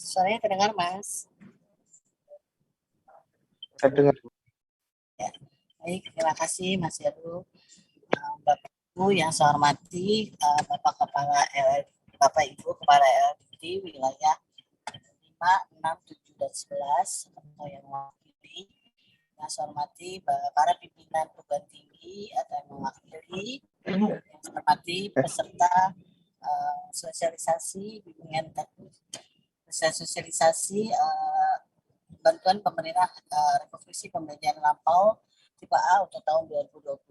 Suaranya terdengar, Mas? Terdengar. Ya. Baik, terima kasih Mas Heru. Bapak Ibu yang saya hormati, Bapak Ibu Kepala LLD wilayah 5, 6, 7, dan 11, atau yang mewakili. Yang saya hormati para pimpinan perguruan tinggi atau yang mewakili. Yang saya hormati peserta sosialisasi bimbingan sosialisasi bantuan pemerintah rekonstruksi pembelajaran lampau tipe A untuk tahun 2022.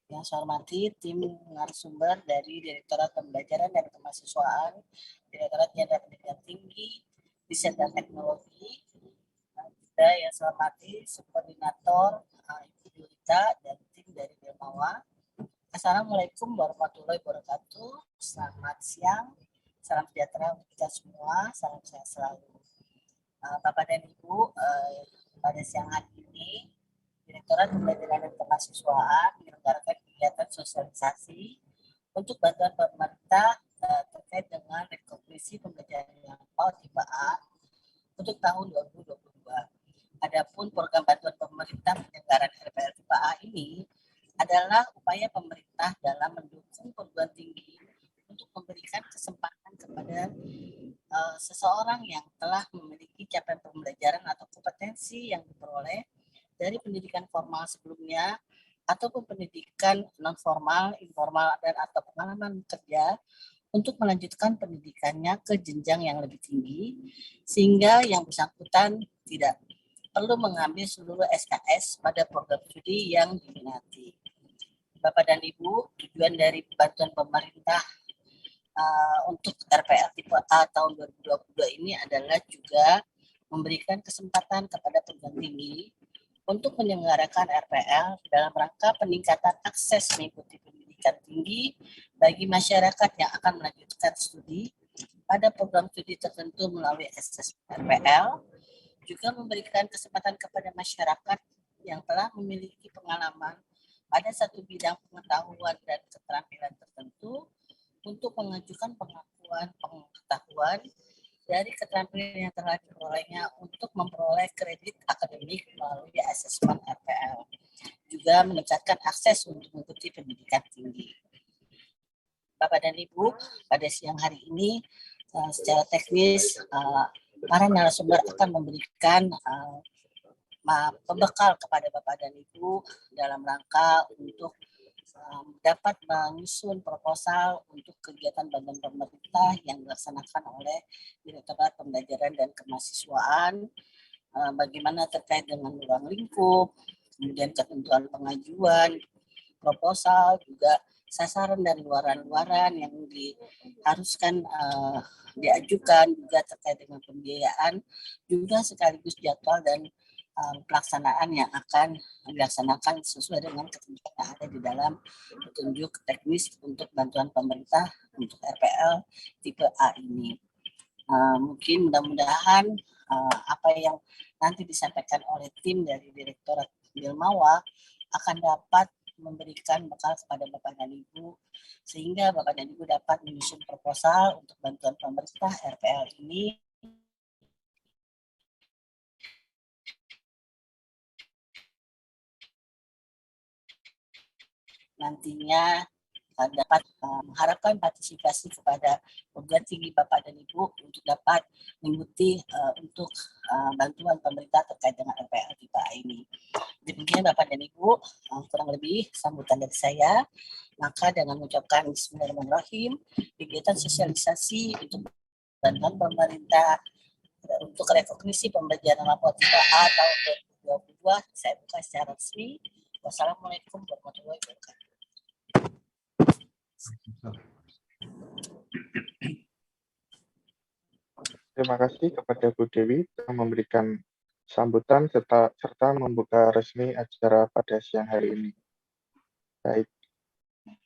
Yang saya hormati tim narasumber dari Direktorat Pembelajaran dan Kemahasiswaan, Direktorat Jenderal Pendidikan Tinggi, Riset dan Teknologi. Juga yang saya hormati subkoordinator Ibu Yulita dan tim dari Bilmawa. Assalamualaikum warahmatullahi wabarakatuh. Selamat siang, salam sejahtera untuk kita semua, salam sehat selalu. Bapak dan Ibu, pada siang hari ini Direktorat Pembelajaran dan Kemahasiswaan menyelenggarakan kegiatan sosialisasi untuk bantuan pemerintah terkait dengan rekognisi pembelajaran lampau tipe A untuk tahun 2022. Adapun program bantuan pemerintah penyelenggaraan RPL tipe A ini adalah upaya pemerintah dalam mendukung perguruan tinggi untuk memberikan kesempatan kepada seseorang yang telah memiliki capaian pembelajaran atau kompetensi yang diperoleh dari pendidikan formal sebelumnya ataupun pendidikan non formal, informal, dan atau pengalaman kerja untuk melanjutkan pendidikannya ke jenjang yang lebih tinggi sehingga yang bersangkutan tidak perlu mengambil seluruh SKS pada program studi yang diminati. Bapak dan Ibu, tujuan dari bantuan pemerintah untuk RPL tipe A tahun 2022 ini adalah juga memberikan kesempatan kepada perguruan tinggi untuk menyelenggarakan RPL dalam rangka peningkatan akses mengikuti pendidikan tinggi bagi masyarakat yang akan melanjutkan studi pada program studi tertentu melalui assessment RPL, juga memberikan kesempatan kepada masyarakat yang telah memiliki pengalaman pada satu bidang pengetahuan dan keterampilan tertentu untuk mengajukan pengakuan pengetahuan dari keterampilan yang telah diperolehnya untuk memperoleh kredit akademik melalui asesmen RPL. Juga meningkatkan akses untuk mengikuti pendidikan tinggi. Bapak dan Ibu, pada siang hari ini secara teknis para narasumber akan memberikan pembekal kepada Bapak dan Ibu dalam rangka untuk dapat menyusun proposal untuk kegiatan bantuan pemerintah yang dilaksanakan oleh Direktorat Pembelajaran dan Kemahasiswaan, bagaimana terkait dengan ruang lingkup, kemudian ketentuan pengajuan, proposal, juga sasaran dan luaran-luaran yang diharuskan diajukan, juga terkait dengan pembiayaan, juga sekaligus jadwal dan pelaksanaan yang akan dilaksanakan sesuai dengan ketentuan yang ada di dalam petunjuk teknis untuk bantuan pemerintah untuk RPL tipe A ini. Mungkin mudah-mudahan apa yang nanti disampaikan oleh tim dari Direktorat Bilmawa akan dapat memberikan bekal kepada Bapak dan Ibu sehingga Bapak dan Ibu dapat menyusun proposal untuk bantuan pemerintah RPL ini nantinya dapat mengharapkan partisipasi kepada perguruan tinggi Bapak dan Ibu untuk dapat mengikuti untuk bantuan pemerintah terkait dengan RPL tipe A ini. Demikian Bapak dan Ibu, kurang lebih sambutan dari saya. Maka dengan mengucapkan Bismillahirrahmanirrahim, kegiatan sosialisasi untuk bantuan pemerintah untuk rekognisi pembelajaran lampau tipe A tahun 2022 saya buka secara resmi. Wassalamualaikum warahmatullahi wabarakatuh. Terima kasih kepada Bu Dewi yang memberikan sambutan serta membuka resmi acara pada siang hari ini. Baik,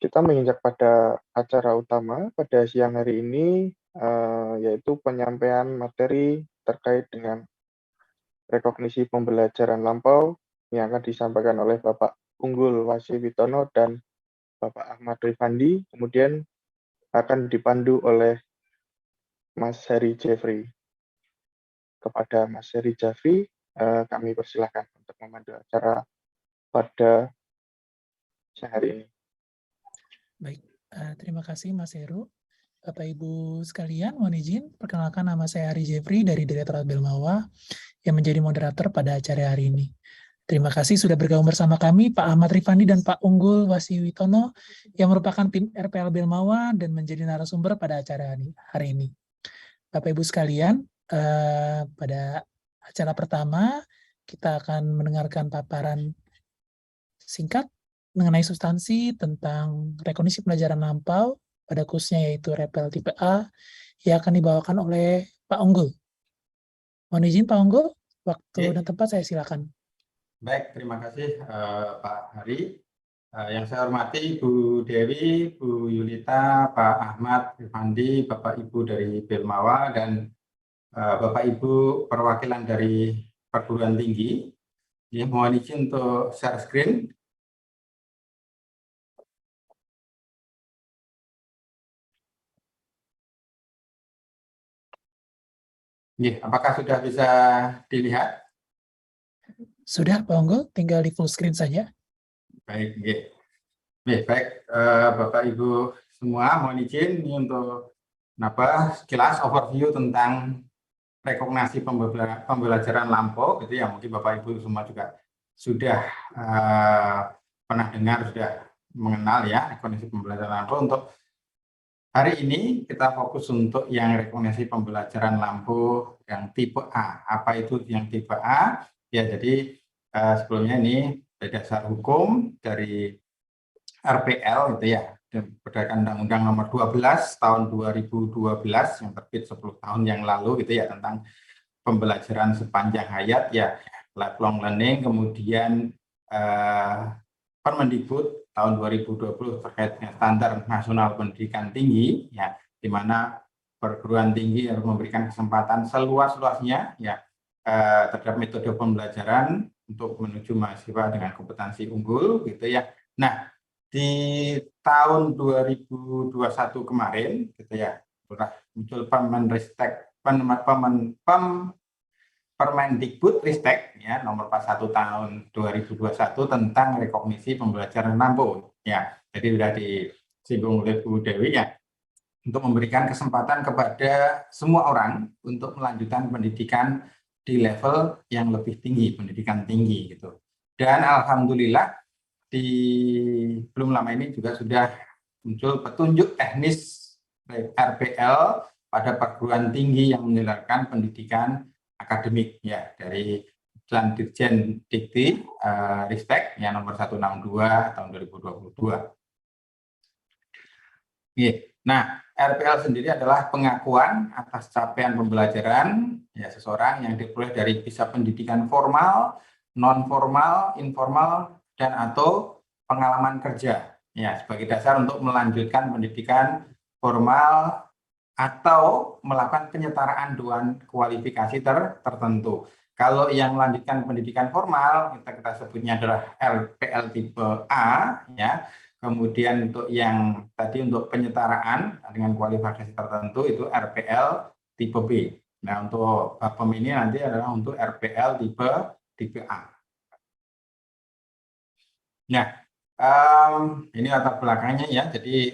kita menginjak pada acara utama pada siang hari ini, yaitu penyampaian materi terkait dengan rekognisi pembelajaran lampau yang akan disampaikan oleh Bapak Unggul Wasiwitono dan Bapak Ahmad Rifandi, kemudian akan dipandu oleh Mas Heri Jeffrey. kepada Mas Heri Jafri, kami persilahkan untuk memandu acara pada siang hari ini. Baik, terima kasih Mas Heru. Bapak Ibu sekalian, mohon izin perkenalkan, nama saya Ari Jeffrey dari Direktorat Belmawa yang menjadi moderator pada acara hari ini. Terima kasih sudah bergabung bersama kami Pak Ahmad Rifandi dan Pak Unggul Wasiwitono yang merupakan tim RPL Belmawa dan menjadi narasumber pada acara hari ini. Bapak Ibu sekalian, pada acara pertama kita akan mendengarkan paparan singkat mengenai substansi tentang rekognisi pembelajaran lampau pada kursnya yaitu RPL tipe A yang akan dibawakan oleh Pak Unggul. Mohon izin Pak Unggul, waktu dan tempat saya silakan. Baik, terima kasih Pak Hari. Yang saya hormati Bu Dewi, Bu Yulita, Pak Ahmad Rifandi, Bapak Ibu dari Belmawa, dan Bapak Ibu perwakilan dari perguruan tinggi. Ya, mohon izin untuk share screen. Ya, apakah sudah bisa dilihat? Sudah Pak Unggul, tinggal di full screen saja. Baik, baik Bapak Ibu semua, mohon izin ini untuk sekilas overview tentang rekognisi pembelajaran lampau, gitu ya. Mungkin Bapak Ibu semua juga sudah pernah dengar, sudah mengenal ya rekognisi pembelajaran lampau. Untuk hari ini kita fokus untuk yang rekognisi pembelajaran lampau yang tipe A. Apa itu yang tipe A? Ya, jadi sebelumnya ini dari dasar hukum dari RPL gitu ya, berdasarkan Undang-Undang Nomor 12 tahun 2012 yang terbit 10 tahun yang lalu gitu ya, tentang pembelajaran sepanjang hayat ya, lifelong learning. Kemudian Permendikbud tahun 2020 terkait dengan standar nasional pendidikan tinggi ya, di mana perguruan tinggi harus memberikan kesempatan seluas-luasnya ya terhadap metode pembelajaran untuk menuju mahasiswa dengan kompetensi unggul gitu ya. Nah, di tahun 2021 kemarin gitu ya, muncul Permendikbud Ristek ya nomor 41 tahun 2021 tentang rekognisi pembelajaran lampau ya. Jadi sudah disinggung oleh Bu Dewi ya, untuk memberikan kesempatan kepada semua orang untuk melanjutkan pendidikan di level yang lebih tinggi, pendidikan tinggi gitu. Dan alhamdulillah belum lama ini juga sudah muncul petunjuk teknis RPL pada perguruan tinggi yang menyelenggarakan pendidikan akademik ya, dari Dirjen Dikti Ristek ya nomor 162 tahun 2022. Nah, RPL sendiri adalah pengakuan atas capaian pembelajaran ya seseorang yang diperoleh dari bisa pendidikan formal, non formal, informal, dan atau pengalaman kerja ya, sebagai dasar untuk melanjutkan pendidikan formal atau melakukan penyetaraan dengan kualifikasi tertentu. Kalau yang melanjutkan pendidikan formal kita sebutnya adalah RPL tipe A ya. Kemudian untuk yang tadi untuk penyetaraan dengan kualifikasi tertentu itu RPL tipe B. Nah, untuk BAPEM ini nanti adalah untuk RPL tipe A. Nah, ini latar belakangnya ya. Jadi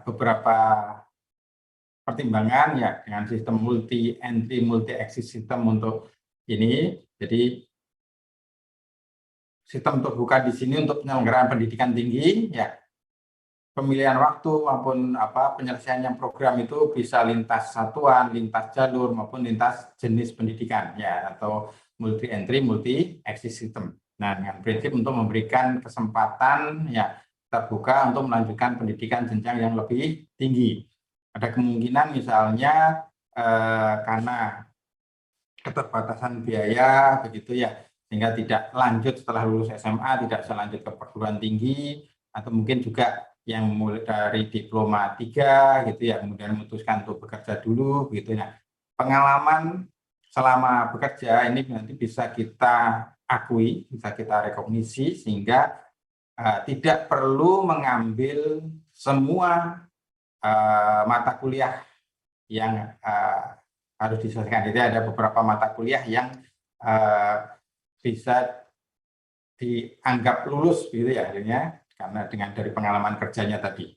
beberapa pertimbangan ya dengan sistem multi entry multi exit system untuk ini. Jadi sistem terbuka di sini untuk penyelenggaraan pendidikan tinggi ya. Pemilihan waktu maupun penyelesaian yang program itu bisa lintas satuan, lintas jalur maupun lintas jenis pendidikan ya, atau multi entry multi exit system. Nah, dengan prinsip untuk memberikan kesempatan ya terbuka untuk melanjutkan pendidikan jenjang yang lebih tinggi. Ada kemungkinan misalnya karena keterbatasan biaya begitu ya, sehingga tidak lanjut setelah lulus SMA, tidak bisa lanjut ke perguruan tinggi, atau mungkin juga yang mulai dari diploma 3 gitu ya, kemudian memutuskan untuk bekerja dulu gitu ya. Pengalaman selama bekerja ini nanti bisa kita akui, bisa kita rekognisi, sehingga tidak perlu mengambil semua mata kuliah yang harus diselesaikan. Jadi ada beberapa mata kuliah yang bisa dianggap lulus gitu ya akhirnya karena dari pengalaman kerjanya tadi.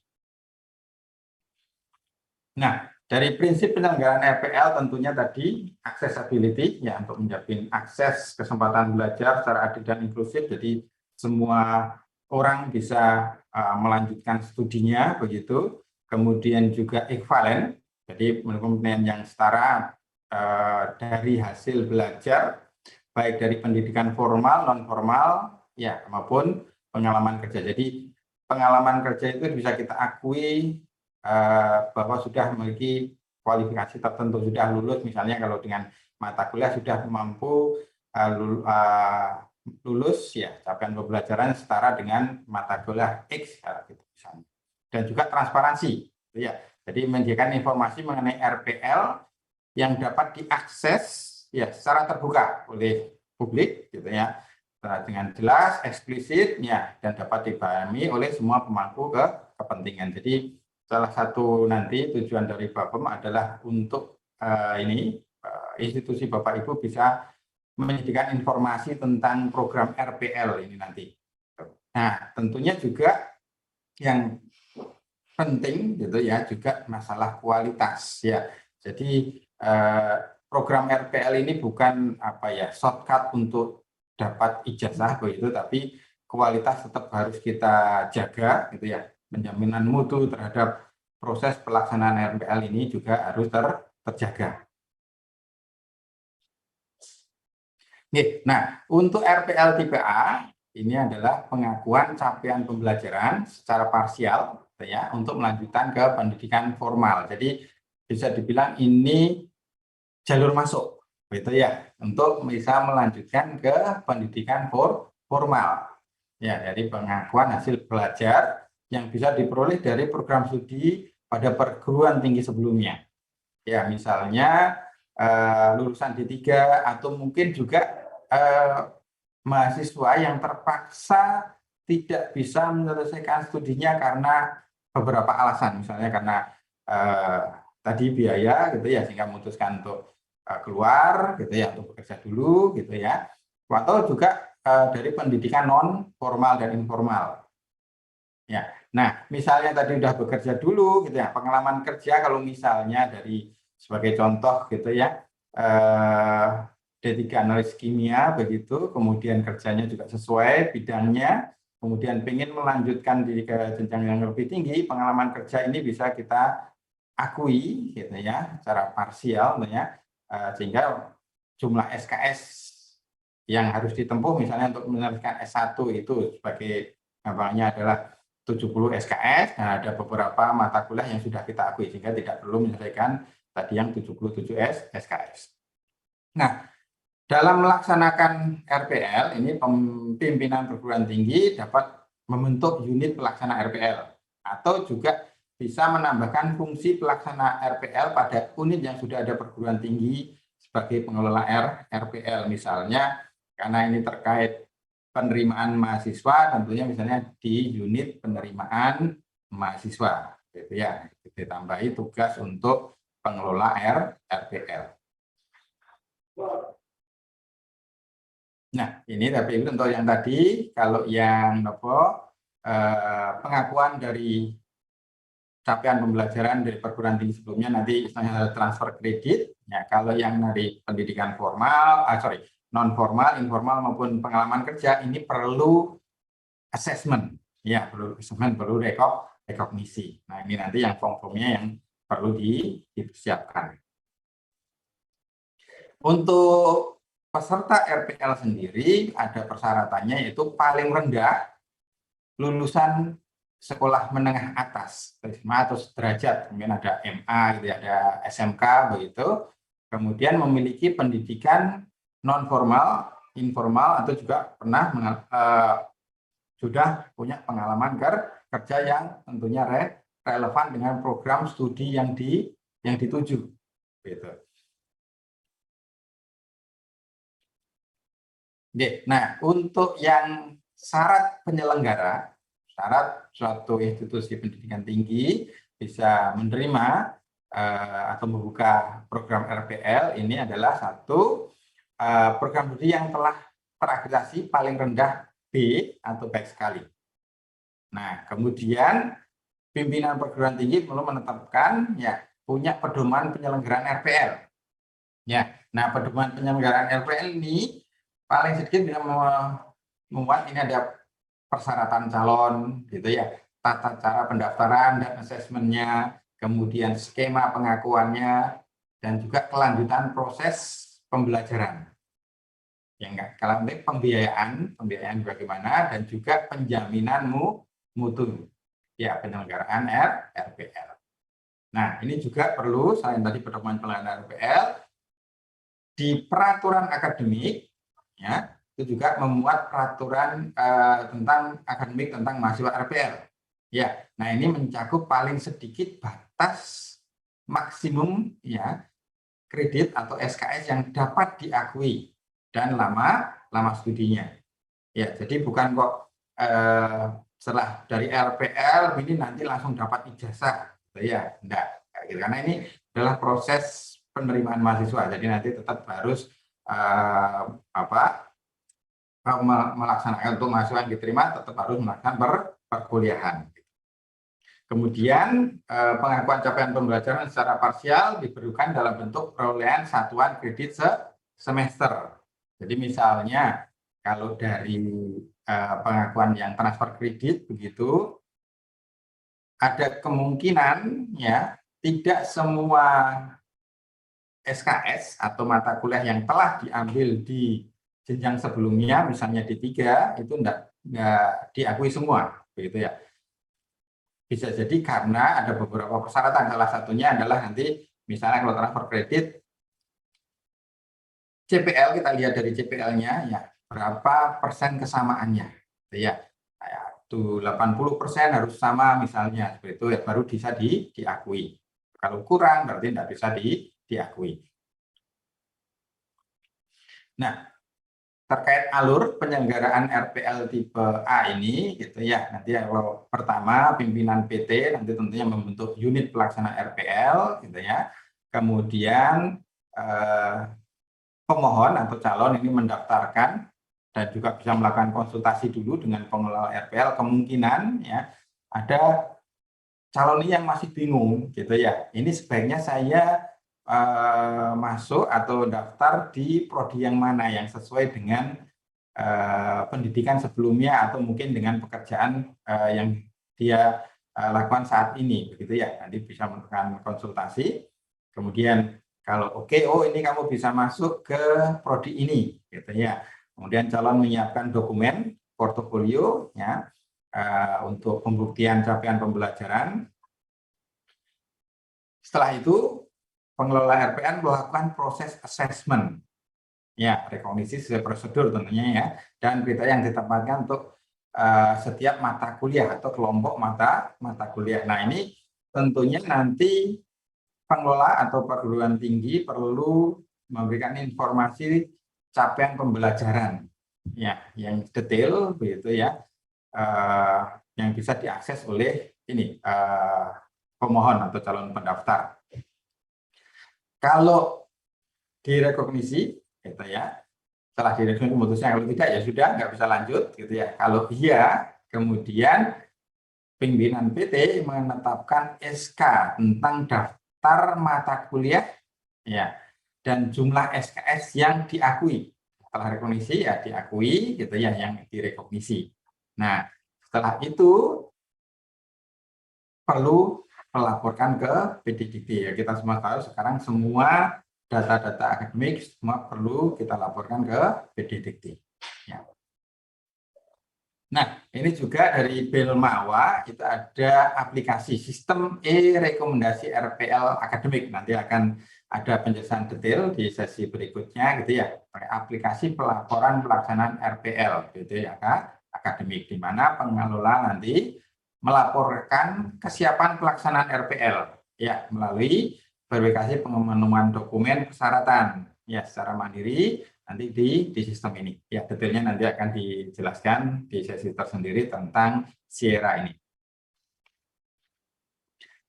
Nah, dari prinsip penyelenggaraan RPL tentunya tadi accessibility ya untuk menjamin akses kesempatan belajar secara adil dan inklusif. Jadi semua orang bisa melanjutkan studinya begitu. Kemudian juga ekvivalen, jadi penilaian yang setara dari hasil belajar baik dari pendidikan formal, non formal ya maupun pengalaman kerja. Jadi pengalaman kerja itu bisa kita akui bahwa sudah memiliki kualifikasi tertentu, sudah lulus misalnya kalau dengan mata kuliah sudah mampu lulus ya capaian pembelajaran setara dengan mata kuliah X gitu misalnya. Dan juga transparansi ya. Jadi menyediakan informasi mengenai RPL yang dapat diakses ya secara terbuka oleh publik gitu ya dengan jelas, eksplisit ya dan dapat dipahami oleh semua pemangku kepentingan. Jadi salah satu nanti tujuan dari Bapem adalah untuk institusi Bapak Ibu bisa menyediakan informasi tentang program RPL ini nanti. Nah, tentunya juga yang penting gitu ya juga masalah kualitas ya. Jadi program RPL ini bukan apa ya shortcut untuk dapat ijazah begitu, tapi kualitas tetap harus kita jaga gitu ya. Penjaminan mutu terhadap proses pelaksanaan RPL ini juga harus terjaga. Nah, untuk RPL tipe A ini adalah pengakuan capaian pembelajaran secara parsial ya untuk melanjutkan ke pendidikan formal. Jadi bisa dibilang ini jalur masuk gitu ya untuk bisa melanjutkan ke pendidikan formal. Ya, dari pengakuan hasil belajar yang bisa diperoleh dari program studi pada perguruan tinggi sebelumnya. Ya, misalnya lulusan D3 atau mungkin juga mahasiswa yang terpaksa tidak bisa menyelesaikan studinya karena beberapa alasan, misalnya karena tadi biaya gitu ya sehingga memutuskan untuk keluar gitu ya untuk bekerja dulu gitu ya, atau juga dari pendidikan non formal dan informal. Ya, nah misalnya tadi udah bekerja dulu gitu ya, pengalaman kerja kalau misalnya dari sebagai contoh gitu ya. D3 analis kimia begitu, kemudian kerjanya juga sesuai bidangnya, kemudian ingin melanjutkan di ke jenjang yang lebih tinggi, pengalaman kerja ini bisa kita akui gitu ya, secara parsial ya, sehingga jumlah SKS yang harus ditempuh misalnya untuk menyelesaikan S1 itu sebagai namanya adalah 70 SKS, nah ada beberapa mata kuliah yang sudah kita akui sehingga tidak perlu menyelesaikan tadi yang 77 SKS. Nah, dalam melaksanakan RPL, ini pimpinan perguruan tinggi dapat membentuk unit pelaksana RPL atau juga bisa menambahkan fungsi pelaksana RPL pada unit yang sudah ada perguruan tinggi sebagai pengelola RPL. Misalnya, karena ini terkait penerimaan mahasiswa, tentunya misalnya di unit penerimaan mahasiswa, gitu ya. Ditambahi tugas untuk pengelola RPL. Nah, ini tapi itu untuk yang tadi, kalau yang pengakuan dari capaian pembelajaran dari perguruan tinggi sebelumnya nanti istilahnya transfer kredit. Ya, kalau yang dari pendidikan formal, non formal, informal maupun pengalaman kerja ini perlu assessment. Ya, perlu assessment, perlu rekognisi. Nah, ini nanti yang form-formnya yang perlu disiapkan. Untuk peserta RPL sendiri ada persyaratannya yaitu paling rendah lulusan sekolah menengah atas atau sederajat, kemudian ada MA gitu, ada SMK begitu, kemudian memiliki pendidikan non formal, informal atau juga pernah sudah punya pengalaman kerja yang tentunya relevan dengan program studi yang dituju gitu. Nah, untuk yang syarat penyelenggara, syarat suatu institusi pendidikan tinggi bisa menerima atau membuka program RPL ini adalah satu program studi yang telah terakreditasi paling rendah B atau baik sekali. Nah, kemudian pimpinan perguruan tinggi perlu menetapkan ya punya pedoman penyelenggaraan RPL. Ya, nah pedoman penyelenggaraan RPL ini paling sedikit bisa membuat ini ada persyaratan calon, gitu ya, tata cara pendaftaran dan asesmennya, kemudian skema pengakuannya, dan juga kelanjutan proses pembelajaran. Ya enggak, kalau pembiayaan bagaimana, dan juga penjaminan mutu, ya penyelenggaraan RPL. Nah, ini juga perlu selain tadi pedoman penyelenggaraan RPL, di peraturan akademik, ya, itu juga memuat peraturan tentang akademik tentang mahasiswa RPL. Ya, nah ini mencakup paling sedikit batas maksimum ya kredit atau SKS yang dapat diakui dan lama studinya. Ya, jadi bukan kok setelah dari RPL ini nanti langsung dapat ijazah, ya, enggak. Karena ini adalah proses penerimaan mahasiswa, jadi nanti tetap harus melaksanakan untuk mahasiswa yang diterima tetap harus melakukan perkuliahan. Kemudian pengakuan capaian pembelajaran secara parsial diperlukan dalam bentuk perolehan satuan kredit semester. Jadi misalnya kalau dari pengakuan yang transfer kredit begitu, ada kemungkinan ya tidak semua SKS atau mata kuliah yang telah diambil di jenjang sebelumnya, misalnya D3, itu enggak diakui semua, begitu ya. Bisa jadi karena ada beberapa persyaratan, salah satunya adalah nanti misalnya kalau transfer kredit, CPL, kita lihat dari CPL-nya, ya berapa persen kesamaannya, ya. Itu 80% harus sama misalnya, seperti itu ya, baru bisa diakui. Kalau kurang berarti tidak bisa diakui. Nah, terkait alur penyelenggaraan RPL tipe A ini, gitu ya. Nanti kalau pertama pimpinan PT nanti tentunya membentuk unit pelaksana RPL, gitu ya. Kemudian pemohon atau calon ini mendaftarkan dan juga bisa melakukan konsultasi dulu dengan pengelola RPL. Kemungkinan ya ada calon ini yang masih bingung, gitu ya. Ini sebaiknya saya masuk atau daftar di prodi yang mana yang sesuai dengan pendidikan sebelumnya atau mungkin dengan pekerjaan yang dia lakukan saat ini, begitu ya. Nanti bisa melakukan konsultasi. Kemudian kalau oke, oh ini kamu bisa masuk ke prodi ini, gitu ya. Kemudian calon menyiapkan dokumen portofolio ya untuk pembuktian capaian pembelajaran. Setelah itu pengelola RPN melakukan proses assessment, ya rekognisi sesuai prosedur tentunya ya, dan kriteria yang ditempatkan untuk setiap mata kuliah atau kelompok mata kuliah. Nah ini tentunya nanti pengelola atau perguruan tinggi perlu memberikan informasi capaian pembelajaran, ya yang detail begitu ya, yang bisa diakses oleh ini pemohon atau calon pendaftar. Kalau direkognisi, gitu ya, setelah direkognisi memutusnya, kalau tidak ya sudah nggak bisa lanjut, gitu ya. Kalau iya, kemudian pimpinan PT menetapkan SK tentang daftar mata kuliah, ya, dan jumlah SKS yang diakui. Setelah rekognisi ya diakui, gitu ya, yang direkognisi. Nah, setelah itu perlu melaporkan ke PDDB. Ya, kita semua tahu sekarang semua data-data akademik semua perlu kita laporkan ke PDDB. Ya. Nah, ini juga dari Belmawa itu ada aplikasi sistem e-rekomendasi RPL akademik. Nanti akan ada penjelasan detail di sesi berikutnya, gitu ya. Aplikasi pelaporan pelaksanaan RPL, gitu ya, akademik, di mana pengelola nanti melaporkan kesiapan pelaksanaan RPL ya melalui verifikasi pemenuhan dokumen persyaratan ya secara mandiri nanti di sistem ini. Ya detailnya nanti akan dijelaskan di sesi tersendiri tentang Sierra ini.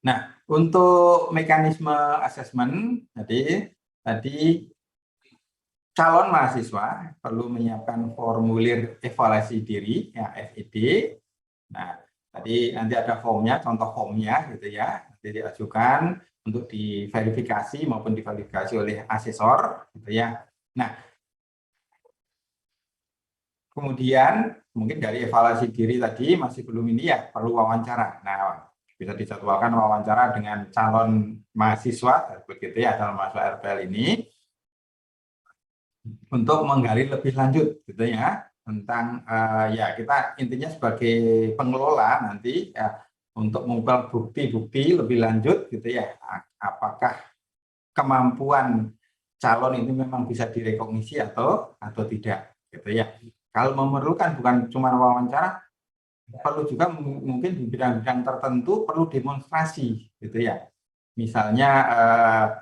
Nah, untuk mekanisme asesmen tadi calon mahasiswa perlu menyiapkan formulir evaluasi diri, ya FED. Nah, tadi nanti ada formnya, contoh formnya gitu ya, nanti diajukan untuk diverifikasi maupun diverifikasi oleh asesor gitu ya. Nah, kemudian mungkin dari evaluasi diri tadi masih belum ini ya, perlu wawancara. Nah, bisa dijadwalkan wawancara dengan calon mahasiswa begitu ya, calon mahasiswa RPL ini untuk menggali lebih lanjut gitu ya tentang ya kita intinya sebagai pengelola nanti ya untuk mengumpulkan bukti-bukti lebih lanjut gitu ya, apakah kemampuan calon ini memang bisa direkognisi atau tidak gitu ya. Kalau memerlukan bukan cuma wawancara, perlu juga mungkin di bidang-bidang tertentu perlu demonstrasi gitu ya. Misalnya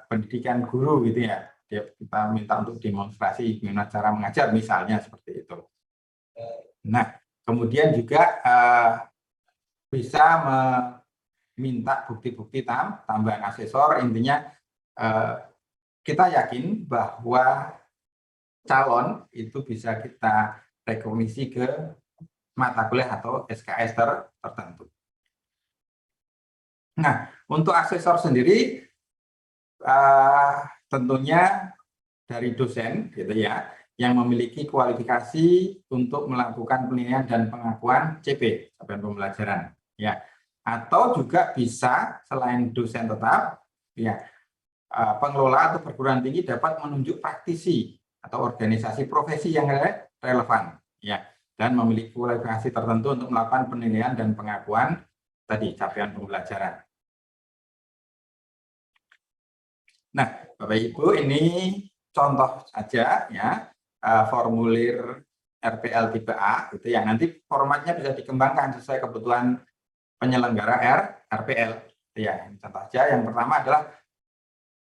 pendidikan guru gitu ya, kita minta untuk demonstrasi gimana cara mengajar misalnya seperti itu. Nah, kemudian juga bisa meminta bukti-bukti tambahan asesor. Intinya kita yakin bahwa calon itu bisa kita rekognisi ke mata kuliah atau SKS tertentu. Nah, untuk asesor sendiri tentunya dari dosen gitu ya, yang memiliki kualifikasi untuk melakukan penilaian dan pengakuan CP, capaian pembelajaran ya. Atau juga bisa selain dosen tetap ya, pengelola atau perguruan tinggi dapat menunjuk praktisi atau organisasi profesi yang relevan ya, dan memiliki kualifikasi tertentu untuk melakukan penilaian dan pengakuan tadi capaian pembelajaran. Nah, Bapak Ibu, ini contoh saja ya, formulir RPL tipe A gitu ya. Nanti formatnya bisa dikembangkan sesuai kebutuhan penyelenggara RPL gitu ya. Contoh saja yang pertama adalah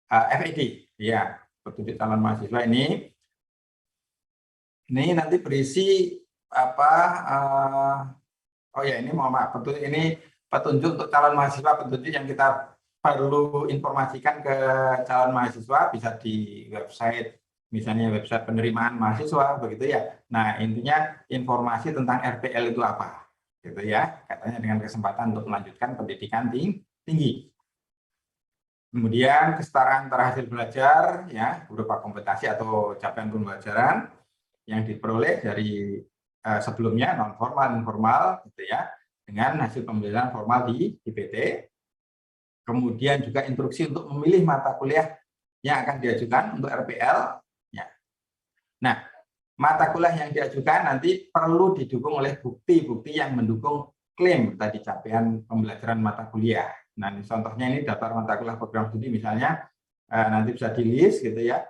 FED ya, petunjuk calon mahasiswa ini nanti berisi apa oh ya, ini mohon maaf, ini petunjuk untuk calon mahasiswa, petunjuk yang kita perlu informasikan ke calon mahasiswa, bisa di website, misalnya website penerimaan mahasiswa begitu ya. Nah, intinya informasi tentang RPL itu apa gitu ya, katanya dengan kesempatan untuk melanjutkan pendidikan tinggi. Kemudian kesetaraan antara hasil belajar ya, berupa kompetisi atau capaian pembelajaran yang diperoleh dari sebelumnya non formal informal gitu ya, dengan hasil pembelajaran formal di PT. Kemudian juga instruksi untuk memilih mata kuliah yang akan diajukan untuk RPL. Ya. Nah, mata kuliah yang diajukan nanti perlu didukung oleh bukti-bukti yang mendukung klaim tadi capaian pembelajaran mata kuliah. Nah, contohnya ini daftar mata kuliah program studi misalnya, nanti bisa di-list gitu ya,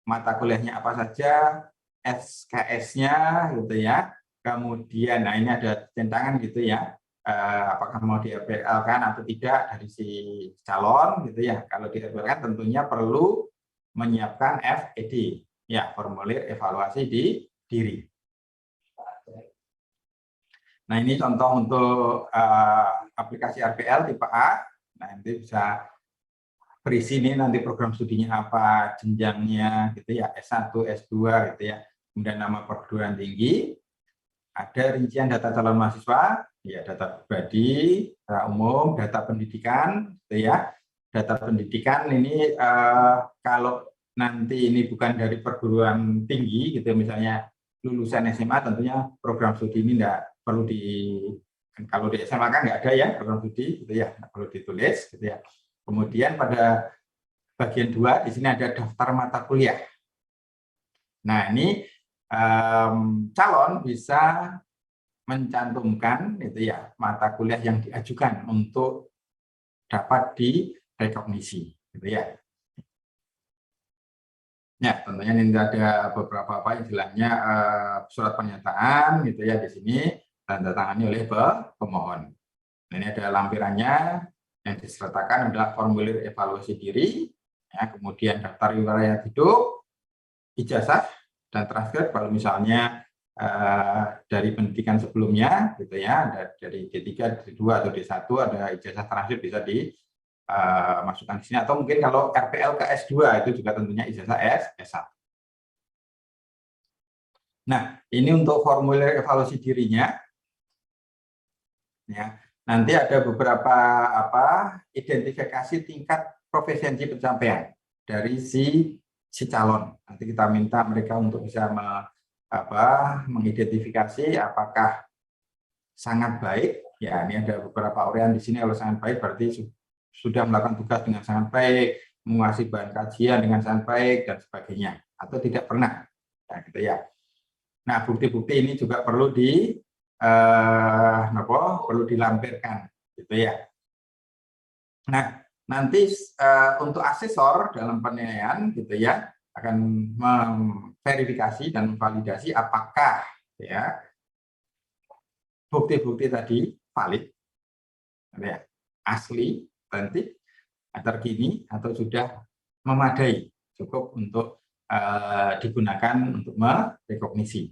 mata kuliahnya apa saja, SKS-nya gitu ya. Kemudian, nah ini ada centangan gitu ya, apakah mau di RPL kan atau tidak dari si calon gitu ya. Kalau di RPL kan tentunya perlu menyiapkan FED ya, formulir evaluasi diri. Nah, ini contoh untuk aplikasi RPL tipe A. Nah, nanti bisa berisi ini nanti program studinya apa, jenjangnya gitu ya, S1, S2 gitu ya. Kemudian nama perguruan tinggi, ada rincian data calon mahasiswa, ya data pribadi, data umum, data pendidikan, gitu ya. Data pendidikan ini kalau nanti ini bukan dari perguruan tinggi, gitu misalnya lulusan SMA, tentunya program studi ini tidak perlu kalau di SMA kan nggak ada ya program studi, gitu ya, nggak perlu ditulis, gitu ya. Kemudian pada bagian 2 di sini ada daftar mata kuliah. Nah ini calon bisa mencantumkan itu ya mata kuliah yang diajukan untuk dapat direkognisi gitu ya. Ya, tentunya ini ada beberapa istilahnya surat pernyataan gitu ya di sini tanda tangani oleh pemohon. Nah, ini ada lampirannya yang disertakan adalah formulir evaluasi diri, ya, kemudian daftar riwayat hidup, ijazah dan transkrip kalau misalnya dari pendidikan sebelumnya gitu ya, dari D3, D2 atau D1 ada ijazah transkrip bisa masukkan di sini, atau mungkin kalau RPL ke S2 itu juga tentunya ijazah S1. Nah, ini untuk formulir evaluasi dirinya. Ya, nanti ada beberapa identifikasi tingkat profesiensi pencapaian dari si calon. Nanti kita minta mereka untuk bisa mengidentifikasi apakah sangat baik. Ya, ini ada beberapa uraian di sini. Kalau sangat baik berarti sudah melakukan tugas dengan sangat baik, menguasai bahan kajian dengan sangat baik dan sebagainya, atau tidak pernah. Nah, gitu ya. Nah, bukti-bukti ini juga perlu dilampirkan, gitu ya. Nah, nanti untuk asesor dalam penilaian, gitu ya, akan memverifikasi dan memvalidasi apakah ya bukti-bukti tadi valid, ya, asli, otentik, terkini, atau sudah memadai, cukup untuk digunakan untuk merekognisi.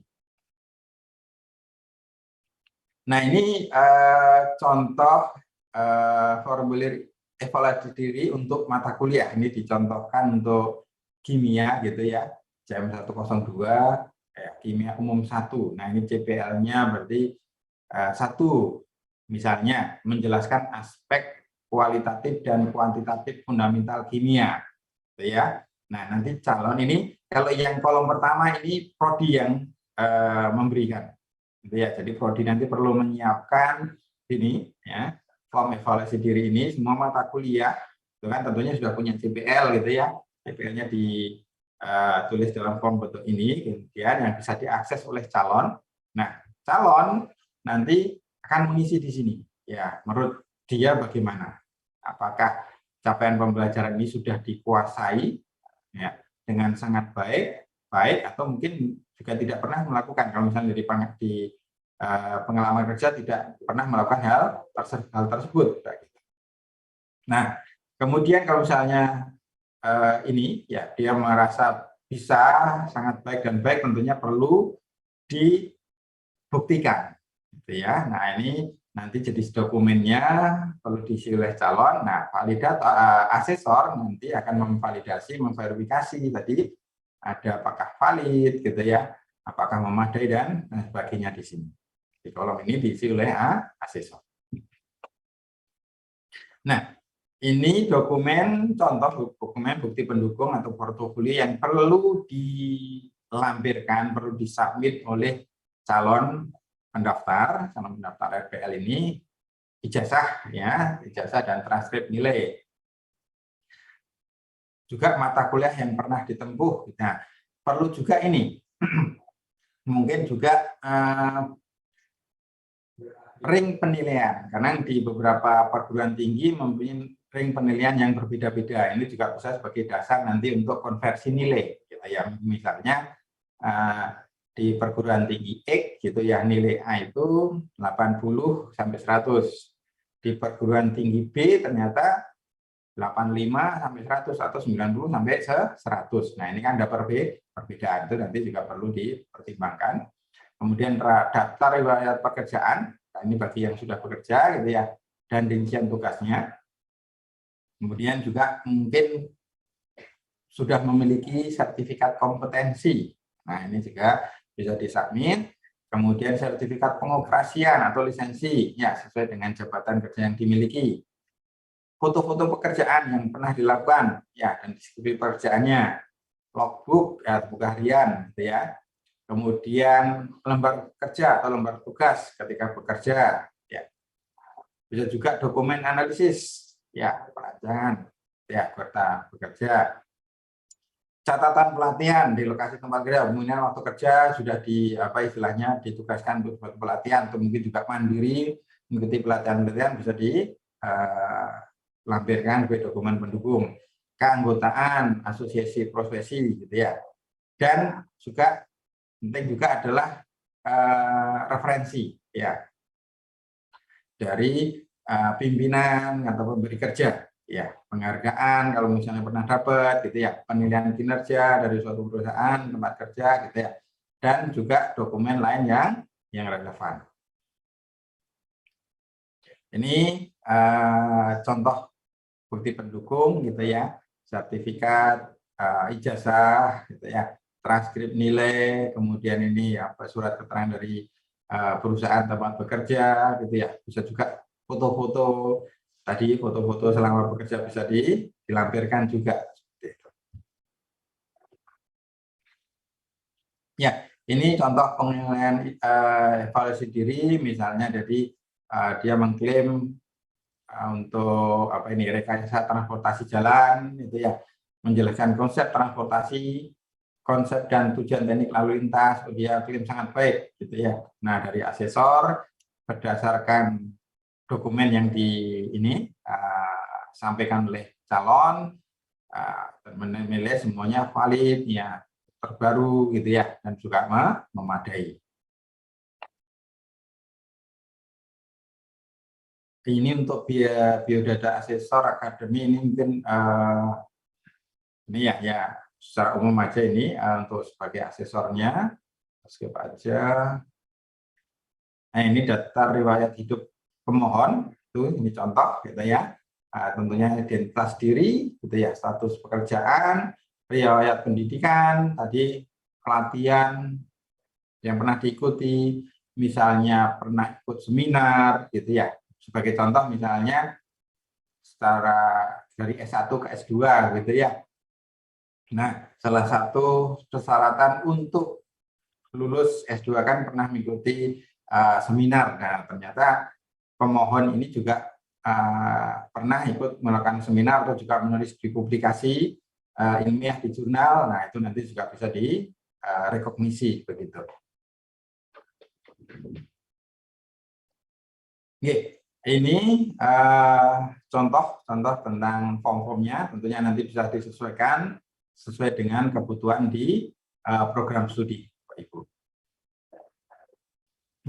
Nah, ini contoh formulir evaluasi diri untuk mata kuliah. Ini dicontohkan untuk kimia, gitu ya, JM 102, kimia umum 1. Nah, ini CPL-nya berarti 1, misalnya menjelaskan aspek kualitatif dan kuantitatif fundamental kimia, gitu ya. Nah, nanti calon ini, kalau yang kolom pertama ini prodi yang memberikan, gitu ya. Jadi prodi nanti perlu menyiapkan ini, ya, form evaluasi diri ini, semua mata kuliah, itu kan tentunya sudah punya CPL, gitu ya. CPL-nya ditulis dalam form bentuk ini, kemudian yang bisa diakses oleh calon. Nah, calon nanti akan mengisi di sini, ya, menurut dia bagaimana, apakah capaian pembelajaran ini sudah dikuasai, ya, dengan sangat baik, atau mungkin juga tidak pernah melakukan. Kalau misalnya di pengalaman kerja tidak pernah melakukan hal tersebut. Nah, kemudian kalau misalnya ini, ya, dia merasa bisa sangat baik dan baik, tentunya perlu dibuktikan, gitu ya. Nah, ini nanti jenis dokumennya perlu diisi oleh calon. Nah, validator, asesor nanti akan memvalidasi, memverifikasi tadi ada apakah valid, gitu ya, apakah memadai dan sebagainya di sini. Di kolom ini diisi oleh asesor. Nah, ini dokumen contoh dokumen bukti pendukung atau portofolio yang perlu dilampirkan, perlu disubmit oleh calon pendaftar RPL ini, ijazah, ya, ijazah dan transkrip nilai. Juga mata kuliah yang pernah ditempuh. Nah, perlu juga ini, mungkin juga ring penilaian, karena di beberapa perguruan tinggi mempunyai ring penilaian yang berbeda-beda. Ini juga bisa sebagai dasar nanti untuk konversi nilai, gitu ya. Misalnya di perguruan tinggi X, gitu ya, nilai A itu 80 sampai 100. Di perguruan tinggi B ternyata 85 sampai 100 atau 90 sampai 100. Nah, ini kan ada perbedaan, itu nanti juga perlu dipertimbangkan. Kemudian daftar riwayat pekerjaan, nah, ini bagi yang sudah bekerja, gitu ya, dan rincian tugasnya. Kemudian juga mungkin sudah memiliki sertifikat kompetensi. Nah, ini juga bisa disubmit. Kemudian sertifikat pengoperasian atau lisensi, ya, sesuai dengan jabatan kerja yang dimiliki. Foto-foto pekerjaan yang pernah dilakukan, ya, dan deskripsi pekerjaannya, logbook, ya, buku harian, gitu ya. Kemudian lembar kerja atau lembar tugas ketika bekerja, ya. Bisa juga dokumen analisis, ya, perancangan, ya, kota bekerja. Catatan pelatihan di lokasi tempat kerja, kemudian waktu kerja sudah istilahnya ditugaskan untuk pelatihan, atau mungkin juga mandiri mengikuti pelatihan-pelatihan, bisa dilampirkan ke dokumen pendukung. Keanggotaan asosiasi profesi, gitu ya. Dan juga penting juga adalah referensi, ya, dari pimpinan atau pemberi kerja, ya, penghargaan kalau misalnya pernah dapat, gitu ya, penilaian kinerja dari suatu perusahaan tempat kerja, gitu ya, dan juga dokumen lain yang relevan. Ini contoh bukti pendukung gitu ya, sertifikat, ijazah gitu ya, transkrip nilai, kemudian ini surat keterangan dari perusahaan tempat bekerja gitu ya, bisa juga foto-foto tadi, foto-foto selama bekerja bisa dilampirkan juga. Ya, ini contoh penilaian evaluasi diri, misalnya jadi dia mengklaim untuk rekayasa transportasi jalan, itu ya, menjelaskan konsep transportasi, konsep dan tujuan teknik lalu lintas, dia klaim sangat baik, gitu ya. Nah, dari asesor berdasarkan dokumen yang sampaikan oleh calon dan menilai semuanya valid, ya, terbaru gitu ya, dan juga memadai. Ini untuk biodata asesor akademi ini mungkin ini ya secara umum aja ini untuk sebagai asesornya. Skip aja. Nah, ini daftar riwayat hidup pemohon, itu ini contoh gitu ya. Tentunya identitas diri gitu ya, status pekerjaan, riwayat pendidikan, tadi pelatihan yang pernah diikuti, misalnya pernah ikut seminar gitu ya. Sebagai contoh misalnya secara dari S1 ke S2 gitu ya. Nah, salah satu persyaratan untuk lulus S2 kan pernah mengikuti seminar. Nah, ternyata pemohon ini juga pernah ikut melakukan seminar atau juga menulis di publikasi ilmiah di jurnal. Nah, itu nanti juga bisa direkognisi begitu. Oke, ini contoh-contoh tentang form-formnya, tentunya nanti bisa disesuaikan sesuai dengan kebutuhan di program studi, Bapak Ibu.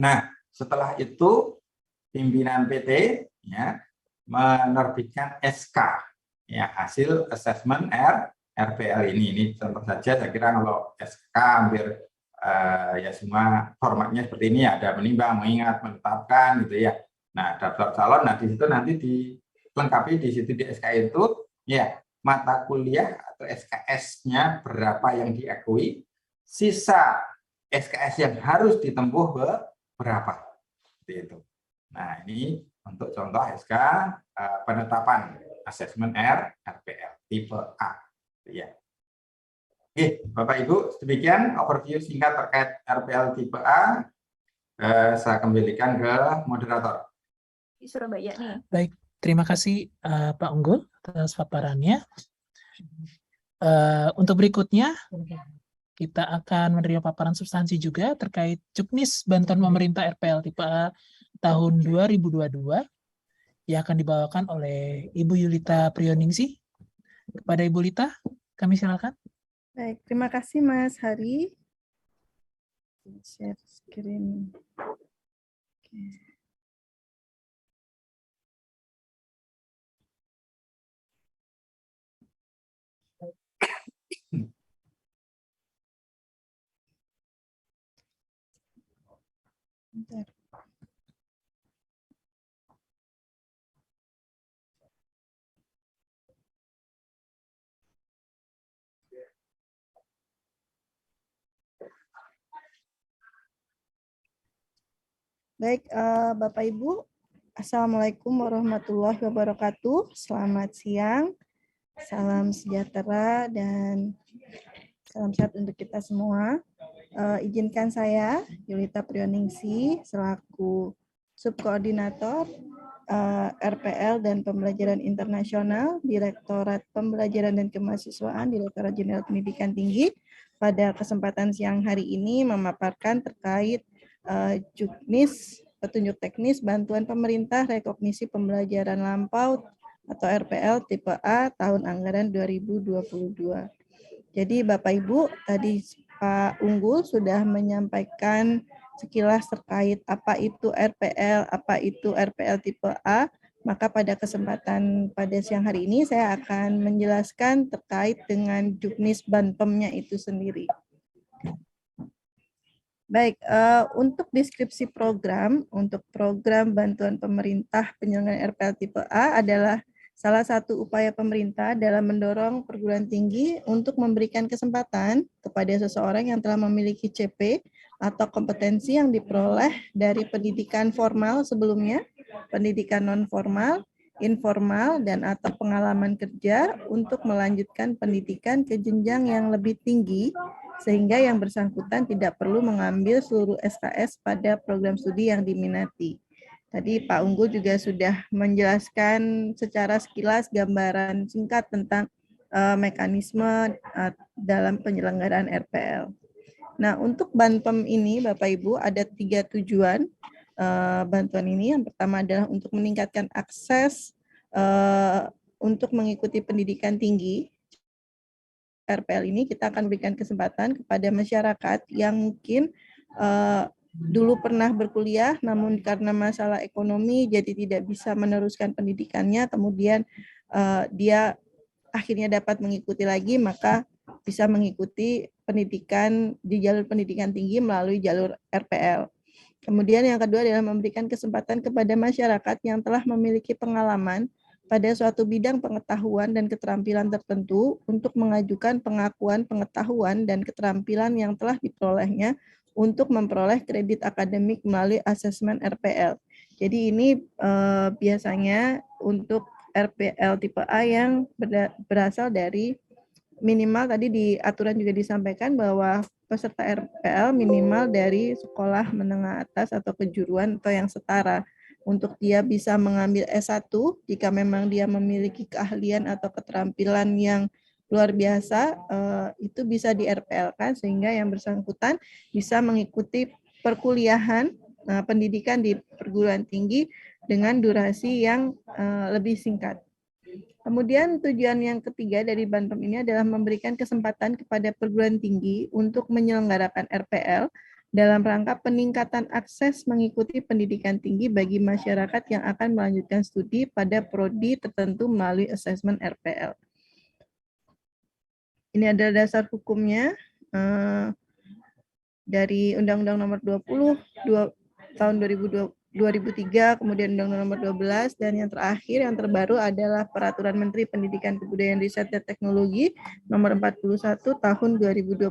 Nah, setelah itu pimpinan PT ya menerbitkan SK ya, hasil assessment RPL ini contoh saja. Saya kira kalau SK hampir ya semua formatnya seperti ini, ada menimbang, mengingat, menetapkan gitu ya. Nah, daftar calon, nah di situ nanti dilengkapi di situ di SK itu ya mata kuliah atau SKS-nya berapa yang diakui, sisa SKS yang harus ditempuh berapa seperti itu. Nah, ini untuk contoh SK penetapan asesmen RPL tipe A ya. Oke, Bapak Ibu, demikian overview singkat terkait RPL tipe A. Saya kembalikan ke moderator. Di Surabaya nih. Baik, terima kasih Pak Unggul atas paparannya. Untuk berikutnya, kita akan menerima paparan substansi juga terkait Juknis Bantuan Pemerintah RPL tipe A tahun 2022 yang akan dibawakan oleh Ibu Yulita Prioningsih. Kepada Ibu Lita, kami silakan. Baik, terima kasih Mas Hari. Share screen. Oke. Bentar. Baik, Bapak Ibu, Assalamualaikum warahmatullahi wabarakatuh. Selamat siang, salam sejahtera dan salam sehat untuk kita semua. Izinkan saya, Yulita Prioningsih, selaku Subkoordinator RPL dan Pembelajaran Internasional, Direktorat Pembelajaran dan Kemahasiswaan, Direktorat Jenderal Pendidikan Tinggi, pada kesempatan siang hari ini memaparkan terkait Juknis, petunjuk teknis bantuan pemerintah rekognisi pembelajaran lampau atau RPL tipe A tahun anggaran 2022. Jadi Bapak Ibu, tadi Pak Unggul sudah menyampaikan sekilas terkait apa itu RPL, apa itu RPL tipe A. Maka pada kesempatan pada siang hari ini saya akan menjelaskan terkait dengan Juknis Banpemnya itu sendiri. Baik, untuk deskripsi program, untuk program bantuan pemerintah penyelenggaraan RPL tipe A adalah salah satu upaya pemerintah dalam mendorong perguruan tinggi untuk memberikan kesempatan kepada seseorang yang telah memiliki CP atau kompetensi yang diperoleh dari pendidikan formal sebelumnya, pendidikan non-formal, informal, dan atau pengalaman kerja untuk melanjutkan pendidikan ke jenjang yang lebih tinggi sehingga yang bersangkutan tidak perlu mengambil seluruh SKS pada program studi yang diminati. Tadi Pak Unggul juga sudah menjelaskan secara sekilas gambaran singkat tentang mekanisme dalam penyelenggaraan RPL. Nah, untuk Banpem ini Bapak Ibu ada 3 tujuan bantuan ini. Yang pertama adalah untuk meningkatkan akses untuk mengikuti pendidikan tinggi. RPL ini kita akan berikan kesempatan kepada masyarakat yang mungkin dulu pernah berkuliah, namun karena masalah ekonomi jadi tidak bisa meneruskan pendidikannya, kemudian dia akhirnya dapat mengikuti lagi, maka bisa mengikuti pendidikan di jalur pendidikan tinggi melalui jalur RPL. Kemudian yang kedua adalah memberikan kesempatan kepada masyarakat yang telah memiliki pengalaman pada suatu bidang pengetahuan dan keterampilan tertentu untuk mengajukan pengakuan pengetahuan dan keterampilan yang telah diperolehnya untuk memperoleh kredit akademik melalui asesmen RPL. Jadi ini biasanya untuk RPL tipe A yang berasal dari minimal tadi di aturan juga disampaikan bahwa peserta RPL minimal dari sekolah menengah atas atau kejuruan atau yang setara. Untuk dia bisa mengambil S1 jika memang dia memiliki keahlian atau keterampilan yang luar biasa, itu bisa di RPL-kan sehingga yang bersangkutan bisa mengikuti perkuliahan pendidikan di perguruan tinggi dengan durasi yang lebih singkat. Kemudian tujuan yang ketiga dari Banpem ini adalah memberikan kesempatan kepada perguruan tinggi untuk menyelenggarakan RPL dalam rangka peningkatan akses mengikuti pendidikan tinggi bagi masyarakat yang akan melanjutkan studi pada prodi tertentu melalui asesmen RPL. Ini adalah dasar hukumnya dari Undang-Undang Nomor 20 tahun 2003, kemudian Undang-Undang Nomor 12, dan yang terakhir, yang terbaru adalah Peraturan Menteri Pendidikan Kebudayaan Riset dan Teknologi Nomor 41 tahun 2021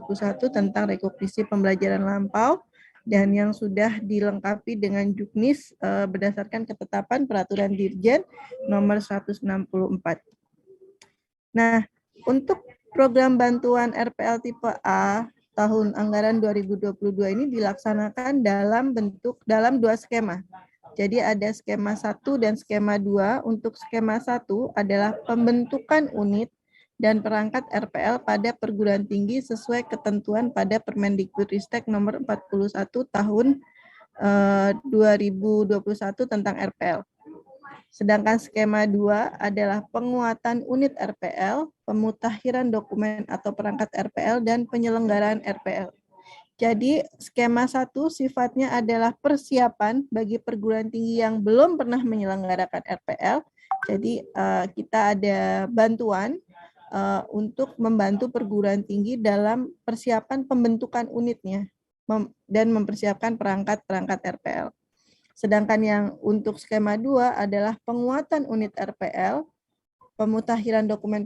tentang rekognisi pembelajaran lampau dan yang sudah dilengkapi dengan juknis berdasarkan ketetapan Peraturan Dirjen Nomor 164. Nah, untuk program bantuan RPL tipe A tahun anggaran 2022 ini dilaksanakan dalam dua skema. Jadi ada skema 1 dan skema 2. Untuk skema 1 adalah pembentukan unit dan perangkat RPL pada perguruan tinggi sesuai ketentuan pada Permendikbudristek nomor 41 tahun 2021 tentang RPL. Sedangkan skema 2 adalah penguatan unit RPL, pemutakhiran dokumen atau perangkat RPL, dan penyelenggaraan RPL. Jadi skema 1 sifatnya adalah persiapan bagi perguruan tinggi yang belum pernah menyelenggarakan RPL. Jadi kita ada bantuan untuk membantu perguruan tinggi dalam persiapan pembentukan unitnya dan mempersiapkan perangkat-perangkat RPL. Sedangkan yang untuk skema 2 adalah penguatan unit RPL, pemutakhiran dokumen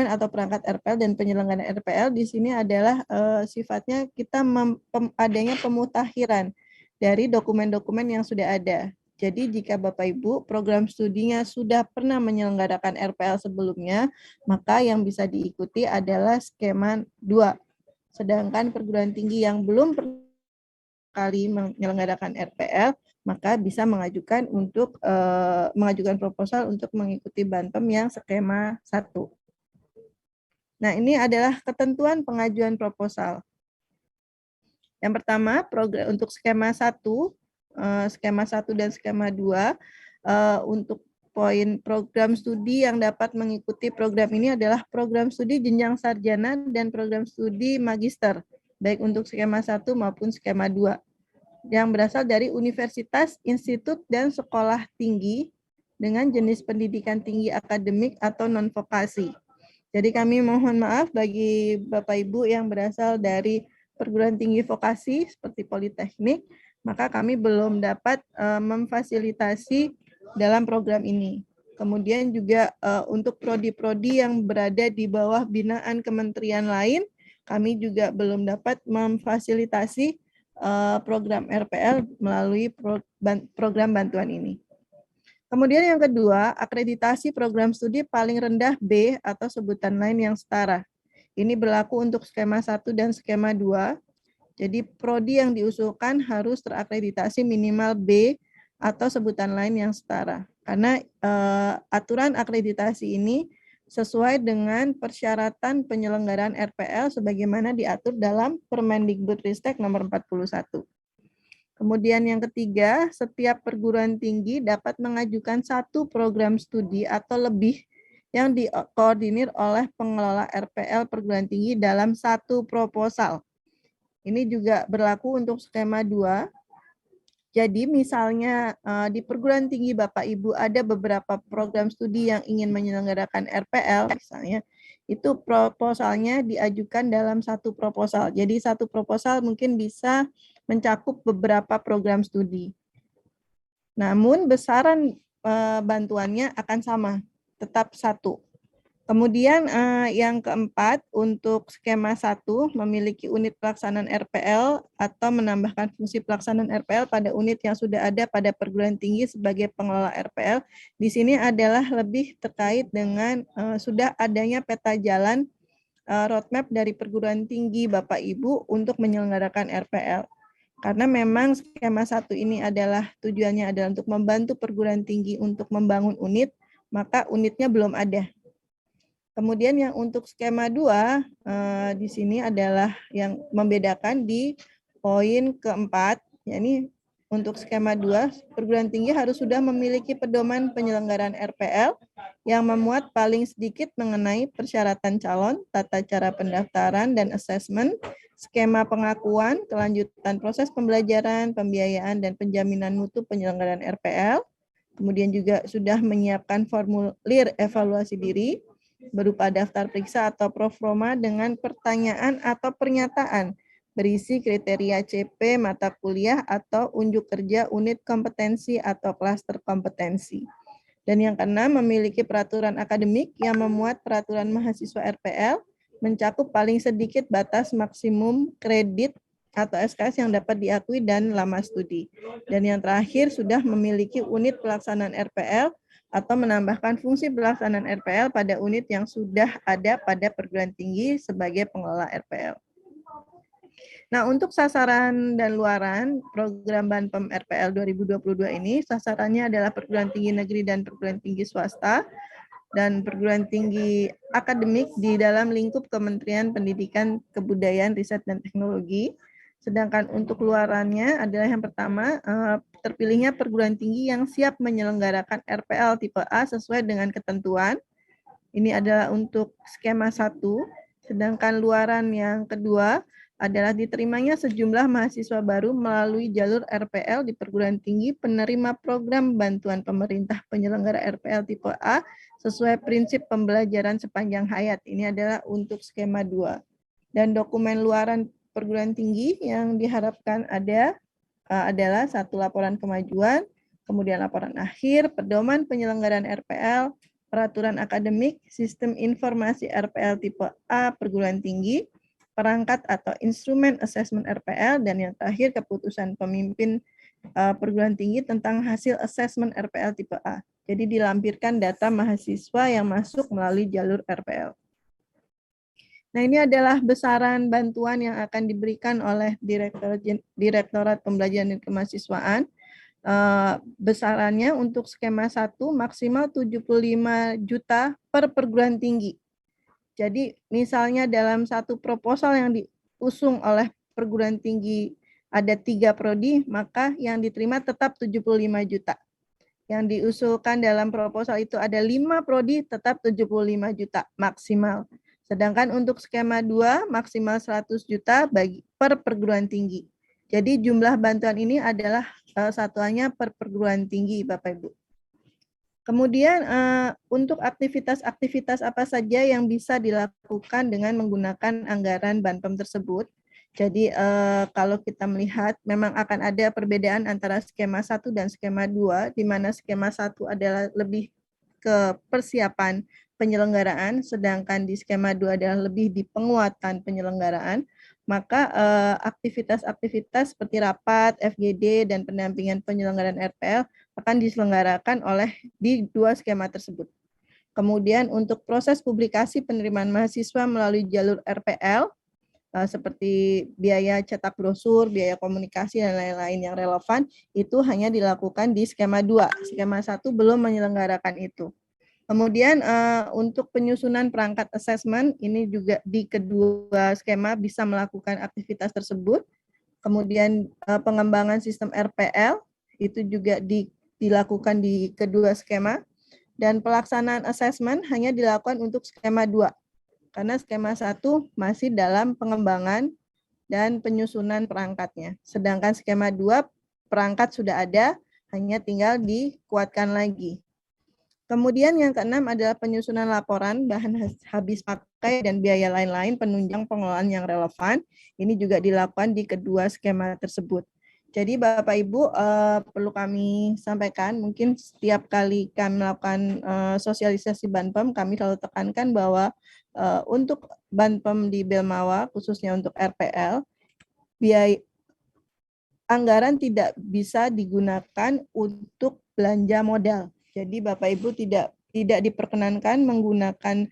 atau perangkat RPL dan penyelenggaraan RPL. Di sini adalah sifatnya kita adanya pemutakhiran dari dokumen-dokumen yang sudah ada. Jadi jika Bapak Ibu program studinya sudah pernah menyelenggarakan RPL sebelumnya, maka yang bisa diikuti adalah skema 2. Sedangkan perguruan tinggi yang belum pernah kali menyelenggarakan RPL, maka bisa mengajukan proposal untuk mengikuti Banpem yang skema 1. Nah, ini adalah ketentuan pengajuan proposal. Yang pertama, untuk skema 1 dan skema 2, untuk poin program studi yang dapat mengikuti program ini adalah program studi jenjang sarjana dan program studi magister, baik untuk skema 1 maupun skema 2, yang berasal dari universitas, institut, dan sekolah tinggi dengan jenis pendidikan tinggi akademik atau non-vokasi. Jadi kami mohon maaf bagi Bapak Ibu yang berasal dari perguruan tinggi vokasi seperti Politeknik, maka kami belum dapat memfasilitasi dalam program ini. Kemudian juga untuk prodi-prodi yang berada di bawah binaan kementerian lain, kami juga belum dapat memfasilitasi program RPL melalui program bantuan ini. Kemudian yang kedua, akreditasi program studi paling rendah B atau sebutan lain yang setara. Ini berlaku untuk skema 1 dan skema 2. Jadi prodi yang diusulkan harus terakreditasi minimal B atau sebutan lain yang setara. Karena aturan akreditasi ini sesuai dengan persyaratan penyelenggaraan RPL sebagaimana diatur dalam Permendikbudristek nomor 41. Kemudian yang ketiga, setiap perguruan tinggi dapat mengajukan satu program studi atau lebih yang dikoordinir oleh pengelola RPL perguruan tinggi dalam satu proposal. Ini juga berlaku untuk skema 2. Jadi misalnya di perguruan tinggi Bapak Ibu ada beberapa program studi yang ingin menyelenggarakan RPL, misalnya itu proposalnya diajukan dalam satu proposal. Jadi satu proposal mungkin bisa mencakup beberapa program studi. Namun besaran bantuannya akan sama, tetap satu. Kemudian yang keempat, untuk skema 1 memiliki unit pelaksanaan RPL atau menambahkan fungsi pelaksanaan RPL pada unit yang sudah ada pada perguruan tinggi sebagai pengelola RPL. Di sini adalah lebih terkait dengan sudah adanya peta jalan roadmap dari perguruan tinggi Bapak Ibu untuk menyelenggarakan RPL. Karena memang skema 1 ini adalah tujuannya adalah untuk membantu perguruan tinggi untuk membangun unit, maka unitnya belum ada. Kemudian yang untuk skema 2, di sini adalah yang membedakan di poin keempat, yakni untuk skema 2, perguruan tinggi harus sudah memiliki pedoman penyelenggaraan RPL yang memuat paling sedikit mengenai persyaratan calon, tata cara pendaftaran dan asesmen, skema pengakuan, kelanjutan proses pembelajaran, pembiayaan, dan penjaminan mutu penyelenggaraan RPL. Kemudian juga sudah menyiapkan formulir evaluasi diri, berupa daftar periksa atau proforma dengan pertanyaan atau pernyataan berisi kriteria CP mata kuliah atau unjuk kerja unit kompetensi atau klaster kompetensi. Dan yang keenam, memiliki peraturan akademik yang memuat peraturan mahasiswa RPL mencakup paling sedikit batas maksimum kredit atau SKS yang dapat diakui dan lama studi. Dan yang terakhir, sudah memiliki unit pelaksanaan RPL atau menambahkan fungsi pelaksanaan RPL pada unit yang sudah ada pada perguruan tinggi sebagai pengelola RPL. Nah, untuk sasaran dan luaran program Banpem RPL 2022 ini, sasarannya adalah perguruan tinggi negeri dan perguruan tinggi swasta, dan perguruan tinggi akademik di dalam lingkup Kementerian Pendidikan, Kebudayaan, Riset, dan Teknologi. Sedangkan untuk luarannya adalah yang pertama, terpilihnya perguruan tinggi yang siap menyelenggarakan RPL tipe A sesuai dengan ketentuan. Ini adalah untuk skema 1. Sedangkan luaran yang kedua adalah diterimanya sejumlah mahasiswa baru melalui jalur RPL di perguruan tinggi penerima program bantuan pemerintah penyelenggara RPL tipe A sesuai prinsip pembelajaran sepanjang hayat. Ini adalah untuk skema 2. Dan dokumen luaran perguruan tinggi yang diharapkan ada adalah 1 laporan kemajuan, kemudian laporan akhir, pedoman penyelenggaraan RPL, peraturan akademik, sistem informasi RPL tipe A perguruan tinggi, perangkat atau instrumen asesmen RPL, dan yang terakhir keputusan pemimpin perguruan tinggi tentang hasil asesmen RPL tipe A. Jadi dilampirkan data mahasiswa yang masuk melalui jalur RPL. Nah, ini adalah besaran bantuan yang akan diberikan oleh Direktorat Pembelajaran dan Kemahasiswaan. Besarannya untuk skema 1 maksimal 75 juta per perguruan tinggi. Jadi misalnya dalam satu proposal yang diusung oleh perguruan tinggi ada 3 prodi, maka yang diterima tetap 75 juta. Yang diusulkan dalam proposal itu ada 5 prodi, tetap 75 juta maksimal. Sedangkan untuk skema 2 maksimal 100 juta per perguruan tinggi. Jadi jumlah bantuan ini adalah satuannya per perguruan tinggi, Bapak Ibu. Kemudian untuk aktivitas-aktivitas apa saja yang bisa dilakukan dengan menggunakan anggaran Banpem tersebut. Jadi kalau kita melihat memang akan ada perbedaan antara skema 1 dan skema 2, di mana skema 1 adalah lebih ke persiapan penyelenggaraan, sedangkan di skema 2 adalah lebih di penguatan penyelenggaraan, maka aktivitas-aktivitas seperti rapat, FGD, dan pendampingan penyelenggaraan RPL akan diselenggarakan di 2 skema tersebut. Kemudian untuk proses publikasi penerimaan mahasiswa melalui jalur RPL, seperti biaya cetak brosur, biaya komunikasi, dan lain-lain yang relevan, itu hanya dilakukan di skema 2. Skema 1 belum menyelenggarakan itu. Kemudian untuk penyusunan perangkat asesmen, ini juga di kedua skema bisa melakukan aktivitas tersebut. Kemudian pengembangan sistem RPL, itu juga dilakukan di kedua skema. Dan pelaksanaan asesmen hanya dilakukan untuk skema 2. Karena skema 1 masih dalam pengembangan dan penyusunan perangkatnya. Sedangkan skema 2 perangkat sudah ada, hanya tinggal dikuatkan lagi. Kemudian yang keenam adalah penyusunan laporan, bahan habis pakai, dan biaya lain-lain penunjang pengelolaan yang relevan. Ini juga dilakukan di kedua skema tersebut. Jadi Bapak Ibu perlu kami sampaikan, mungkin setiap kali kami melakukan sosialisasi Banpem, kami selalu tekankan bahwa untuk Banpem di Belmawa, khususnya untuk RPL, biaya anggaran tidak bisa digunakan untuk belanja modal. Jadi Bapak Ibu tidak diperkenankan menggunakan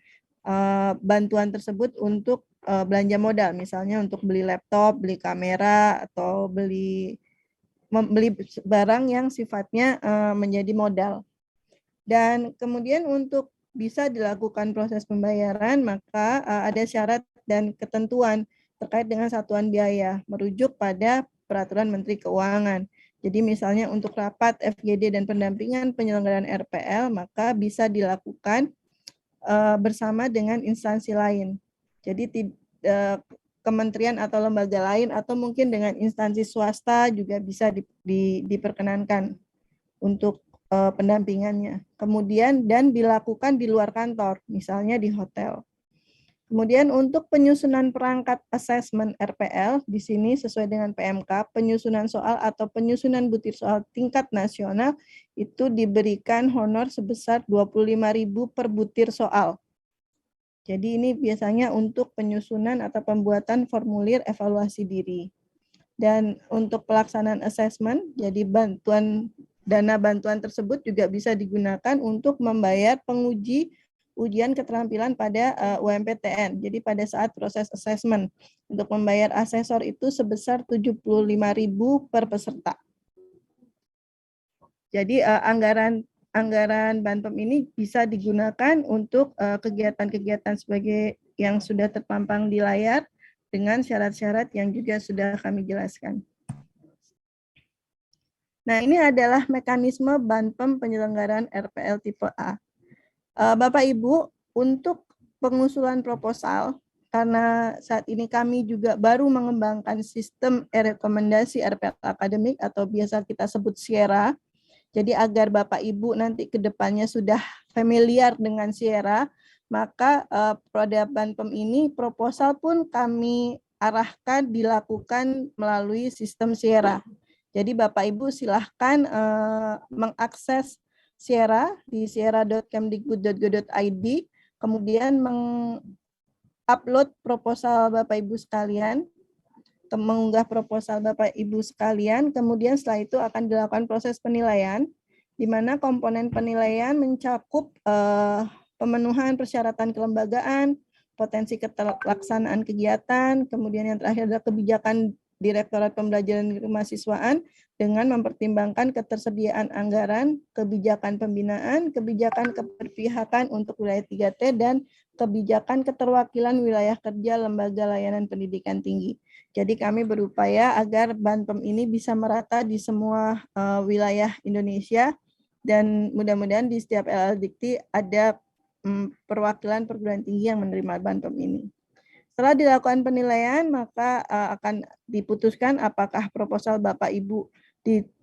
bantuan tersebut untuk belanja modal, misalnya untuk beli laptop, beli kamera, atau membeli barang yang sifatnya menjadi modal. Dan kemudian untuk bisa dilakukan proses pembayaran, maka ada syarat dan ketentuan terkait dengan satuan biaya, merujuk pada Peraturan Menteri Keuangan. Jadi misalnya untuk rapat, FGD, dan pendampingan penyelenggaraan RPL, maka bisa dilakukan bersama dengan instansi lain. Jadi kementerian atau lembaga lain, atau mungkin dengan instansi swasta juga bisa diperkenankan untuk pendampingannya. Kemudian dan dilakukan di luar kantor, misalnya di hotel. Kemudian untuk penyusunan perangkat asesmen RPL, di sini sesuai dengan PMK, penyusunan soal atau penyusunan butir soal tingkat nasional itu diberikan honor sebesar 25.000 per butir soal. Jadi ini biasanya untuk penyusunan atau pembuatan formulir evaluasi diri. Dan untuk pelaksanaan asesmen, jadi dana bantuan tersebut juga bisa digunakan untuk membayar penguji ujian keterampilan pada UMPTN. Jadi pada saat proses asesmen, untuk membayar asesor itu sebesar 75.000 per peserta. Jadi anggaran Banpem ini bisa digunakan untuk kegiatan-kegiatan sebagai yang sudah terpampang di layar dengan syarat-syarat yang juga sudah kami jelaskan. Nah, ini adalah mekanisme Banpem penyelenggaraan RPL tipe A. Bapak Ibu, untuk pengusulan proposal, karena saat ini kami juga baru mengembangkan sistem rekomendasi RPL akademik atau biasa kita sebut Sierra. Jadi agar Bapak Ibu nanti ke depannya sudah familiar dengan Sierra, maka pada Banpem ini proposal pun kami arahkan dilakukan melalui sistem Sierra. Jadi Bapak Ibu silahkan mengakses Sierra di sierra.kemdikbud.go.id, kemudian mengupload proposal Bapak Ibu sekalian, mengunggah proposal Bapak Ibu sekalian, kemudian setelah itu akan dilakukan proses penilaian, di mana komponen penilaian mencakup pemenuhan persyaratan kelembagaan, potensi keterlaksanaan kegiatan, kemudian yang terakhir adalah kebijakan Direktorat Pembelajaran dan Kemahasiswaan dengan mempertimbangkan ketersediaan anggaran, kebijakan pembinaan, kebijakan keberpihakan untuk wilayah 3T, dan kebijakan keterwakilan wilayah kerja lembaga layanan pendidikan tinggi. Jadi kami berupaya agar Banpem ini bisa merata di semua wilayah Indonesia, dan mudah-mudahan di setiap LL-Dikti ada perwakilan perguruan tinggi yang menerima Banpem ini. Setelah dilakukan penilaian, maka akan diputuskan apakah proposal Bapak Ibu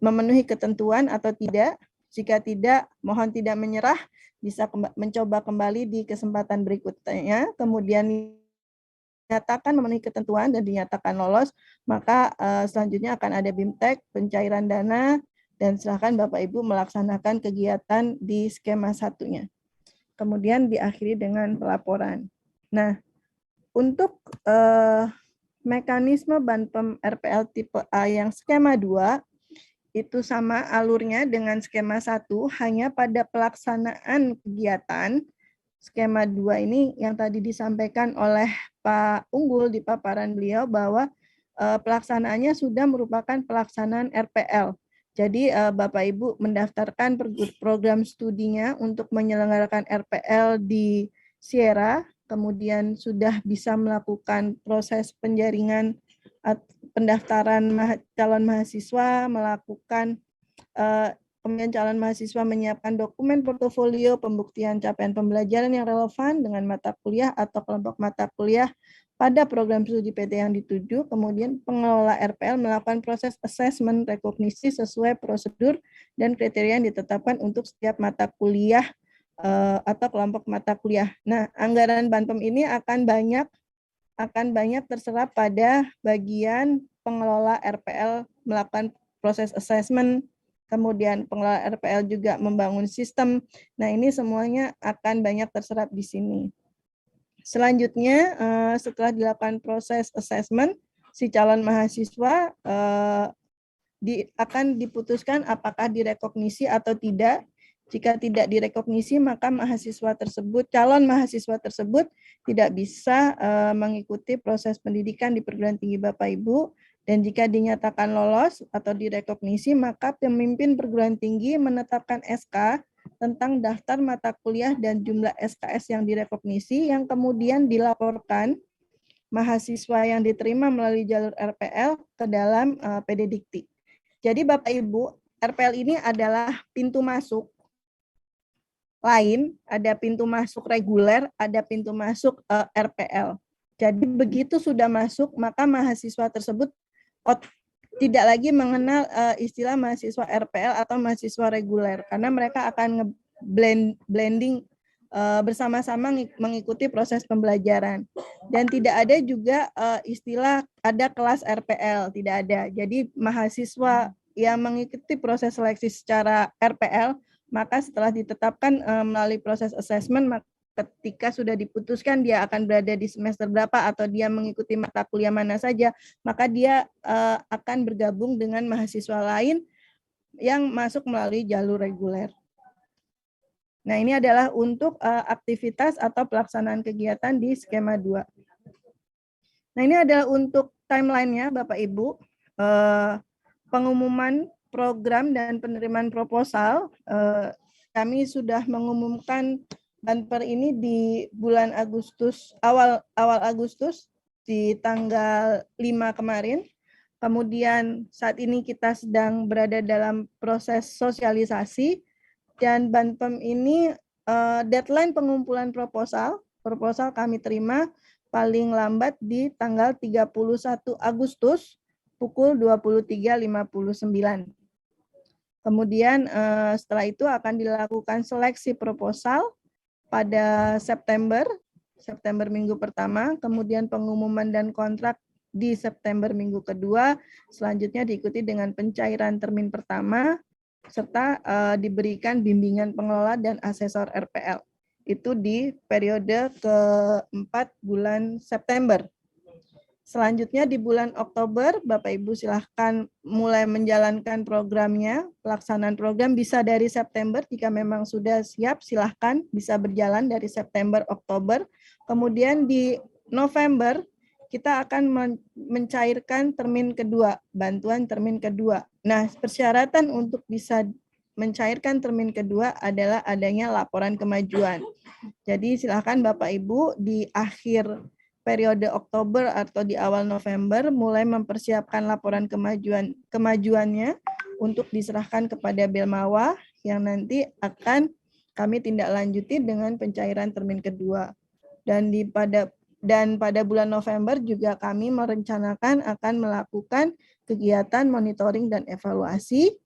memenuhi ketentuan atau tidak. Jika tidak, mohon tidak menyerah, bisa mencoba kembali di kesempatan berikutnya. Kemudian dinyatakan memenuhi ketentuan dan dinyatakan lolos, maka selanjutnya akan ada BIMTEK, pencairan dana, dan silakan Bapak Ibu melaksanakan kegiatan di skema satunya. kemudian diakhiri dengan pelaporan. Nah, untuk mekanisme Banpem RPL tipe A yang skema 2 itu sama alurnya dengan skema 1, hanya pada pelaksanaan kegiatan skema 2 ini yang tadi disampaikan oleh Pak Unggul di paparan beliau bahwa pelaksanaannya sudah merupakan pelaksanaan RPL. Jadi Bapak Ibu mendaftarkan program studinya untuk menyelenggarakan RPL di Sierra, kemudian sudah bisa melakukan proses penjaringan pendaftaran calon mahasiswa, melakukan kemudian calon mahasiswa menyiapkan dokumen portofolio pembuktian capaian pembelajaran yang relevan dengan mata kuliah atau kelompok mata kuliah pada program studi PT yang dituju. Kemudian pengelola RPL melakukan proses asesmen rekognisi sesuai prosedur dan kriteria yang ditetapkan untuk setiap mata kuliah atau kelompok mata kuliah. Nah, anggaran Banpem ini akan banyak terserap pada bagian pengelola RPL melakukan proses asesmen, kemudian pengelola RPL juga membangun sistem. Nah, ini semuanya akan banyak terserap di sini. Selanjutnya, setelah dilakukan proses assessment, si calon mahasiswa akan diputuskan apakah direkognisi atau tidak. Jika tidak direkognisi, maka calon mahasiswa tersebut tidak bisa mengikuti proses pendidikan di perguruan tinggi Bapak Ibu. Dan jika dinyatakan lolos atau direkognisi, maka pemimpin perguruan tinggi menetapkan SK tentang daftar mata kuliah dan jumlah SKS yang direkognisi yang kemudian dilaporkan mahasiswa yang diterima melalui jalur RPL ke dalam PD Dikti. Jadi Bapak Ibu, RPL ini adalah pintu masuk lain, ada pintu masuk reguler, ada pintu masuk RPL. Jadi begitu sudah masuk, maka mahasiswa tersebut tidak lagi mengenal istilah mahasiswa RPL atau mahasiswa reguler, karena mereka akan blending bersama-sama mengikuti proses pembelajaran. Dan tidak ada juga istilah ada kelas RPL, tidak ada. Jadi mahasiswa yang mengikuti proses seleksi secara RPL, maka setelah ditetapkan melalui proses assessment, ketika sudah diputuskan dia akan berada di semester berapa atau dia mengikuti mata kuliah mana saja, maka dia akan bergabung dengan mahasiswa lain yang masuk melalui jalur reguler. Nah, ini adalah untuk aktivitas atau pelaksanaan kegiatan di skema 2. Nah, ini adalah untuk timeline-nya Bapak Ibu. Pengumuman program dan penerimaan proposal, kami sudah mengumumkan Banper ini di bulan Agustus, awal Agustus di tanggal 5 kemarin. Kemudian saat ini kita sedang berada dalam proses sosialisasi dan Banpem ini deadline pengumpulan proposal kami terima paling lambat di tanggal 31 Agustus pukul 23.59. Kemudian setelah itu akan dilakukan seleksi proposal pada September minggu pertama, kemudian pengumuman dan kontrak di September minggu kedua, selanjutnya diikuti dengan pencairan termin pertama, serta diberikan bimbingan pengelola dan asesor RPL. Itu di periode keempat bulan September. Selanjutnya di bulan Oktober, Bapak Ibu silahkan mulai menjalankan programnya. Pelaksanaan program bisa dari September, jika memang sudah siap silahkan bisa berjalan dari September, Oktober. Kemudian di November, kita akan mencairkan termin kedua, bantuan termin kedua. Nah, persyaratan untuk bisa mencairkan termin kedua adalah adanya laporan kemajuan. Jadi silahkan Bapak Ibu di akhir periode Oktober atau di awal November mulai mempersiapkan laporan kemajuannya untuk diserahkan kepada Belmawa yang nanti akan kami tindak lanjuti dengan pencairan termin kedua. Dan pada bulan November juga kami merencanakan akan melakukan kegiatan monitoring dan evaluasi,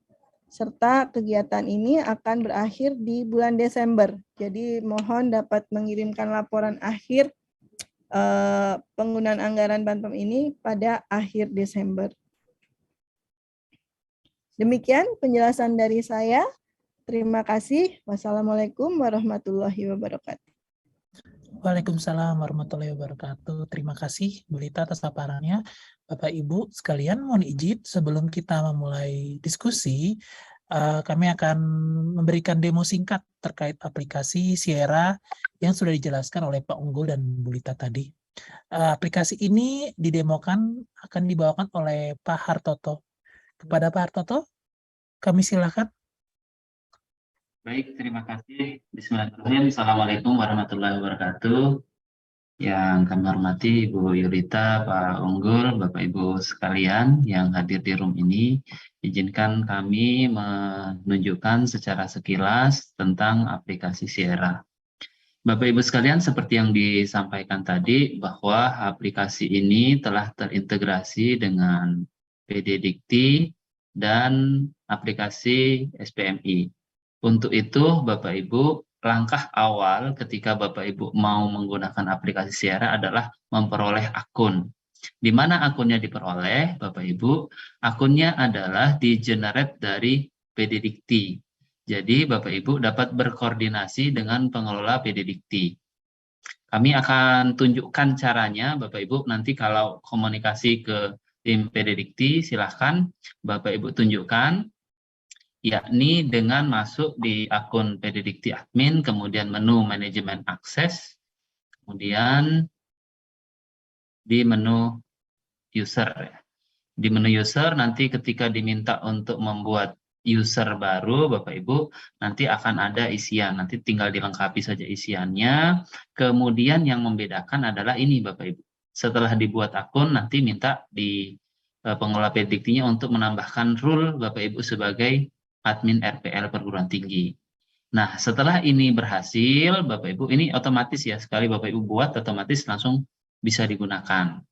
serta kegiatan ini akan berakhir di bulan Desember. Jadi mohon dapat mengirimkan laporan akhir penggunaan anggaran Banpem ini pada akhir Desember. Demikian penjelasan dari saya. Terima kasih. Wassalamualaikum warahmatullahi wabarakatuh. Waalaikumsalam warahmatullahi wabarakatuh. Terima kasih Bu Lita atas paparannya. Bapak Ibu sekalian, mohon izin sebelum kita memulai diskusi, kami akan memberikan demo singkat terkait aplikasi Sierra yang sudah dijelaskan oleh Pak Unggul dan Bu Lita tadi. Aplikasi ini didemokan akan dibawakan oleh Pak Hartoto. Kepada Pak Hartoto, kami silakan. Baik, terima kasih. Bismillahirrahmanirrahim. Assalamualaikum warahmatullahi wabarakatuh. Yang kami hormati Ibu Yulita, Pak Unggul, Bapak Ibu sekalian yang hadir di room ini, izinkan kami menunjukkan secara sekilas tentang aplikasi Sierra. Bapak Ibu sekalian, seperti yang disampaikan tadi, bahwa aplikasi ini telah terintegrasi dengan PD Dikti dan aplikasi SPMI. Untuk itu, Bapak Ibu, langkah awal ketika Bapak Ibu mau menggunakan aplikasi Sierra adalah memperoleh akun. Di mana akunnya diperoleh, Bapak Ibu? Akunnya adalah di-generate dari PD Dikti. Jadi, Bapak Ibu dapat berkoordinasi dengan pengelola PD Dikti. Kami akan tunjukkan caranya, Bapak Ibu, nanti kalau komunikasi ke tim PD Dikti, silahkan Bapak Ibu tunjukkan, yakni dengan masuk di akun PD Dikti admin, kemudian menu manajemen akses, kemudian di menu user. Di menu user nanti ketika diminta untuk membuat user baru, Bapak Ibu, nanti akan ada isian, nanti tinggal dilengkapi saja isiannya. Kemudian yang membedakan adalah ini, Bapak Ibu. Setelah dibuat akun, nanti minta di pengelola PD Diktinya untuk menambahkan rule Bapak Ibu sebagai admin RPL perguruan tinggi. Nah, setelah ini berhasil, Bapak Ibu, ini otomatis ya, sekali Bapak Ibu buat, otomatis langsung bisa digunakan.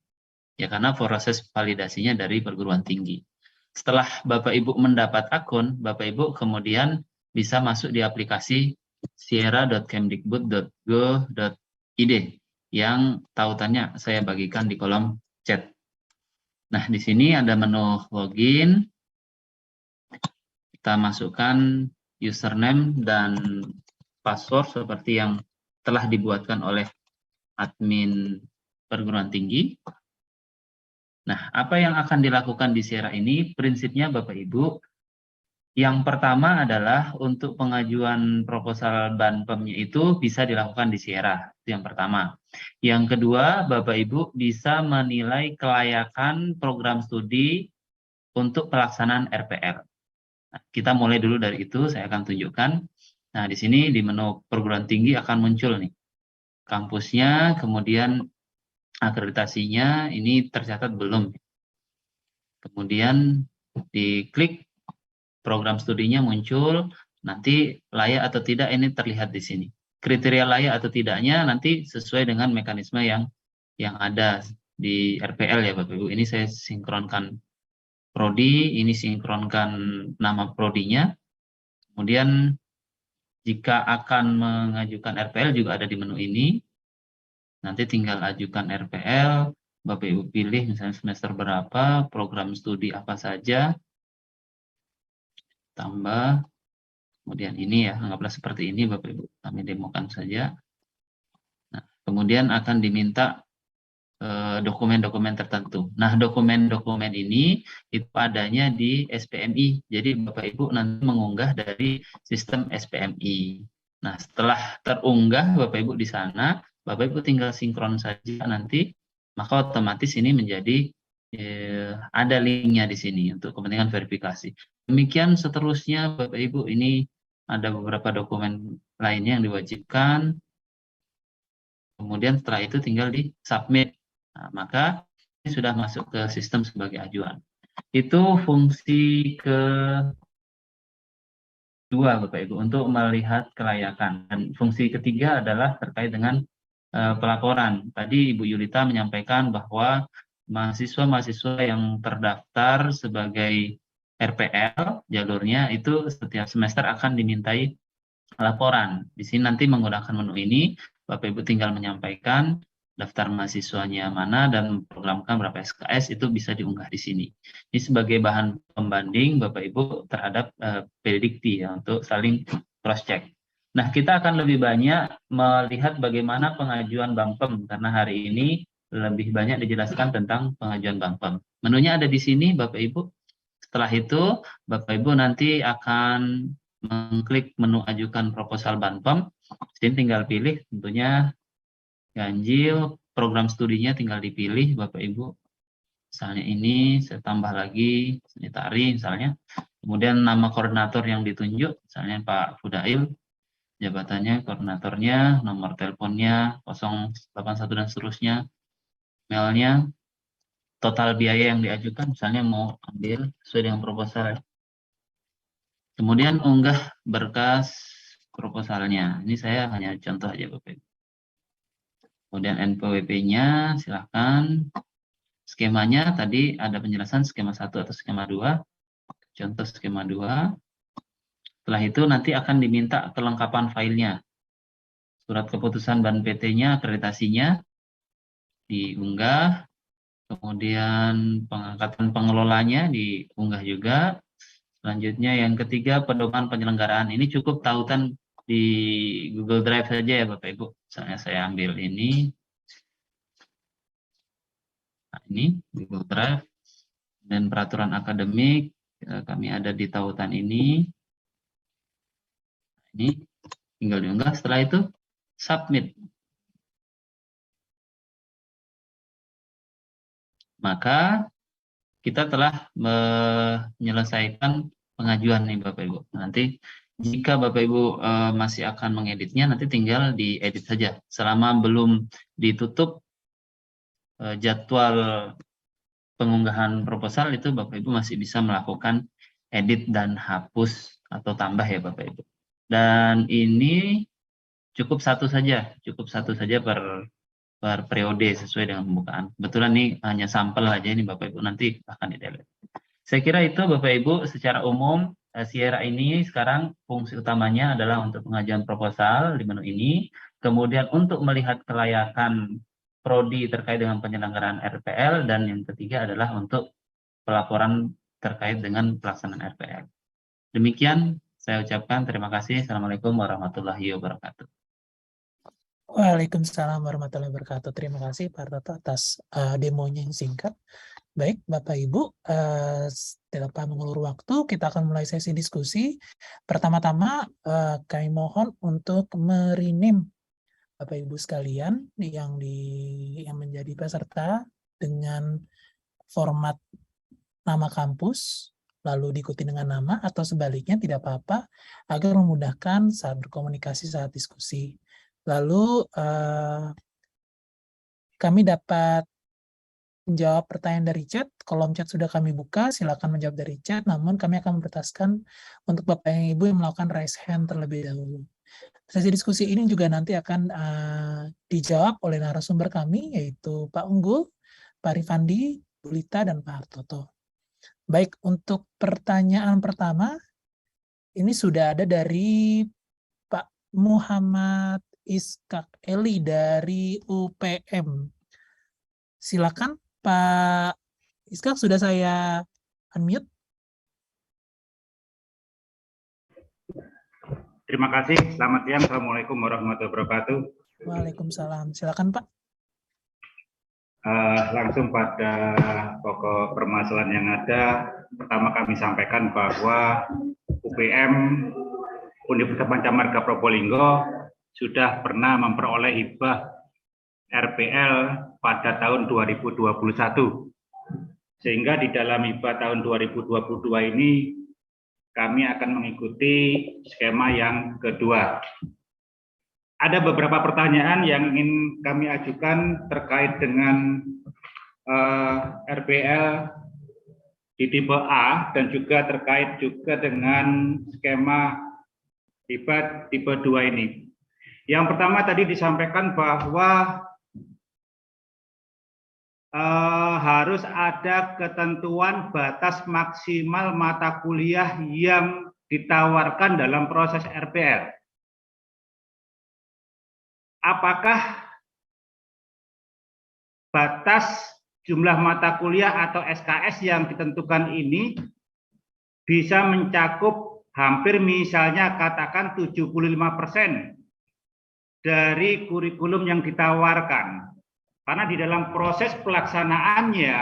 Ya, karena proses validasinya dari perguruan tinggi. Setelah Bapak Ibu mendapat akun, Bapak Ibu kemudian bisa masuk di aplikasi sierra.kemdikbud.go.id yang tautannya saya bagikan di kolom chat. Nah, di sini ada menu login. Kita masukkan username dan password seperti yang telah dibuatkan oleh admin perguruan tinggi. Nah, apa yang akan dilakukan di Sierra ini? Prinsipnya Bapak Ibu, yang pertama adalah untuk pengajuan proposal BANPEM-nya itu bisa dilakukan di Sierra, itu yang pertama. Yang kedua, Bapak Ibu bisa menilai kelayakan program studi untuk pelaksanaan RPL. Nah, kita mulai dulu dari itu, saya akan tunjukkan. Nah, di sini di menu perguruan tinggi akan muncul nih kampusnya, kemudian akreditasinya, ini tercatat belum. Kemudian diklik program studinya muncul, nanti layak atau tidak ini terlihat di sini. Kriteria layak atau tidaknya nanti sesuai dengan mekanisme yang ada di RPL ya Bapak Ibu. Ini saya sinkronkan prodi, ini sinkronkan nama prodinya. Kemudian jika akan mengajukan RPL juga ada di menu ini. Nanti tinggal ajukan RPL, Bapak Ibu pilih misalnya semester berapa, program studi apa saja, tambah, kemudian ini ya, anggaplah seperti ini Bapak Ibu, kami demokan saja. Nah, kemudian akan diminta dokumen-dokumen tertentu. Nah, dokumen-dokumen ini itu adanya di SPMI. Jadi Bapak Ibu nanti mengunggah dari sistem SPMI. Nah, setelah terunggah Bapak Ibu di sana, Bapak Ibu tinggal sinkron saja nanti, maka otomatis ini menjadi ada linknya di sini untuk kepentingan verifikasi. Demikian seterusnya Bapak Ibu, ini ada beberapa dokumen lainnya yang diwajibkan. Kemudian setelah itu tinggal di submit. Nah, maka ini sudah masuk ke sistem sebagai ajuan. Itu fungsi kedua Bapak Ibu untuk melihat kelayakan. Dan fungsi ketiga adalah terkait dengan pelaporan. Tadi Ibu Yulita menyampaikan bahwa mahasiswa-mahasiswa yang terdaftar sebagai RPL jalurnya itu setiap semester akan dimintai laporan. Di sini nanti menggunakan menu ini, Bapak Ibu tinggal menyampaikan daftar mahasiswanya mana, dan programkan berapa SKS, itu bisa diunggah di sini. Ini sebagai bahan pembanding Bapak Ibu terhadap Pedikti ya, untuk saling cross check. Nah, kita akan lebih banyak melihat bagaimana pengajuan BAMPEM, karena hari ini lebih banyak dijelaskan tentang pengajuan BAMPEM. Menunya ada di sini Bapak Ibu. Setelah itu Bapak Ibu nanti akan mengklik menu ajukan proposal BAMPEM. Sini tinggal pilih tentunya ganjil, program studinya tinggal dipilih Bapak Ibu. Misalnya ini saya tambah lagi sanitari misalnya. Kemudian nama koordinator yang ditunjuk, misalnya Pak Fudail, jabatannya, koordinatornya, nomor teleponnya 081 dan seterusnya, emailnya, total biaya yang diajukan, misalnya mau ambil sesuai dengan proposal. Kemudian unggah berkas proposalnya. Ini saya hanya contoh aja Bapak Ibu. Kemudian NPWP-nya silahkan. Skemanya tadi ada penjelasan skema 1 atau skema 2. Contoh skema 2. Setelah itu nanti akan diminta kelengkapan filenya. Surat keputusan BAN PT-nya, akreditasinya diunggah. Kemudian pengangkatan pengelolanya diunggah juga. Selanjutnya yang ketiga, pedoman penyelenggaraan. Ini cukup tautan di Google Drive saja ya Bapak Ibu. Misalnya saya ambil ini. Nah, ini Google Drive. Dan peraturan akademik, kami ada di tautan ini. Ini tinggal diunggah. Setelah itu submit. Maka kita telah menyelesaikan pengajuan nih Bapak Ibu. Nanti jika Bapak Ibu masih akan mengeditnya, nanti tinggal diedit saja. Selama belum ditutup jadwal pengunggahan proposal, itu Bapak Ibu masih bisa melakukan edit dan hapus atau tambah ya Bapak Ibu. Dan ini cukup satu saja per periode sesuai dengan pembukaan. Kebetulan ini hanya sampel aja ini Bapak Ibu, nanti akan di-delete. Saya kira itu Bapak Ibu secara umum. Sierra ini sekarang fungsi utamanya adalah untuk pengajuan proposal di menu ini. Kemudian untuk melihat kelayakan prodi terkait dengan penyelenggaraan RPL, dan yang ketiga adalah untuk pelaporan terkait dengan pelaksanaan RPL. Demikian saya ucapkan terima kasih. Assalamualaikum warahmatullahi wabarakatuh. Waalaikumsalam warahmatullahi wabarakatuh. Terima kasih Pak Toto atas demonya yang singkat. Baik, Bapak Ibu, tanpa mengulur waktu, kita akan mulai sesi diskusi. Pertama-tama, kami mohon untuk merename Bapak Ibu sekalian yang menjadi peserta dengan format nama kampus, lalu diikuti dengan nama, atau sebaliknya tidak apa-apa, agar memudahkan saat berkomunikasi, saat diskusi. Lalu kami dapat menjawab pertanyaan dari chat. Kolom chat sudah kami buka, silakan menjawab dari chat, namun kami akan memprioritaskan untuk Bapak dan Ibu yang melakukan raise hand terlebih dahulu. Sesi diskusi ini juga nanti akan dijawab oleh narasumber kami, yaitu Pak Unggul, Pak Rifandi, Bu Lita, dan Pak Hartoto. Baik, untuk pertanyaan pertama, ini sudah ada dari Pak Muhammad Iskak Eli dari UPM. Silakan Pak Iskak, sudah saya unmute. Terima kasih. Selamat siang. Assalamualaikum warahmatullahi wabarakatuh. Waalaikumsalam. Silakan Pak. Langsung pada pokok permasalahan yang ada. Pertama kami sampaikan bahwa UPM Universitas Pancamarga Probolinggo sudah pernah memperoleh hibah RPL pada tahun 2021. Sehingga di dalam hibah tahun 2022 ini kami akan mengikuti skema yang kedua. Ada beberapa pertanyaan yang ingin kami ajukan terkait dengan RPL di tipe A dan juga terkait juga dengan skema hibah tipe 2 ini. Yang pertama tadi disampaikan bahwa harus ada ketentuan batas maksimal mata kuliah yang ditawarkan dalam proses RPL. Apakah batas jumlah mata kuliah atau SKS yang ditentukan ini bisa mencakup hampir misalnya katakan 75% dari kurikulum yang ditawarkan. Karena di dalam proses pelaksanaannya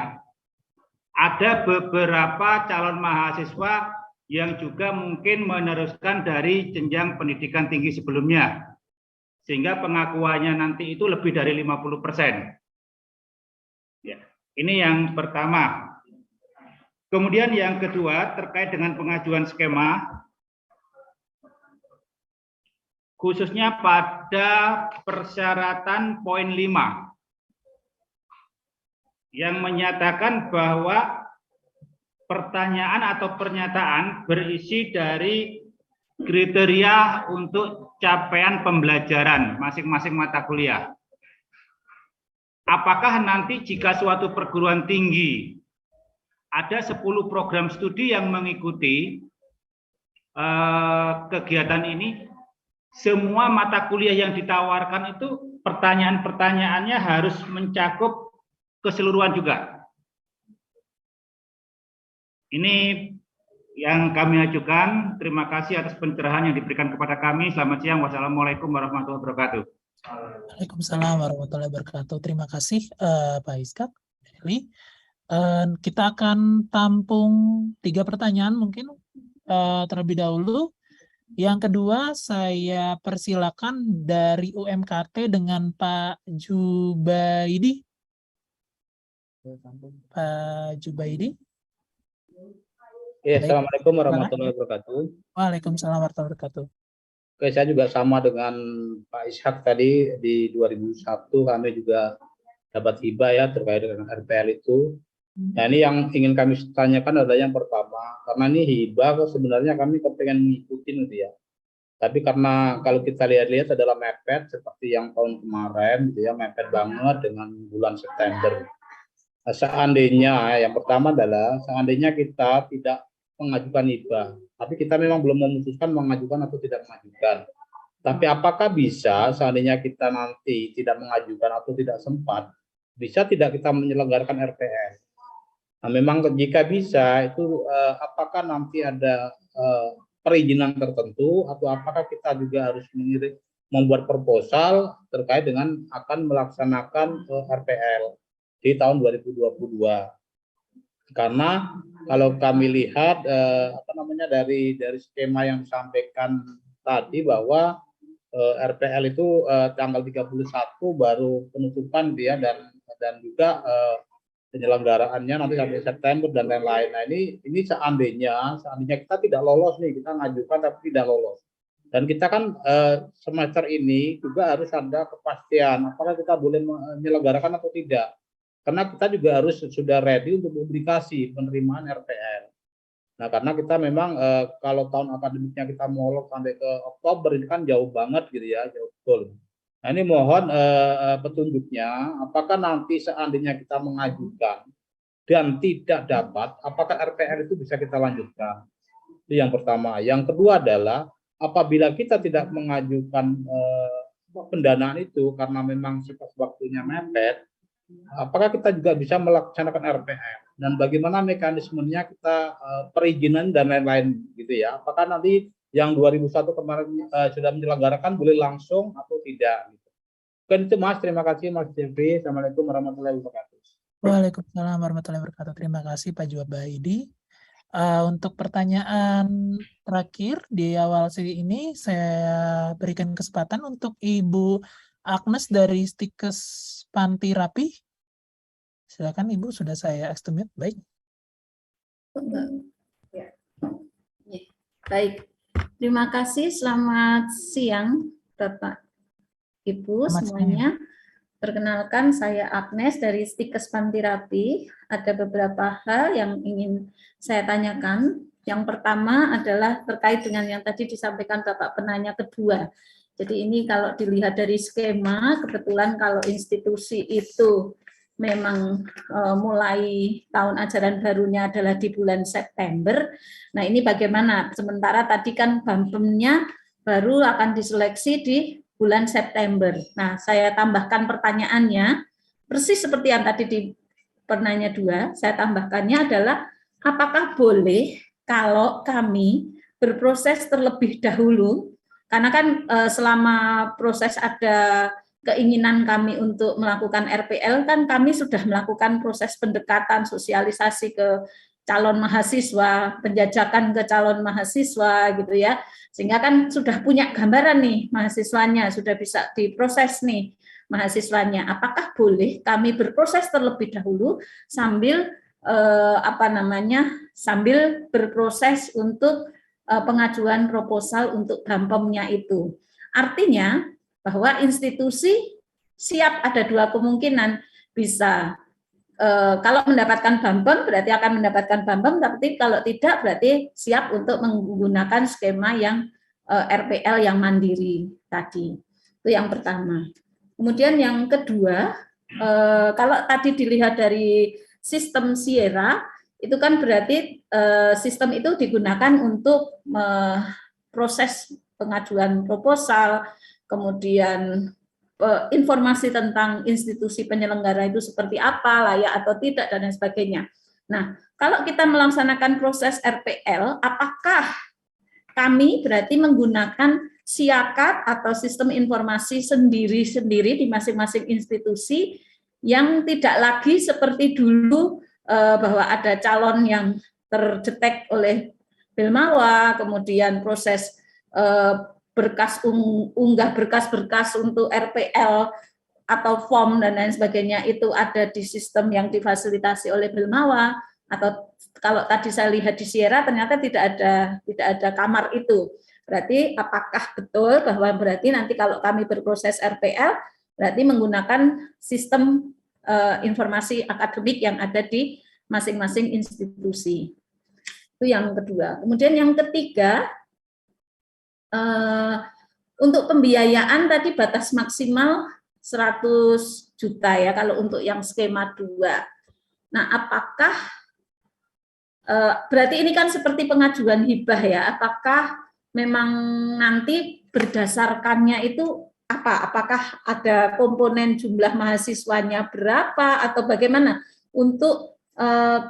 ada beberapa calon mahasiswa yang juga mungkin meneruskan dari jenjang pendidikan tinggi sebelumnya. Sehingga pengakuannya nanti itu lebih dari 50%. Ya, ini yang pertama. Kemudian yang kedua terkait dengan pengajuan skema, khususnya pada persyaratan poin 5 yang menyatakan bahwa pertanyaan atau pernyataan berisi dari kriteria untuk capaian pembelajaran masing-masing mata kuliah. Apakah nanti jika suatu perguruan tinggi ada 10 program studi yang mengikuti kegiatan ini, semua mata kuliah yang ditawarkan itu pertanyaan-pertanyaannya harus mencakup keseluruhan juga. Ini yang kami ajukan. Terima kasih atas pencerahan yang diberikan kepada kami. Selamat siang. Wassalamualaikum warahmatullahi wabarakatuh. Waalaikumsalam warahmatullahi wabarakatuh. Terima kasih Pak Iskak. Kita akan tampung 3 pertanyaan mungkin terlebih dahulu. Yang kedua, saya persilakan dari UMKT dengan Pak Jubaidi. Pak Jubaidi. Ya, Assalamualaikum warahmatullahi wabarakatuh. Waalaikumsalam warahmatullahi wabarakatuh. Oke, saya juga sama dengan Pak Ishak tadi, di 2001 kami juga dapat hibah ya terkait dengan RPL itu. Nah, ini yang ingin kami tanyakan adalah yang pertama, karena ini hibah sebenarnya kami kepengen ngikutin gitu ya. Tapi karena kalau kita lihat-lihat adalah mepet seperti yang tahun kemarin gitu ya, mepet banget dengan bulan September. Nah, seandainya yang pertama adalah seandainya kita tidak mengajukan hibah, tapi kita memang belum memutuskan mengajukan atau tidak mengajukan. Tapi apakah bisa seandainya kita nanti tidak mengajukan atau tidak sempat, bisa tidak kita menyelenggarakan RPL? Nah, memang jika bisa itu apakah nanti ada perizinan tertentu atau apakah kita juga harus membuat proposal terkait dengan akan melaksanakan RPL di tahun 2022? Karena kalau kami lihat dari skema yang disampaikan tadi bahwa RPL itu tanggal 31 baru penutupan dia dan juga penyelenggaraannya nanti sampai September dan lain-lain. Nah, ini seandainya kita tidak lolos nih, kita ngajukan tapi tidak lolos. Dan kita kan semester ini juga harus ada kepastian apakah kita boleh menyelenggarakan atau tidak. Karena kita juga harus sudah ready untuk publikasi penerimaan RPL. Nah, karena kita memang kalau tahun akademiknya kita molor sampai ke Oktober ini kan jauh banget gitu ya, jauh betul. Nah, ini mohon petunjuknya, apakah nanti seandainya kita mengajukan dan tidak dapat, apakah RPL itu bisa kita lanjutkan? Itu yang pertama. Yang kedua adalah apabila kita tidak mengajukan pendanaan itu karena memang sifat waktunya mepet, apakah kita juga bisa melaksanakan RPL dan bagaimana mekanismenya kita perizinan dan lain-lain gitu ya? Apakah nanti yang 2001 kemarin sudah menyelenggarakan boleh langsung atau tidak? Gitu. Kan itu Mas, terima kasih Mas Jeffrey. Assalamualaikum warahmatullahi wabarakatuh. Waalaikumsalam warahmatullahi wabarakatuh. Terima kasih Pak Jubaidi. Untuk pertanyaan terakhir di awal sesi ini saya berikan kesempatan untuk Ibu Agnes dari Stikes Panti Rapi. Silakan Ibu, sudah saya estimate. Baik. Baik. Terima kasih. Selamat siang Bapak Ibu semuanya. Perkenalkan saya Agnes dari Stikes Panti Rapi. Ada beberapa hal yang ingin saya tanyakan. Yang pertama adalah terkait dengan yang tadi disampaikan Bapak penanya kedua. Jadi ini kalau dilihat dari skema, kebetulan kalau institusi itu memang mulai tahun ajaran barunya adalah di bulan September. Nah, ini bagaimana? Sementara tadi kan BAMPEM-nya baru akan diseleksi di bulan September. Nah, saya tambahkan pertanyaannya, persis seperti yang tadi di penanya 2, saya tambahkannya adalah apakah boleh kalau kami berproses terlebih dahulu, karena kan selama proses ada keinginan kami untuk melakukan RPL, kan kami sudah melakukan proses pendekatan, sosialisasi ke calon mahasiswa, penjajakan ke calon mahasiswa gitu ya, sehingga kan sudah punya gambaran nih mahasiswanya, sudah bisa diproses nih mahasiswanya. Apakah boleh kami berproses terlebih dahulu sambil sambil berproses untuk pengajuan proposal untuk BAMPEM-nya itu. Artinya bahwa institusi siap, ada 2 kemungkinan, bisa kalau mendapatkan BAMPEM berarti akan mendapatkan BAMPEM, tapi kalau tidak berarti siap untuk menggunakan skema yang RPL yang mandiri tadi. Itu yang pertama. Kemudian yang kedua, kalau tadi dilihat dari sistem Sierra, itu kan berarti sistem itu digunakan untuk proses pengajuan proposal, kemudian informasi tentang institusi penyelenggara itu seperti apa, layak atau tidak, dan lain sebagainya. Nah, kalau kita melaksanakan proses RPL, apakah kami berarti menggunakan SIAKAT atau sistem informasi sendiri-sendiri di masing-masing institusi yang tidak lagi seperti dulu bahwa ada calon yang terdetek oleh Bilmawa, kemudian proses unggah berkas-berkas untuk RPL atau form dan lain sebagainya itu ada di sistem yang difasilitasi oleh Bilmawa, atau kalau tadi saya lihat di Sierra ternyata tidak ada kamar itu. Berarti apakah betul bahwa berarti nanti kalau kami berproses RPL berarti menggunakan sistem informasi akademik yang ada di masing-masing institusi. Itu yang kedua. Kemudian yang ketiga, untuk pembiayaan tadi batas maksimal 100 juta ya kalau untuk yang skema 2. Nah, apakah berarti ini kan seperti pengajuan hibah ya, apakah memang nanti berdasarkannya itu apa? Apakah ada komponen jumlah mahasiswanya berapa atau bagaimana untuk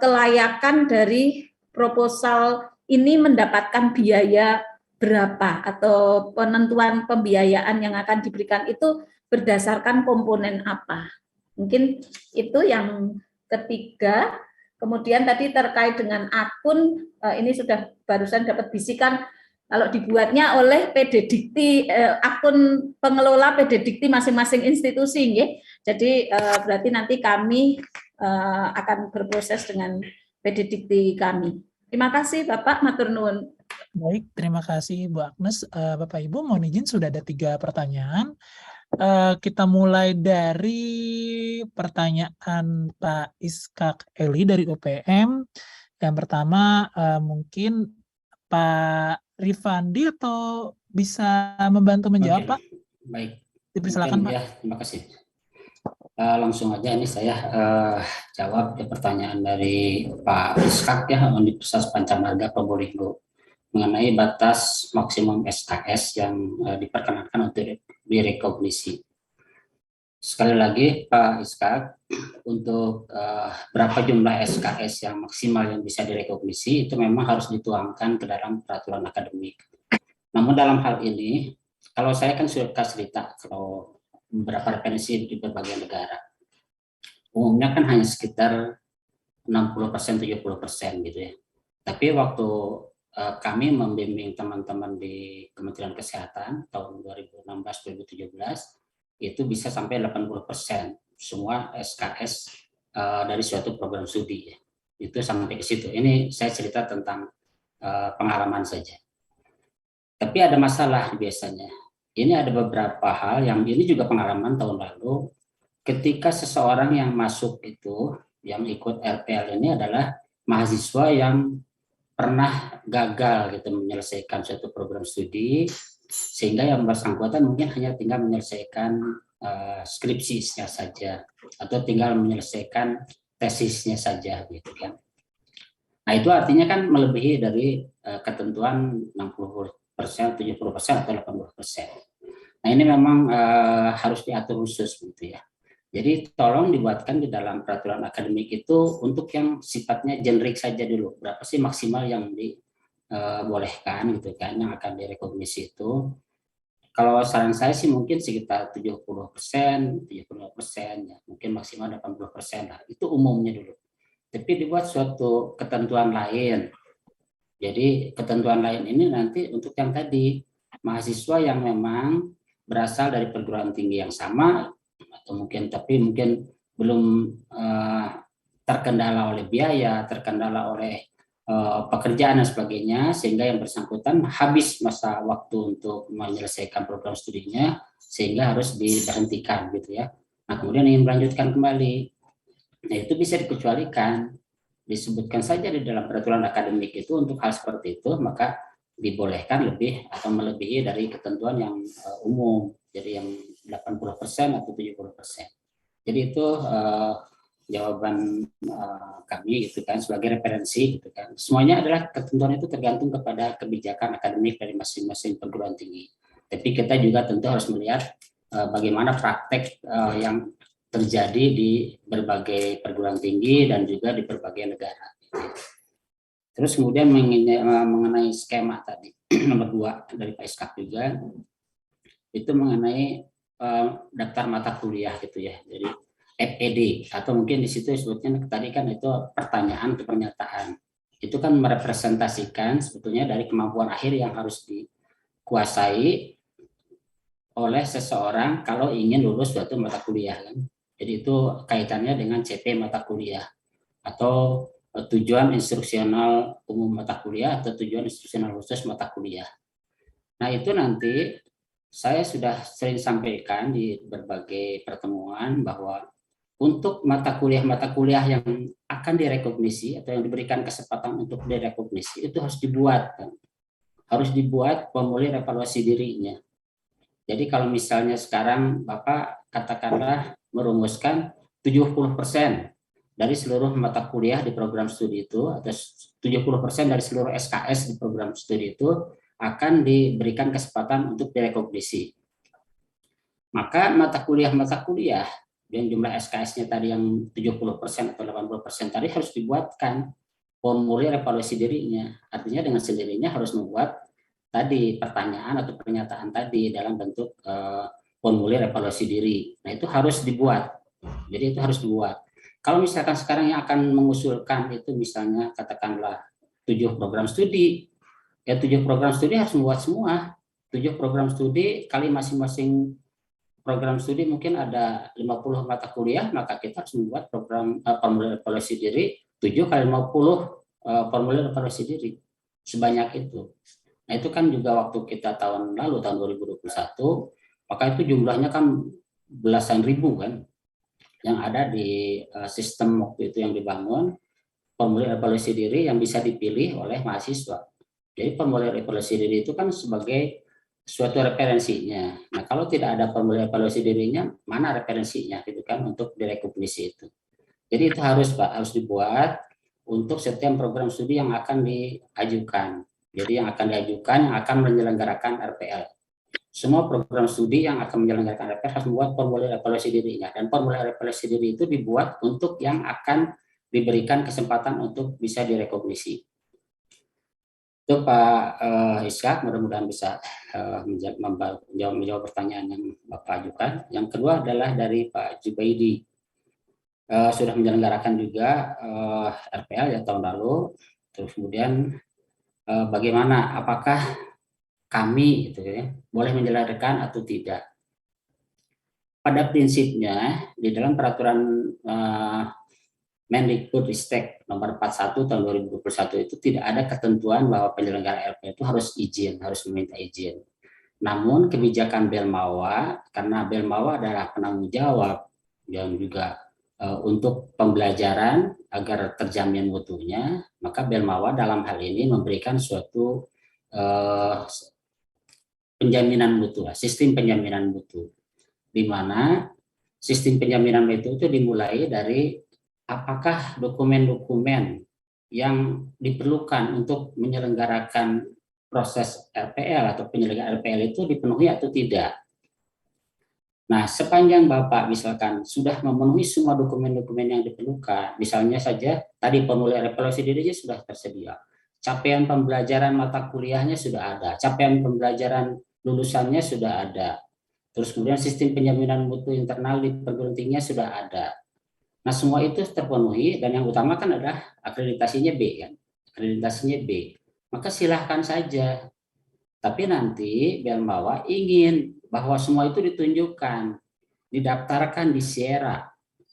kelayakan dari proposal ini mendapatkan biaya berapa atau penentuan pembiayaan yang akan diberikan itu berdasarkan komponen apa? Mungkin itu yang ketiga. Kemudian tadi terkait dengan akun, ini sudah barusan dapat bisikan kalau dibuatnya oleh PD Dikti, akun pengelola PD Dikti masing-masing institusi, ya. Jadi berarti nanti kami akan berproses dengan PD Dikti kami. Terima kasih Bapak, matur nuwun. Baik, terima kasih Bu Agnes. Bapak Ibu, mohon izin sudah ada 3 pertanyaan. Kita mulai dari pertanyaan Pak Iskak Eli dari UPM. Yang pertama mungkin Pak Rifandi atau bisa membantu menjawab, Pak? Baik. Dipersilakan, Pak. Ya, terima kasih. Langsung aja ini saya jawab pertanyaan dari Pak Iskak ya, Universitas Pancamarga Probolinggo mengenai batas maksimum SKS yang diperkenankan untuk direkognisi. Sekali lagi Pak Iskak, untuk berapa jumlah SKS yang maksimal yang bisa direkognisi itu memang harus dituangkan ke dalam peraturan akademik. Namun dalam hal ini, kalau saya kan sudah cerita kalau beberapa referensi di berbagai negara, umumnya kan hanya sekitar 60%, 70% gitu ya. Tapi waktu kami membimbing teman-teman di Kementerian Kesehatan tahun 2016-2017 itu bisa sampai 80% semua SKS dari suatu program studi ya. Itu sampai ke situ. Ini saya cerita tentang pengalaman saja. Tapi ada masalah biasanya. Ini ada beberapa hal yang ini juga pengalaman tahun lalu ketika seseorang yang masuk itu yang ikut RPL ini adalah mahasiswa yang pernah gagal gitu menyelesaikan suatu program studi sehingga yang bersangkutan mungkin hanya tinggal menyelesaikan skripsinya saja atau tinggal menyelesaikan tesisnya saja gitu kan. Nah itu artinya kan melebihi dari ketentuan 60%, 70% atau 80%. Nah ini memang harus diatur khusus gitu ya. Jadi tolong dibuatkan di dalam peraturan akademik itu untuk yang sifatnya generik saja dulu. Berapa sih maksimal yang dibolehkan gitu kan, yang akan direkognisi itu. Kalau saran saya sih mungkin sekitar 70%, 75%, ya mungkin maksimal 80% lah. Itu umumnya dulu. Tapi dibuat suatu ketentuan lain. Jadi ketentuan lain ini nanti untuk yang tadi, mahasiswa yang memang berasal dari perguruan tinggi yang sama, atau mungkin belum terkendala oleh biaya, terkendala oleh pekerjaan dan sebagainya, sehingga yang bersangkutan habis masa waktu untuk menyelesaikan program studinya, sehingga harus diberhentikan gitu ya. Nah kemudian ingin melanjutkan kembali, nah itu bisa dikecualikan, disebutkan saja di dalam peraturan akademik itu untuk hal seperti itu, maka dibolehkan lebih atau melebihi dari ketentuan yang umum, jadi yang 80% atau 70%. Jadi itu jawaban kami gitu kan, sebagai referensi gitu kan. Semuanya adalah ketentuan itu tergantung kepada kebijakan akademik dari masing-masing perguruan tinggi. Tapi kita juga tentu harus melihat bagaimana praktek yang terjadi di berbagai perguruan tinggi dan juga di berbagai negara. Terus kemudian mengenai skema tadi, nomor 2 dari Pak Iskak juga, itu mengenai daftar mata kuliah gitu ya. Jadi FED, atau mungkin di situ sebutnya tadi kan itu pertanyaan atau pernyataan. Itu kan merepresentasikan sebetulnya dari kemampuan akhir yang harus dikuasai oleh seseorang kalau ingin lulus suatu mata kuliah kan. Jadi itu kaitannya dengan CP mata kuliah atau tujuan instruksional umum mata kuliah atau tujuan instruksional khusus mata kuliah. Nah itu nanti saya sudah sering sampaikan di berbagai pertemuan bahwa untuk mata kuliah yang akan direkognisi atau yang diberikan kesempatan untuk direkognisi itu harus dibuat formulir evaluasi dirinya. Jadi kalau misalnya sekarang Bapak katakanlah merumuskan 70% dari seluruh mata kuliah di program studi itu, atau 70% dari seluruh SKS di program studi itu akan diberikan kesempatan untuk direkognisi. Maka mata kuliah yang jumlah SKS-nya tadi yang 70% atau 80% tadi harus dibuatkan formulir evaluasi dirinya. Artinya dengan sendirinya harus membuat tadi pertanyaan atau pernyataan tadi dalam bentuk formulir evaluasi diri. Nah itu harus dibuat. Jadi itu harus dibuat. Kalau misalkan sekarang yang akan mengusulkan itu misalnya katakanlah 7 program studi, ya 7 program studi harus membuat semua. 7 program studi kali masing-masing program studi mungkin ada 50 mata kuliah, maka kita harus membuat program formulir evaluasi diri 7 kali 50 formulir evaluasi diri. Sebanyak itu. Nah itu kan juga waktu kita tahun lalu, tahun 2021, maka itu jumlahnya kan belasan ribu kan, yang ada di sistem waktu itu yang dibangun, formulir evaluasi diri yang bisa dipilih oleh mahasiswa. Jadi formulir evaluasi diri itu kan sebagai suatu referensinya. Nah kalau tidak ada formulir evaluasi dirinya, mana referensinya gitu kan untuk direkognisi itu. Jadi itu harus Pak, harus dibuat untuk setiap program studi yang akan diajukan. Jadi yang akan diajukan, yang akan menyelenggarakan RPL. Semua program studi yang akan menyelenggarakan RPL harus membuat formulir evaluasi dirinya. Dan formulir evaluasi diri itu dibuat untuk yang akan diberikan kesempatan untuk bisa direkognisi. Itu Pak Iskak, mudah-mudahan bisa menjawab pertanyaan yang Bapak ajukan. Yang kedua adalah dari Pak Jubaidi. Sudah menyelenggarakan juga RPL ya tahun lalu. Terus kemudian bagaimana, apakah kami gitu ya, boleh menyelenggarakan atau tidak? Pada prinsipnya di dalam peraturan Mendikbudristek nomor 41 tahun 2021 itu tidak ada ketentuan bahwa penyelenggara RPL itu harus izin, harus meminta izin. Namun kebijakan Belmawa, karena Belmawa adalah penanggung jawab dan juga untuk pembelajaran agar terjamin mutunya, maka Belmawa dalam hal ini memberikan suatu penjaminan mutu, sistem penjaminan mutu, di mana sistem penjaminan mutu itu dimulai dari apakah dokumen-dokumen yang diperlukan untuk menyelenggarakan proses RPL atau penyelenggaraan RPL itu dipenuhi atau tidak. Nah, sepanjang Bapak misalkan sudah memenuhi semua dokumen-dokumen yang diperlukan, misalnya saja tadi formulir evaluasi dirinya sudah tersedia, capaian pembelajaran mata kuliahnya sudah ada, capaian pembelajaran lulusannya sudah ada, terus kemudian sistem penjaminan mutu internal di perguruan tingginya sudah ada. Nah, semua itu terpenuhi dan yang utama kan adalah akreditasinya B kan, akreditasinya B. Maka silahkan saja. Tapi nanti Belmawa ingin bahwa semua itu ditunjukkan, didaftarkan di SIERA.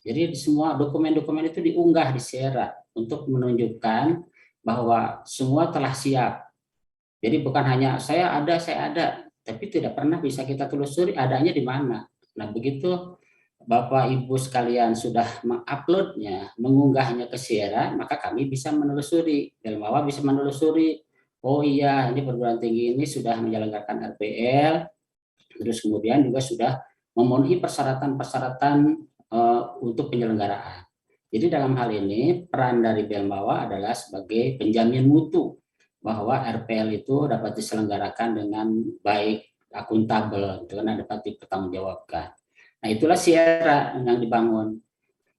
Jadi semua dokumen-dokumen itu diunggah di SIERA untuk menunjukkan bahwa semua telah siap. Jadi bukan hanya saya ada, tapi tidak pernah bisa kita telusuri adanya di mana. Nah, begitu Bapak Ibu sekalian sudah menguploadnya, mengunggahnya ke SIERA, maka kami bisa menelusuri, Belmawa bisa menelusuri, oh iya ini perguruan tinggi ini sudah menyelenggarakan RPL, terus kemudian juga sudah memenuhi persyaratan-persyaratan untuk penyelenggaraan. Jadi dalam hal ini peran dari Belmawa adalah sebagai penjamin mutu bahwa RPL itu dapat diselenggarakan dengan baik, akuntabel, itu kan dapat dipertanggungjawabkan. Nah, itulah SIERA yang dibangun.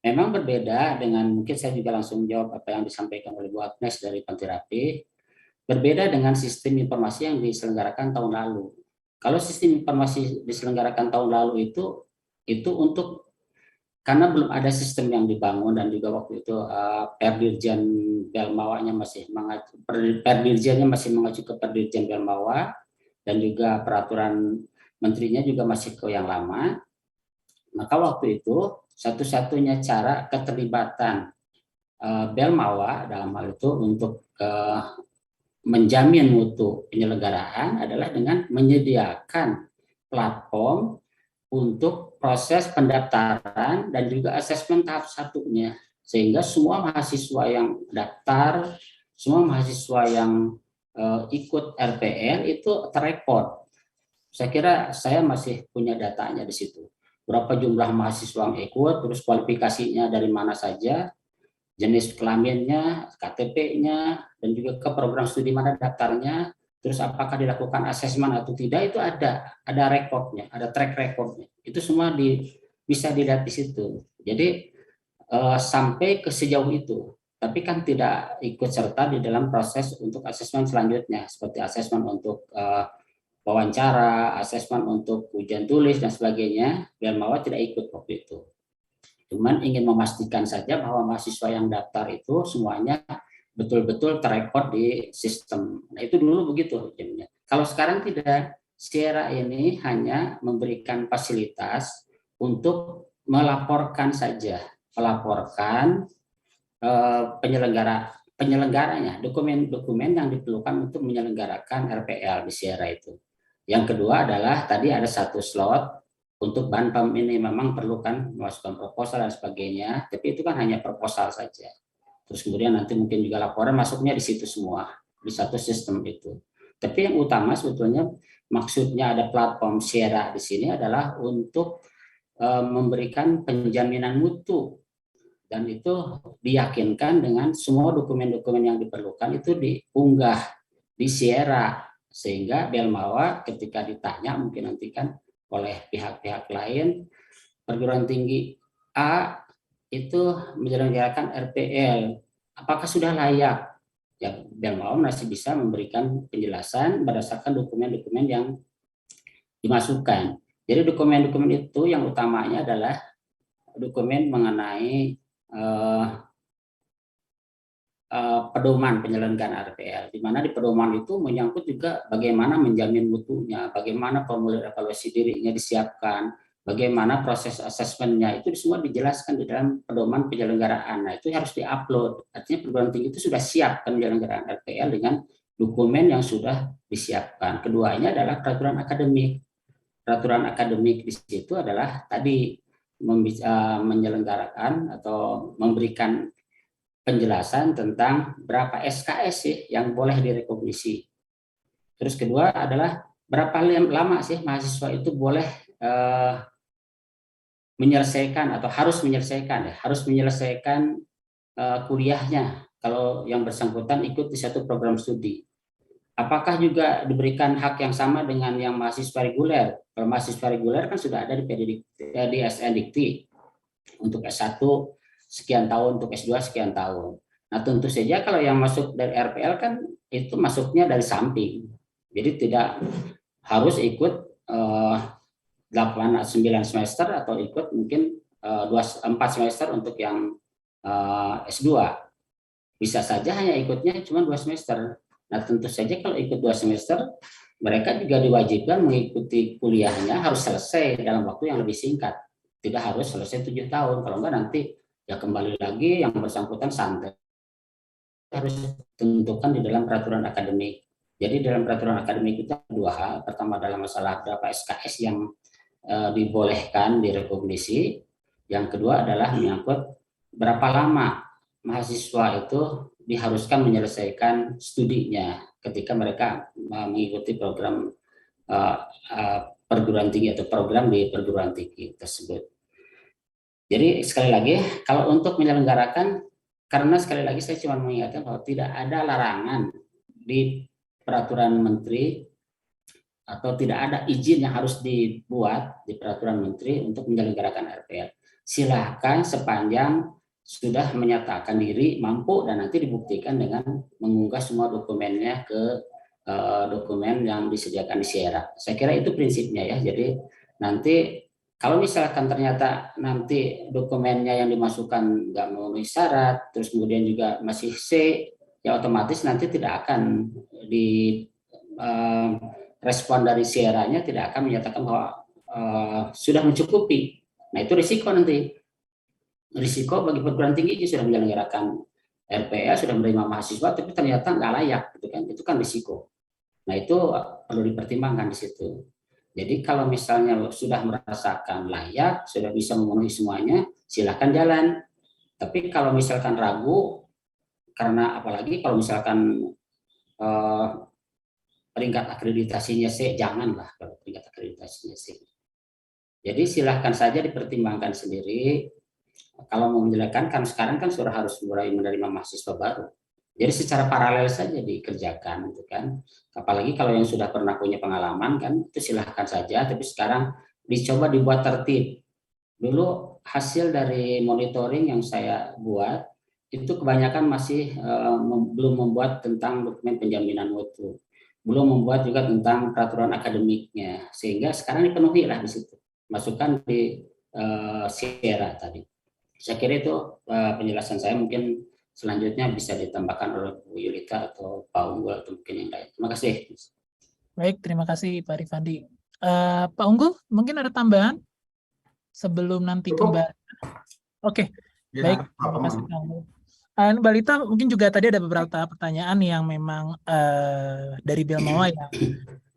Memang berbeda dengan, mungkin saya juga langsung jawab apa yang disampaikan oleh Bu Agnes dari Pantirapi, berbeda dengan sistem informasi yang diselenggarakan tahun lalu. Kalau sistem informasi diselenggarakan tahun lalu itu untuk, karena belum ada sistem yang dibangun dan juga waktu itu Perdirjen Belmawanya masih Perdirjennya masih mengacu ke Perdirjen Belmawa dan juga peraturan menterinya juga masih ke yang lama. Maka waktu itu satu-satunya cara keterlibatan Belmawa dalam hal itu untuk menjamin mutu penyelenggaraan adalah dengan menyediakan platform untuk proses pendaftaran dan juga asesmen tahap satunya, sehingga semua mahasiswa yang daftar, semua mahasiswa yang ikut RPL itu terrekod. Saya kira saya masih punya datanya di situ. Berapa jumlah mahasiswa yang ikut, terus kualifikasinya dari mana saja, jenis kelaminnya, KTP-nya, dan juga ke program studi mana daftarnya, terus apakah dilakukan asesmen atau tidak, itu ada rekodnya, ada track recordnya. Itu semua bisa dilihat di situ. Jadi sampai ke sejauh itu, tapi kan tidak ikut serta di dalam proses untuk asesmen selanjutnya, seperti asesmen untuk wawancara, asesmen untuk ujian tulis dan sebagainya. Belmawa tidak ikut waktu itu. Cuman ingin memastikan saja bahwa mahasiswa yang daftar itu semuanya betul-betul terekod di sistem. Nah, itu dulu begitu. Kalau sekarang tidak, SIERA ini hanya memberikan fasilitas untuk melaporkan saja, melaporkan penyelenggaranya, dokumen-dokumen yang diperlukan untuk menyelenggarakan RPL di SIERA itu. Yang kedua adalah tadi ada satu slot untuk Banpem ini memang perlukan memasukkan proposal dan sebagainya, tapi itu kan hanya proposal saja. Terus kemudian nanti mungkin juga laporan masuknya di situ semua, di satu sistem itu. Tapi yang utama sebetulnya maksudnya ada platform SIERA di sini adalah untuk memberikan penjaminan mutu, dan itu diyakinkan dengan semua dokumen-dokumen yang diperlukan itu diunggah di SIERA, sehingga Belmawa ketika ditanya mungkin nanti kan oleh pihak-pihak lain, perguruan tinggi A itu menyelenggarakan RPL, apakah sudah layak? Ya, Belmawa masih bisa memberikan penjelasan berdasarkan dokumen-dokumen yang dimasukkan. Jadi dokumen-dokumen itu yang utamanya adalah dokumen mengenai pedoman penyelenggaraan RPL, di mana di pedoman itu menyangkut juga bagaimana menjamin mutunya, bagaimana formulir evaluasi dirinya disiapkan, bagaimana proses asesmennya, itu semua dijelaskan di dalam pedoman penyelenggaraan. Nah, itu harus diupload. Artinya perguruan tinggi itu sudah siap penyelenggaraan RPL dengan dokumen yang sudah disiapkan. Keduanya adalah peraturan akademik. Peraturan akademik di situ adalah tadi menyelenggarakan atau memberikan penjelasan tentang berapa SKS sih yang boleh direkognisi. Terus kedua adalah berapa lama sih mahasiswa itu boleh menyelesaikan atau harus menyelesaikan kuliahnya kalau yang bersangkutan ikut di satu program studi. apakah juga diberikan hak yang sama dengan yang mahasiswa reguler? Kalau mahasiswa reguler kan sudah ada di SNDikti untuk S1 sekian tahun, untuk S2 sekian tahun. Nah, tentu saja kalau yang masuk dari RPL kan itu masuknya dari samping. Jadi tidak harus ikut 8-9 semester atau ikut mungkin 4 semester untuk yang S2. Bisa saja hanya ikutnya cuma 2 semester. Nah, tentu saja kalau ikut 2 semester, mereka juga diwajibkan mengikuti kuliahnya harus selesai dalam waktu yang lebih singkat. Tidak harus selesai 7 tahun. Kalau enggak nanti ya kembali lagi yang bersangkutan santai. Harus tentukan di dalam peraturan akademik. Jadi dalam peraturan akademik itu ada 2 hal. Pertama adalah masalah berapa SKS yang dibolehkan direkognisi. Yang kedua adalah menyangkut berapa lama mahasiswa itu diharuskan menyelesaikan studinya ketika mereka mengikuti program perguruan tinggi atau program di perguruan tinggi tersebut. Jadi sekali lagi, kalau untuk menyelenggarakan, karena sekali lagi saya cuma mengingatkan bahwa tidak ada larangan di peraturan menteri atau tidak ada izin yang harus dibuat di peraturan menteri untuk menyelenggarakan RPL. Silahkan sepanjang sudah menyatakan diri mampu dan nanti dibuktikan dengan mengunggah semua dokumennya ke dokumen yang disediakan di Sierra. Saya kira itu prinsipnya ya. Jadi nanti kalau misalkan ternyata nanti dokumennya yang dimasukkan nggak memenuhi syarat, terus kemudian juga masih C, ya otomatis nanti tidak akan di respon dari Sierra-nya tidak akan menyatakan bahwa sudah mencukupi. Nah itu risiko nanti. Risiko bagi perguruan tinggi sudah menyelenggarakan RPL, sudah menerima mahasiswa, tapi ternyata nggak layak, gitu kan? Itu kan risiko. Nah itu perlu dipertimbangkan di situ. Jadi kalau misalnya sudah merasakan layak, sudah bisa memenuhi semuanya, silakan jalan. Tapi kalau misalkan ragu, karena apalagi kalau misalkan peringkat akreditasinya C, janganlah kalau peringkat akreditasinya C. Jadi silahkan saja dipertimbangkan sendiri. Kalau mau menjelaskan, kan sekarang kan sudah harus mulai menerima mahasiswa baru. Jadi secara paralel saja dikerjakan, gitu kan. Apalagi kalau yang sudah pernah punya pengalaman kan, itu silahkan saja. Tapi sekarang dicoba dibuat tertib. Dulu hasil dari monitoring yang saya buat itu kebanyakan masih belum membuat tentang dokumen penjaminan mutu, belum membuat juga tentang peraturan akademiknya, sehingga sekarang dipenuhi lah di situ. Masukkan di Sierra tadi. Saya kira itu penjelasan saya, mungkin selanjutnya bisa ditambahkan oleh Bu Yulita atau Pak Unggul atau mungkin yang lain. Terima kasih. Baik, terima kasih Pak Rifandi. Pak Unggul, mungkin ada tambahan sebelum nanti kembali? Oke, baik. Terima kasih Pak Unggul. Mbak Lita, mungkin juga tadi ada beberapa pertanyaan yang memang dari Belmawa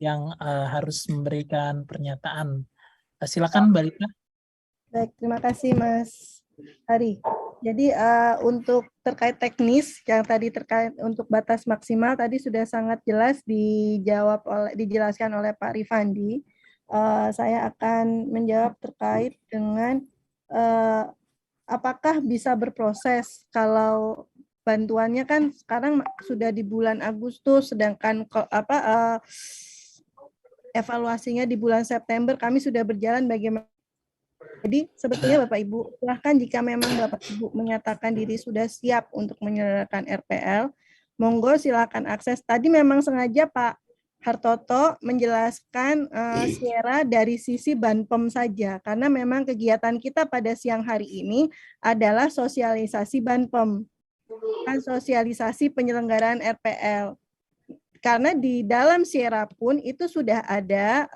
yang harus memberikan pernyataan. Silakan Mbak Lita. Baik, terima kasih Mas Hari. Jadi untuk terkait teknis yang tadi terkait untuk batas maksimal tadi sudah sangat jelas dijelaskan oleh Pak Rifandi. Saya akan menjawab terkait dengan apakah bisa berproses kalau bantuannya kan sekarang sudah di bulan Agustus, sedangkan evaluasinya di bulan September. Kami sudah berjalan bagaimana. Jadi sebetulnya Bapak Ibu, silahkan jika memang Bapak Ibu menyatakan diri sudah siap untuk menyelenggarakan RPL, monggo silakan akses. Tadi memang sengaja Pak Hartoto menjelaskan Sierra dari sisi Banpem saja, karena memang kegiatan kita pada siang hari ini adalah sosialisasi Banpem, bukan sosialisasi penyelenggaraan RPL. Karena di dalam Sierra pun itu sudah ada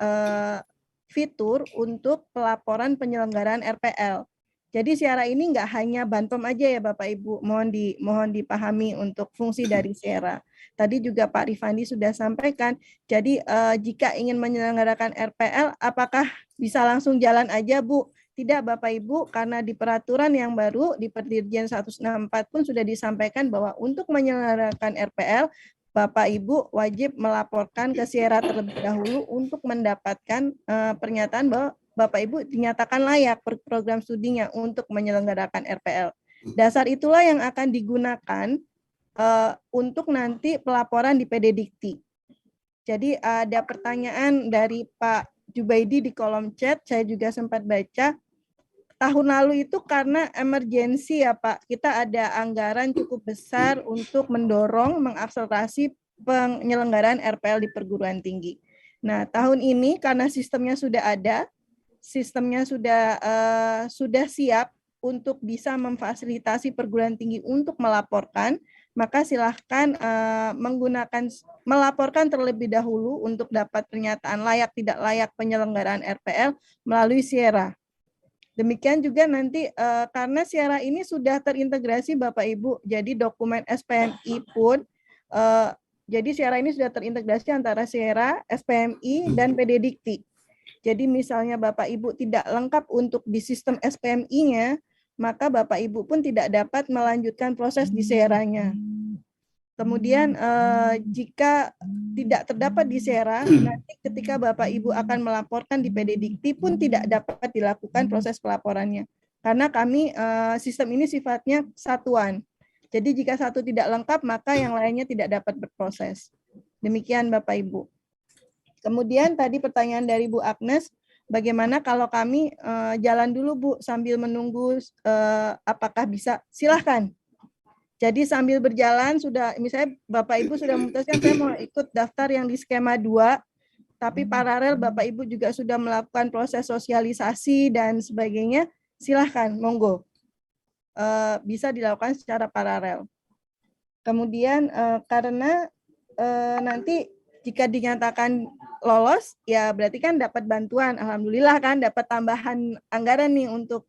fitur untuk pelaporan penyelenggaraan RPL. Jadi Sierra ini nggak hanya Banpem aja ya Bapak Ibu, mohon dipahami untuk fungsi dari Sierra. Tadi juga Pak Rifandi sudah sampaikan, jadi jika ingin menyelenggarakan RPL, apakah bisa langsung jalan aja Bu? Tidak Bapak Ibu, karena di peraturan yang baru di Perdirjen 164 pun sudah disampaikan bahwa untuk menyelenggarakan RPL, Bapak Ibu wajib melaporkan ke Sierra terlebih dahulu untuk mendapatkan pernyataan bahwa Bapak Ibu dinyatakan layak program studinya untuk menyelenggarakan RPL. Dasar itulah yang akan digunakan untuk nanti pelaporan di PD Dikti. Jadi ada pertanyaan dari Pak Jubaidi di kolom chat, saya juga sempat baca. Tahun lalu itu karena emergensi ya Pak, kita ada anggaran cukup besar untuk mendorong mengakselerasi penyelenggaraan RPL di perguruan tinggi. Nah, tahun ini karena sistemnya sudah ada, sistemnya sudah siap untuk bisa memfasilitasi perguruan tinggi untuk melaporkan, maka silahkan melaporkan terlebih dahulu untuk dapat pernyataan layak tidak layak penyelenggaraan RPL melalui SIERA. Demikian juga nanti karena SIERA ini sudah terintegrasi Bapak Ibu, jadi dokumen SPMI pun, jadi SIERA ini sudah terintegrasi antara SIERA, SPMI, dan PDDikti. Jadi misalnya Bapak Ibu tidak lengkap untuk di sistem SPMI-nya, maka Bapak Ibu pun tidak dapat melanjutkan proses di SIERA-nya. Kemudian jika tidak terdapat di SIERA, nanti ketika Bapak Ibu akan melaporkan di PDDikti pun tidak dapat dilakukan proses pelaporannya. Karena kami sistem ini sifatnya satuan. Jadi jika satu tidak lengkap, maka yang lainnya tidak dapat berproses. Demikian Bapak Ibu. Kemudian tadi pertanyaan dari Bu Agnes, bagaimana kalau kami jalan dulu Bu sambil menunggu apakah bisa? Silahkan. Jadi sambil berjalan sudah, misalnya Bapak Ibu sudah memutuskan saya mau ikut daftar yang di skema 2, tapi paralel Bapak Ibu juga sudah melakukan proses sosialisasi dan sebagainya, silahkan, monggo. Bisa dilakukan secara paralel. Kemudian karena nanti jika dinyatakan lolos, ya berarti kan dapat bantuan, alhamdulillah kan dapat tambahan anggaran nih untuk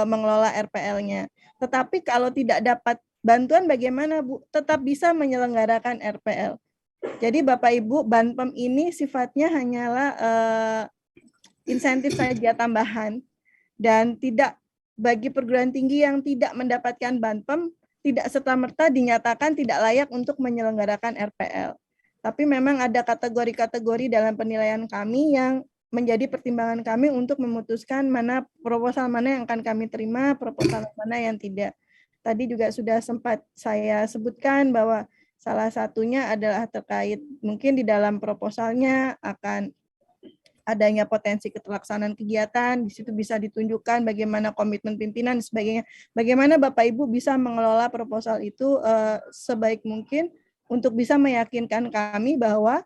mengelola RPL-nya. Tetapi kalau tidak dapat bantuan bagaimana Bu? Tetap bisa menyelenggarakan RPL. Jadi Bapak Ibu, Banpem ini sifatnya hanyalah insentif saja tambahan, dan tidak bagi perguruan tinggi yang tidak mendapatkan Banpem, tidak serta-merta dinyatakan tidak layak untuk menyelenggarakan RPL. Tapi memang ada kategori-kategori dalam penilaian kami yang menjadi pertimbangan kami untuk memutuskan mana proposal mana yang akan kami terima, proposal mana yang tidak. Tadi juga sudah sempat saya sebutkan bahwa salah satunya adalah terkait mungkin di dalam proposalnya akan adanya potensi keterlaksanaan kegiatan, di situ bisa ditunjukkan bagaimana komitmen pimpinan dan sebagainya. Bagaimana Bapak Ibu bisa mengelola proposal itu sebaik mungkin untuk bisa meyakinkan kami bahwa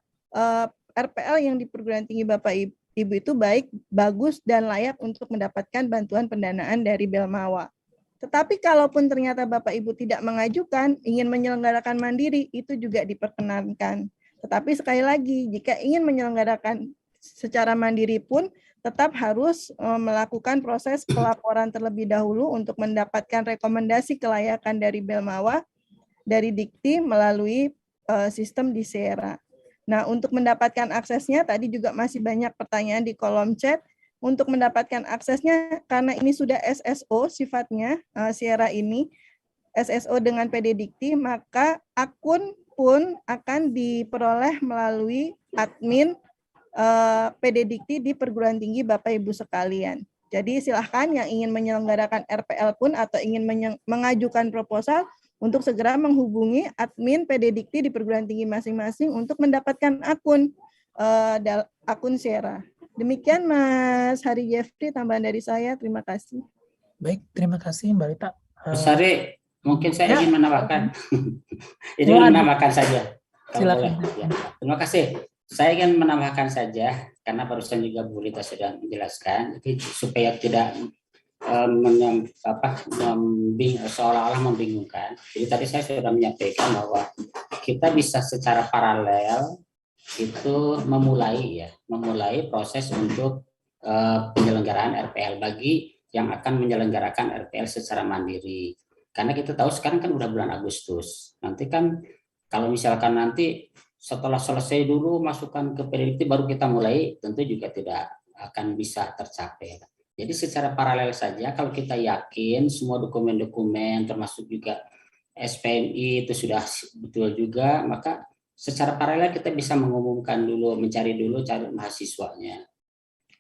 RPL yang di perguruan tinggi Bapak Ibu itu baik, bagus, dan layak untuk mendapatkan bantuan pendanaan dari Belmawa. Tetapi kalaupun ternyata Bapak Ibu tidak mengajukan, ingin menyelenggarakan mandiri, itu juga diperkenankan. Tetapi sekali lagi, jika ingin menyelenggarakan secara mandiri pun, tetap harus melakukan proses pelaporan terlebih dahulu untuk mendapatkan rekomendasi kelayakan dari Belmawa, dari Dikti melalui sistem di SIERA. Nah, untuk mendapatkan aksesnya, tadi juga masih banyak pertanyaan di kolom chat. Untuk mendapatkan aksesnya, karena ini sudah SSO sifatnya, SIERA ini, SSO dengan PDDikti, maka akun pun akan diperoleh melalui admin PDDikti di perguruan tinggi Bapak Ibu sekalian. Jadi silahkan yang ingin menyelenggarakan RPL pun atau ingin mengajukan proposal untuk segera menghubungi admin PDDikti di perguruan tinggi masing-masing untuk mendapatkan akun SIERA. Demikian Mas Hari Jeffrey, tambahan dari saya. Terima kasih. Baik, terima kasih Mbak Rita. Mas Hari, mungkin saya ingin menambahkan. Ini menambahkan saja. Silakan. Ya. Terima kasih. Saya ingin menambahkan saja, karena barusan juga Bu Rita sudah menjelaskan, supaya tidak seolah-olah membingungkan. Jadi tadi saya sudah menyampaikan bahwa kita bisa secara paralel itu memulai proses untuk penyelenggaraan RPL bagi yang akan menyelenggarakan RPL secara mandiri. Karena kita tahu sekarang kan udah bulan Agustus. Nanti kan kalau misalkan nanti setelah selesai dulu masukkan ke PDDikti baru kita mulai, tentu juga tidak akan bisa tercapai. Jadi secara paralel saja kalau kita yakin semua dokumen-dokumen termasuk juga SPMI itu sudah betul juga, maka secara paralel kita bisa mengumumkan dulu, mencari dulu calon mahasiswanya.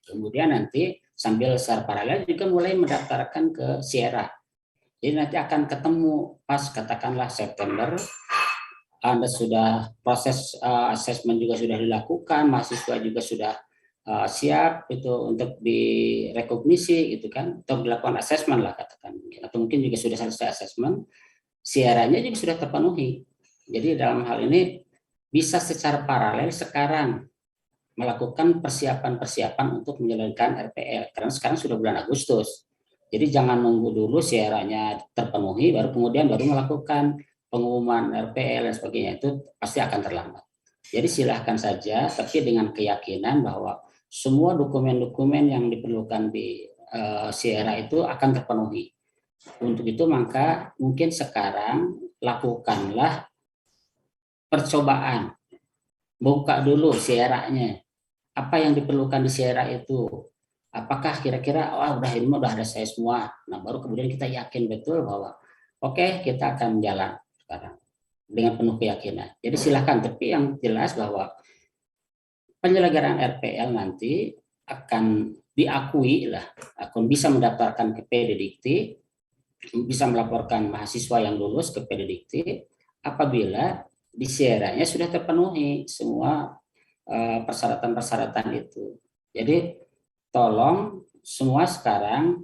Kemudian nanti sambil secara paralel juga mulai mendaftarkan ke SIERA. Jadi nanti akan ketemu pas katakanlah September, Anda sudah proses asesmen juga sudah dilakukan, mahasiswa juga sudah siap itu untuk direkognisi gitu kan, atau dilakukan asesmen lah katakan, atau mungkin juga sudah selesai asesmen, siarannya juga sudah terpenuhi. Jadi dalam hal ini bisa secara paralel sekarang melakukan persiapan-persiapan untuk menjalankan RPL, karena sekarang sudah bulan Agustus. Jadi jangan nunggu dulu siarannya terpenuhi baru kemudian melakukan pengumuman RPL dan sebagainya, itu pasti akan terlambat. Jadi silahkan saja, tapi dengan keyakinan bahwa semua dokumen-dokumen yang diperlukan di Sierra itu akan terpenuhi. Untuk itu maka mungkin sekarang lakukanlah percobaan, buka dulu Sierra-nya. Apa yang diperlukan di Sierra itu? Apakah kira-kira udah ini udah ada saya semua. Nah, baru kemudian kita yakin betul bahwa oke, kita akan jalan sekarang dengan penuh keyakinan. Jadi silakan, tapi yang jelas bahwa penyelenggaraan RPL nanti akan diakui lah, akan bisa mendaftarkan ke PD-Dikti, bisa melaporkan mahasiswa yang lulus ke PD-Dikti apabila di Sierra-nya sudah terpenuhi semua persyaratan-persyaratan itu. Jadi tolong semua sekarang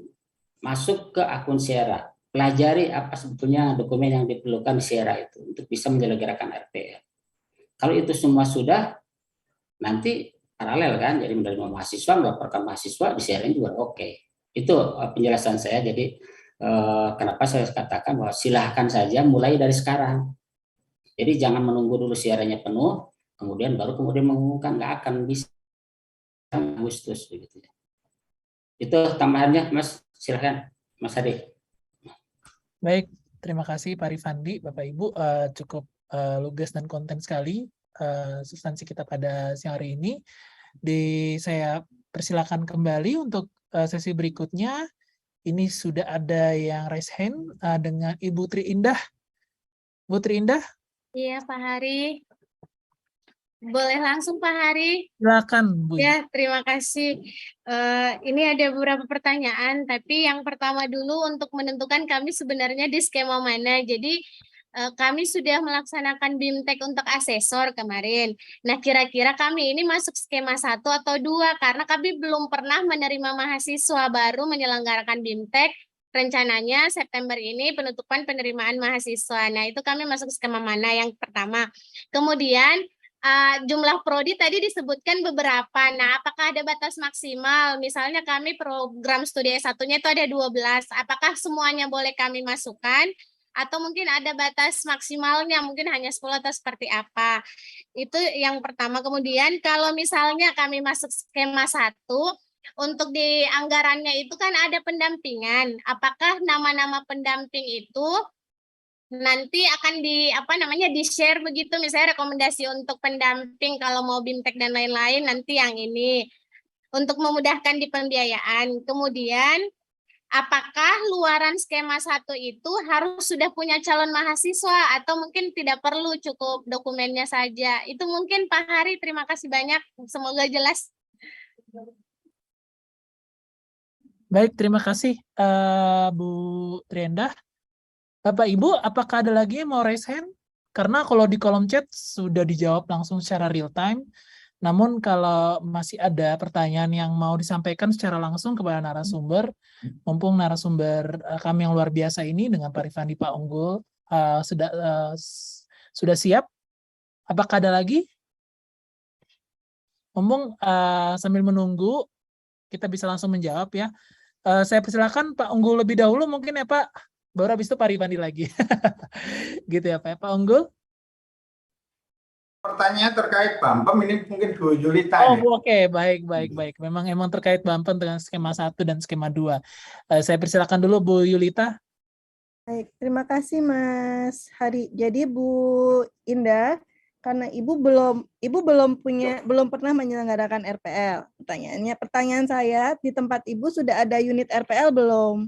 masuk ke akun Sierra, pelajari apa sebetulnya dokumen yang diperlukan di Sierra itu untuk bisa menyelenggarakan RPL. Kalau itu semua sudah, nanti paralel kan, jadi menerima mahasiswa, melaporkan mahasiswa di Sierra juga oke. Itu penjelasan saya. Jadi kenapa saya katakan bahwa silahkan saja mulai dari sekarang. Jadi jangan menunggu dulu siarannya penuh, kemudian mengumumkan, nggak akan bisa Agustus begitu. Itu tambahannya, Mas. Silahkan, Mas Hadi. Baik, terima kasih Pak Rifandi, Bapak Ibu, cukup lugas dan konten sekali substansi kita pada siang hari ini. Saya persilakan kembali untuk sesi berikutnya. Ini sudah ada yang raise hand dengan Ibu Tri Indah. Bu Tri Indah? Iya, Pak Hari. Boleh langsung, Pak Hari? Silakan, Bu. Ya, terima kasih. Ini ada beberapa pertanyaan, tapi yang pertama dulu untuk menentukan kami sebenarnya di skema mana. Jadi, kami sudah melaksanakan BIMTEK untuk asesor kemarin. Nah, kira-kira kami ini masuk skema 1 atau 2, karena kami belum pernah menerima mahasiswa baru menyelenggarakan BIMTEK. Rencananya September ini penutupan penerimaan mahasiswa. Nah, itu kami masuk skema mana yang pertama. Kemudian, jumlah prodi tadi disebutkan beberapa. Nah, apakah ada batas maksimal? Misalnya kami program studi S1-nya itu ada 12. Apakah semuanya boleh kami masukkan? Atau mungkin ada batas maksimalnya, mungkin hanya 10 atau seperti apa? Itu yang pertama. Kemudian kalau misalnya kami masuk skema 1, untuk di anggarannya itu kan ada pendampingan. Apakah nama-nama pendamping itu nanti akan di-share begitu, misalnya rekomendasi untuk pendamping kalau mau BIMTEK dan lain-lain, nanti yang ini untuk memudahkan di pembiayaan. Kemudian apakah luaran skema 1 itu harus sudah punya calon mahasiswa atau mungkin tidak perlu, cukup dokumennya saja? Itu mungkin Pak Hari. Terima kasih banyak, semoga jelas. Baik, terima kasih Bu Triendah. Bapak Ibu, apakah ada lagi yang mau raise hand? Karena kalau di kolom chat sudah dijawab langsung secara real time. Namun kalau masih ada pertanyaan yang mau disampaikan secara langsung kepada narasumber, mumpung narasumber kami yang luar biasa ini dengan Pak Rifandi, Pak Unggul sudah siap. Apakah ada lagi? Mumpung sambil menunggu, kita bisa langsung menjawab ya. Saya persilakan Pak Unggul lebih dahulu mungkin ya Pak, baru habis itu Pak Rifandi lagi. Gitu ya Pak. Pak Unggul? Pertanyaan terkait BAMPEM ini mungkin Bu Yulita. Oke, baik. Memang terkait BAMPEM dengan skema 1 dan skema 2. Saya persilakan dulu Bu Yulita. Baik, terima kasih Mas Hari. Jadi Bu Indah, karena Ibu belum pernah menyelenggarakan RPL. Pertanyaan saya, di tempat Ibu sudah ada unit RPL belum?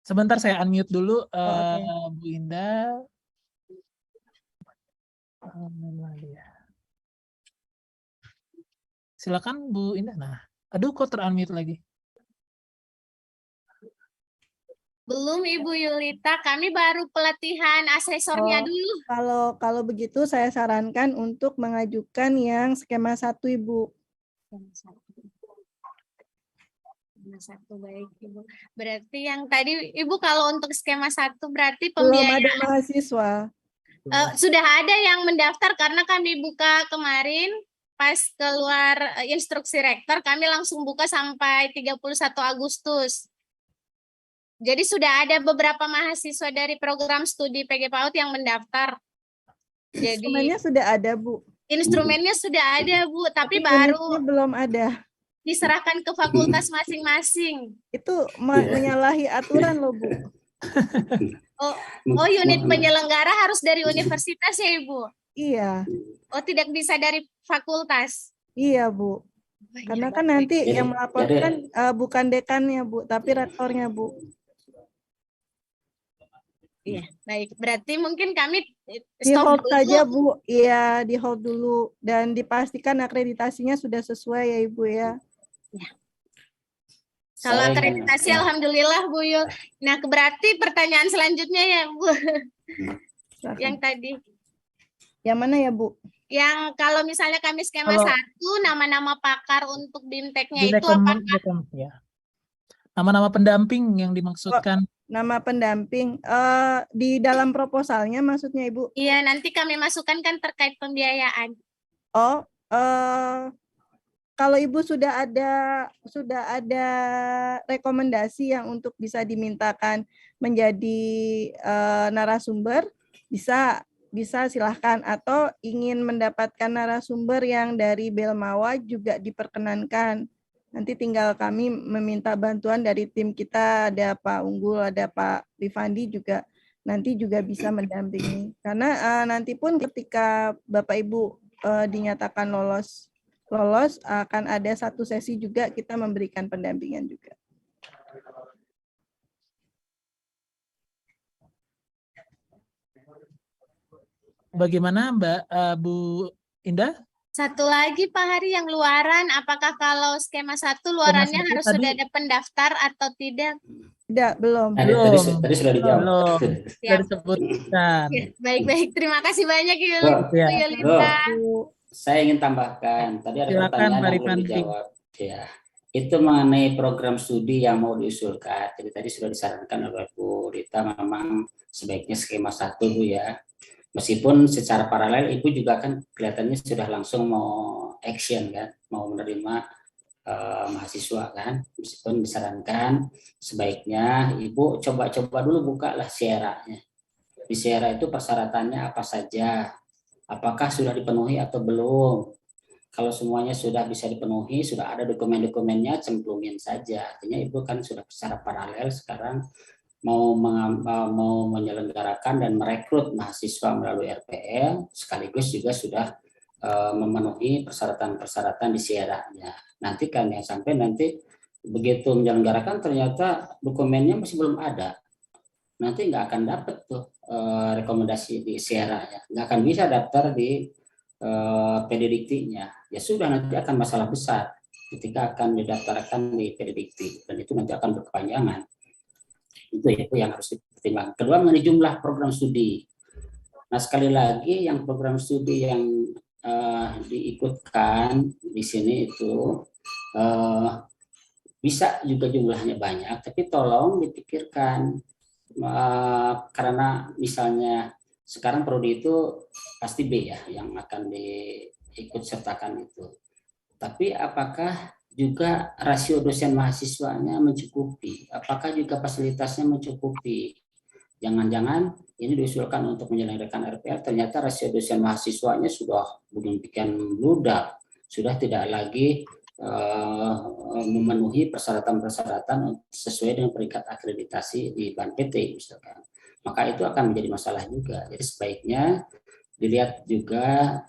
Sebentar saya unmute dulu Bu Indah. Silakan Bu Indah. Nah, aduh kok ter-unmute lagi. Belum Ibu Yulita, kami baru pelatihan asesornya Oh, dulu. Kalau begitu saya sarankan untuk mengajukan yang skema 1, Ibu. Satu baik Ibu. Berarti yang tadi Ibu kalau untuk skema 1 berarti Belum pembiayaan ada mahasiswa. sudah ada yang mendaftar karena kami buka kemarin pas keluar instruksi rektor kami langsung buka sampai 31 Agustus. Jadi sudah ada beberapa mahasiswa dari program studi PG PAUD yang mendaftar. Jadi Instrumennya sudah ada, Bu. instrumennya sudah ada, Bu, tapi unitnya baru belum ada. diserahkan ke fakultas masing-masing. Itu menyalahi aturan loh, Bu. Oh, unit penyelenggara harus dari universitas ya, Ibu? Iya. Oh, tidak bisa dari fakultas? Iya, Bu. Karena kan nanti yang melaporkan bukan dekannya, Bu, tapi rektornya, Bu. Iya, baik. Berarti mungkin kami Di stop hold dulu. saja, Bu. Iya, di hold dulu. Dan dipastikan akreditasinya sudah sesuai ya, Ibu ya. Ya. Kalau akreditasi, alhamdulillah, Bu Yul. Nah, berarti pertanyaan selanjutnya ya, Bu. Yang tadi. Yang mana ya, Bu? Yang kalau misalnya kami skema 1, nama-nama pakar untuk BIMTEK-nya itu apakah? Ya. Nama-nama pendamping yang dimaksudkan. Nama pendamping di dalam proposalnya maksudnya, Ibu? Iya, nanti kami masukkan kan terkait pembiayaan. Oh, kalau Ibu sudah ada rekomendasi yang untuk bisa dimintakan menjadi narasumber, bisa silahkan, atau ingin mendapatkan narasumber yang dari Belmawa juga diperkenankan. Nanti tinggal kami meminta bantuan dari tim kita, ada Pak Unggul, ada Pak Rifandi juga, nanti juga bisa mendampingi. Karena nanti pun ketika Bapak Ibu dinyatakan lolos, akan ada satu sesi juga kita memberikan pendampingan juga. Bagaimana Mbak Bu Indah? Satu lagi Pak Hari, yang luaran, apakah kalau skema 1 luarannya harus tadi, sudah ada pendaftar atau tidak? Tidak, belum. Tadi sudah dijawab. Belum. Sudah disebutkan. Ya, baik. Terima kasih banyak Yulita. Saya ingin tambahkan, tadi ada pertanyaan yang belum dijawab. Ya, itu mengenai program studi yang mau diusulkan. Jadi tadi sudah disarankan oleh Bu Rita, memang sebaiknya skema 1, Bu ya. Meskipun secara paralel Ibu juga kan kelihatannya sudah langsung mau action kan, mau menerima mahasiswa kan. Meskipun disarankan sebaiknya Ibu coba-coba dulu bukalah Sierra-nya. Di Sierra itu persyaratannya apa saja, apakah sudah dipenuhi atau belum. Kalau semuanya sudah bisa dipenuhi, sudah ada dokumen-dokumennya, cemplungin saja. Artinya Ibu kan sudah secara paralel sekarang mau menyelenggarakan dan merekrut mahasiswa melalui RPL, sekaligus juga sudah memenuhi persyaratan-persyaratan di Sierra-nya. Nanti kan yang sampai nanti begitu menyelenggarakan ternyata dokumennya masih belum ada, nanti nggak akan dapat tuh rekomendasi di Sierra-nya, nggak akan bisa daftar di PDDikti-nya. Ya sudah, nanti akan masalah besar ketika akan didaftarkan di PDDikti, dan itu nanti akan berkepanjangan. Itu yang harus dipertimbangkan. Kedua, mengenai jumlah program studi. Nah, sekali lagi yang program studi yang diikutkan di sini itu bisa juga jumlahnya banyak, tapi tolong dipikirkan karena misalnya sekarang prodi itu pasti B ya yang akan diikut sertakan itu. Tapi apakah juga rasio dosen mahasiswanya mencukupi? Apakah juga fasilitasnya mencukupi? Jangan-jangan ini diusulkan untuk menyelenggarakan RPL, ternyata rasio dosen mahasiswanya sudah demikian bludak, sudah tidak lagi memenuhi persyaratan-persyaratan sesuai dengan peringkat akreditasi di BANPT misalkan. Maka itu akan menjadi masalah juga. Jadi sebaiknya dilihat juga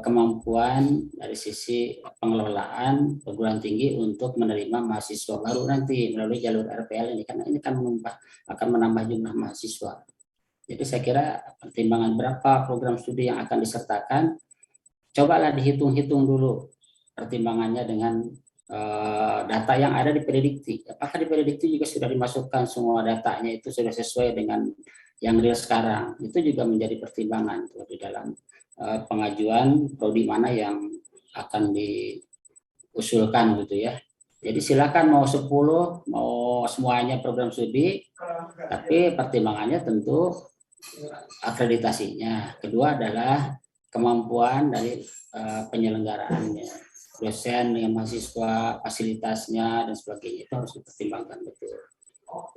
kemampuan dari sisi pengelolaan perguruan tinggi untuk menerima mahasiswa baru nanti melalui jalur RPL ini, karena ini kan akan menambah jumlah mahasiswa. Jadi saya kira pertimbangan berapa program studi yang akan disertakan, cobalah dihitung-hitung dulu pertimbangannya dengan data yang ada di Predikti. Apakah di Predikti juga sudah dimasukkan semua datanya itu sudah sesuai dengan yang real sekarang? Itu juga menjadi pertimbangan tuh di dalam pengajuan prodi mana yang akan diusulkan gitu ya. Jadi silakan mau 10, mau semuanya program studi, tapi pertimbangannya tentu akreditasinya. Kedua adalah kemampuan dari penyelenggaraannya, dosen dengan mahasiswa, fasilitasnya dan sebagainya itu harus dipertimbangkan betul.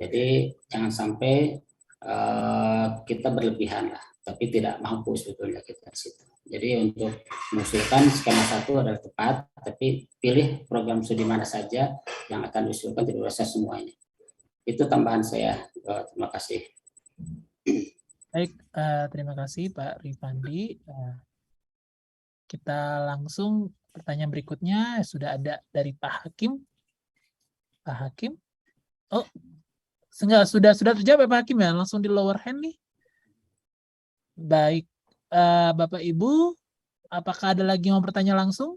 Jadi jangan sampai kita berlebihan lah, tapi tidak mampu sebetulnya kita di situ. Jadi untuk mengusulkan skema 1 adalah tepat, tapi pilih program studi mana saja yang akan diusulkan, tidak usah semuanya. Itu tambahan saya. Terima kasih. Baik, terima kasih Pak Rifandi. Kita langsung pertanyaan berikutnya sudah ada dari Pak Hakim. Pak Hakim. Oh, sudah terjawab ya Pak Hakim ya, langsung di lower hand nih. Baik, Bapak Ibu, apakah ada lagi yang mau bertanya langsung?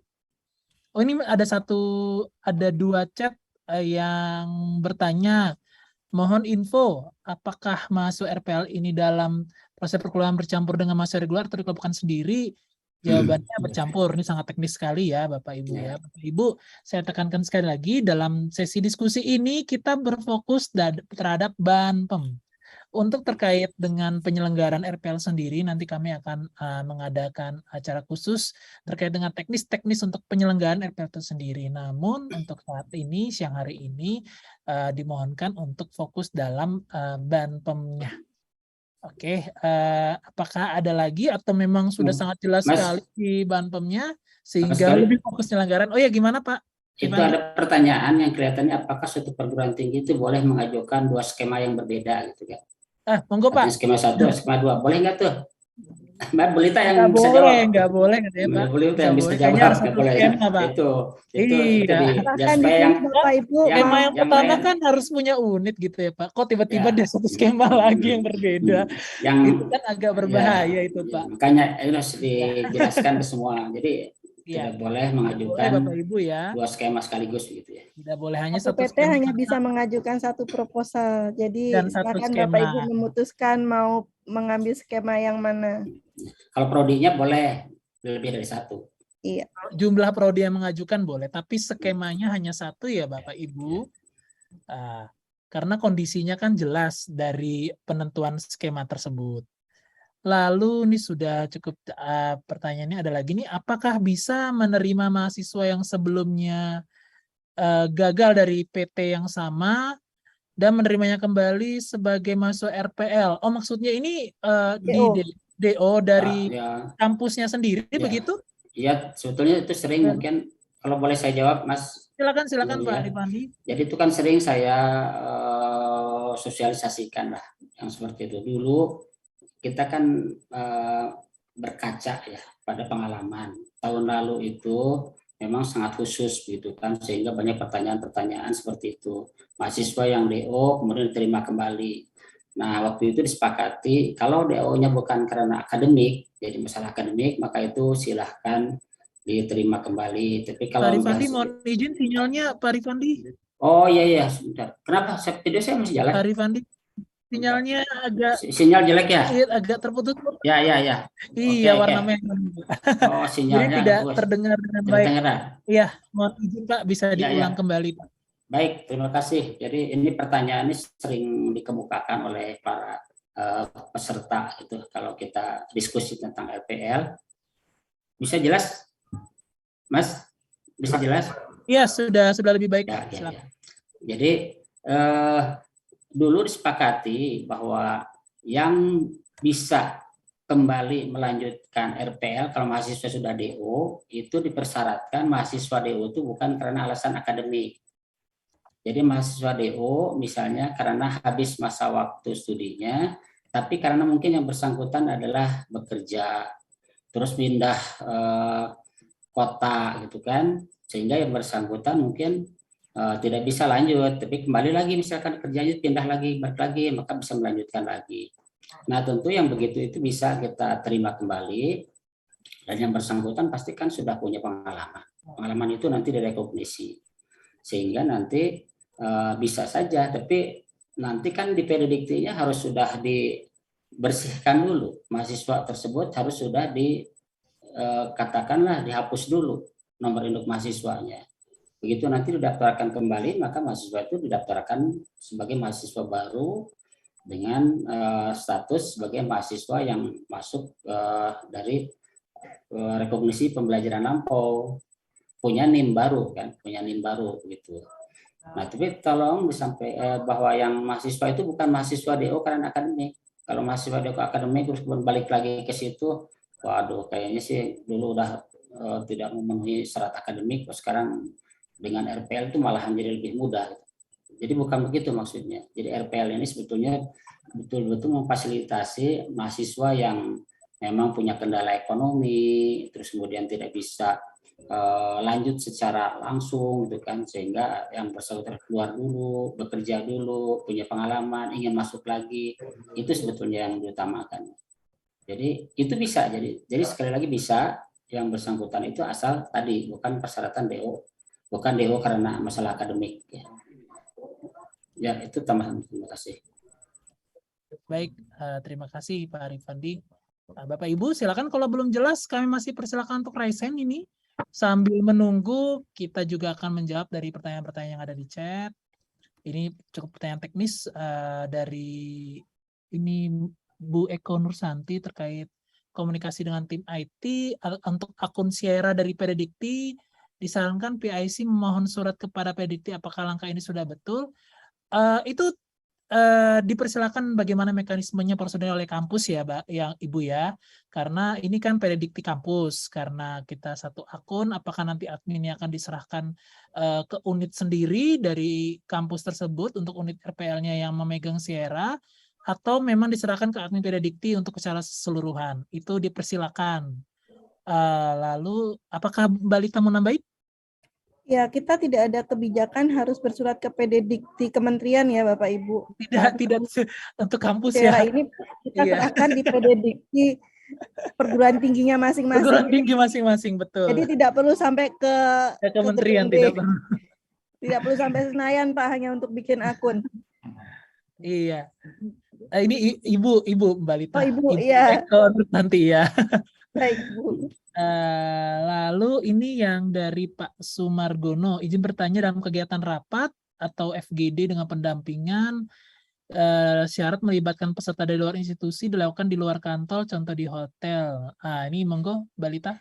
Oh, ini ada 2 chat yang bertanya. Mohon info, apakah mahasiswa RPL ini dalam proses perkuliahan bercampur dengan mahasiswa reguler atau dikelompokkan sendiri? Jawabannya bercampur. Ini sangat teknis sekali ya Bapak Ibu ya. Bapak Ibu, saya tekankan sekali lagi dalam sesi diskusi ini kita berfokus terhadap BANPEM. Untuk terkait dengan penyelenggaraan RPL sendiri, nanti kami akan mengadakan acara khusus terkait dengan teknis-teknis untuk penyelenggaraan RPL itu sendiri. Namun untuk saat ini, siang hari ini, dimohonkan untuk fokus dalam BANPEM-nya. Oke, apakah ada lagi atau memang sudah sangat jelas sekali di BANPEM-nya sehingga lebih fokus penyelenggaraan? Oh ya, gimana Pak? Itu ada pertanyaan yang kelihatannya apakah suatu perguruan tinggi itu boleh mengajukan 2 skema yang berbeda gitu ya? Monggo Pak. Skema 1, skema 2, boleh nggak tuh? Mbak Belita yang bisa jawab. Nggak boleh katanya Pak. Mbak Belita yang bisa jawab. Nggak boleh. Itu skema yang pertama kan harus punya unit gitu ya Pak. Kok tiba-tiba dia satu skema lagi yang berbeda? Itu kan agak berbahaya itu Pak. Makanya harus dijelaskan ke semua. Jadi tidak boleh mengajukan Bapak Ibu ya 2 skema sekaligus gitu ya. Tidak boleh hanya satu PT skema. hanya bisa mengajukan 1 proposal. Jadi silakan Bapak Ibu memutuskan mau mengambil skema yang mana. Kalau prodinya boleh lebih dari 1. Iya. Jumlah prodi yang mengajukan boleh, tapi skemanya hanya 1 ya Bapak Ibu. Karena kondisinya kan jelas dari penentuan skema tersebut. Lalu ini sudah cukup, pertanyaannya ada lagi nih, apakah bisa menerima mahasiswa yang sebelumnya gagal dari PT yang sama dan menerimanya kembali sebagai mahasiswa RPL? Oh maksudnya ini di DO dari kampusnya sendiri begitu? Iya, sebetulnya itu sering mungkin, kalau boleh saya jawab Mas. Silakan Pak Rifandi. Jadi itu kan sering saya sosialisasikan lah yang seperti itu. Dulu kita kan berkaca ya pada pengalaman tahun lalu itu memang sangat khusus gitu kan, sehingga banyak pertanyaan-pertanyaan seperti itu, mahasiswa yang DO kemudian diterima kembali. Nah waktu itu disepakati kalau DO-nya bukan karena akademik, jadi masalah akademik, maka itu silahkan diterima kembali. Tapi kalau Pak Rifandi mohon izin sinyalnya Pak Rifandi. Oh iya sebentar, kenapa video saya masih jalan? Pak Rifandi sinyalnya agak jelek ya? Agak terputus. Ya. Iya, warna merah. Oh, sinyalnya jadi tidak terdengar dengan baik. Iya, mohon izin Pak, bisa diulang kembali Pak. Baik, terima kasih. Jadi ini pertanyaan ini sering dikemukakan oleh para peserta itu kalau kita diskusi tentang RPL. Bisa jelas, Mas? Bisa jelas? Iya, sudah lebih baik. Ya. Jadi dulu disepakati bahwa yang bisa kembali melanjutkan RPL kalau mahasiswa sudah DO itu dipersyaratkan mahasiswa DO itu bukan karena alasan akademik. Jadi mahasiswa DO misalnya karena habis masa waktu studinya, tapi karena mungkin yang bersangkutan adalah bekerja, terus pindah kota gitu kan, sehingga yang bersangkutan mungkin tidak bisa lanjut, tapi kembali lagi misalkan kerjanya pindah lagi, balik lagi, maka bisa melanjutkan lagi. Nah tentu yang begitu itu bisa kita terima kembali, dan yang bersangkutan pasti kan sudah punya pengalaman. Pengalaman itu nanti direkognisi. sehingga nanti bisa saja, tapi nanti kan di peridiktinya harus sudah dibersihkan dulu, mahasiswa tersebut harus sudah katakanlah dihapus dulu nomor induk mahasiswanya. Begitu nanti didaftarkan kembali, maka mahasiswa itu didaftarkan sebagai mahasiswa baru dengan status sebagai mahasiswa yang masuk dari rekognisi pembelajaran lampau, punya NIM baru kan, punya NIM baru gitu. Nah, tapi tolong disampaikan bahwa yang mahasiswa itu bukan mahasiswa DO karena akademik. Kalau mahasiswa DO akademik terus balik lagi ke situ, waduh, kayaknya sih dulu udah tidak memenuhi syarat akademik, sekarang dengan RPL itu malahan jadi lebih mudah. Jadi bukan begitu maksudnya. Jadi RPL ini sebetulnya betul-betul memfasilitasi mahasiswa yang memang punya kendala ekonomi, terus kemudian tidak bisa lanjut secara langsung, gitu kan, sehingga yang bersangkutan keluar dulu, bekerja dulu, punya pengalaman, ingin masuk lagi, itu sebetulnya yang diutamakan. Jadi itu bisa. Jadi sekali lagi bisa, yang bersangkutan itu asal tadi bukan persyaratan DO. Bukan DO karena masalah akademik. Ya, itu tambahan. Terima kasih. Baik, terima kasih Pak Arifandi. Bapak Ibu, silakan kalau belum jelas, kami masih persilakan untuk raise hand ini. Sambil menunggu, kita juga akan menjawab dari pertanyaan-pertanyaan yang ada di chat. Ini cukup pertanyaan teknis dari ini Bu Eko Nursanti terkait komunikasi dengan tim IT untuk akun Sierra dari Predikti. Disarankan PIC memohon surat kepada Predikti apakah langkah ini sudah betul. Itu dipersilakan bagaimana mekanismenya prosedur oleh kampus ya, yang Ibu ya. Karena ini kan Predikti kampus, karena kita satu akun, apakah nanti adminnya akan diserahkan ke unit sendiri dari kampus tersebut untuk unit RPL-nya yang memegang Sierra, atau memang diserahkan ke admin Predikti untuk secara keseluruhan. Itu dipersilakan. Lalu, apakah Mbak Lita mau nambahin? Ya, kita tidak ada kebijakan harus bersurat ke Predikti kementerian ya, Bapak Ibu. Tidak untuk kampus ya. ya. Ini kita serahkan di Predikti perguruan tingginya masing-masing. Perguruan tinggi masing-masing, betul. Jadi tidak perlu sampai ke kementerian, tidak perlu. Tidak perlu sampai Senayan, Pak, hanya untuk bikin akun. Iya. Ini Ibu Mbak Lita. Oh, Ibu iya. Nanti ya. Baik, Bu. Lalu ini yang dari Pak Sumargono, izin bertanya, dalam kegiatan rapat atau FGD dengan pendampingan, syarat melibatkan peserta dari luar institusi dilakukan di luar kantor, contoh di hotel. Ini monggo Mbak Lita.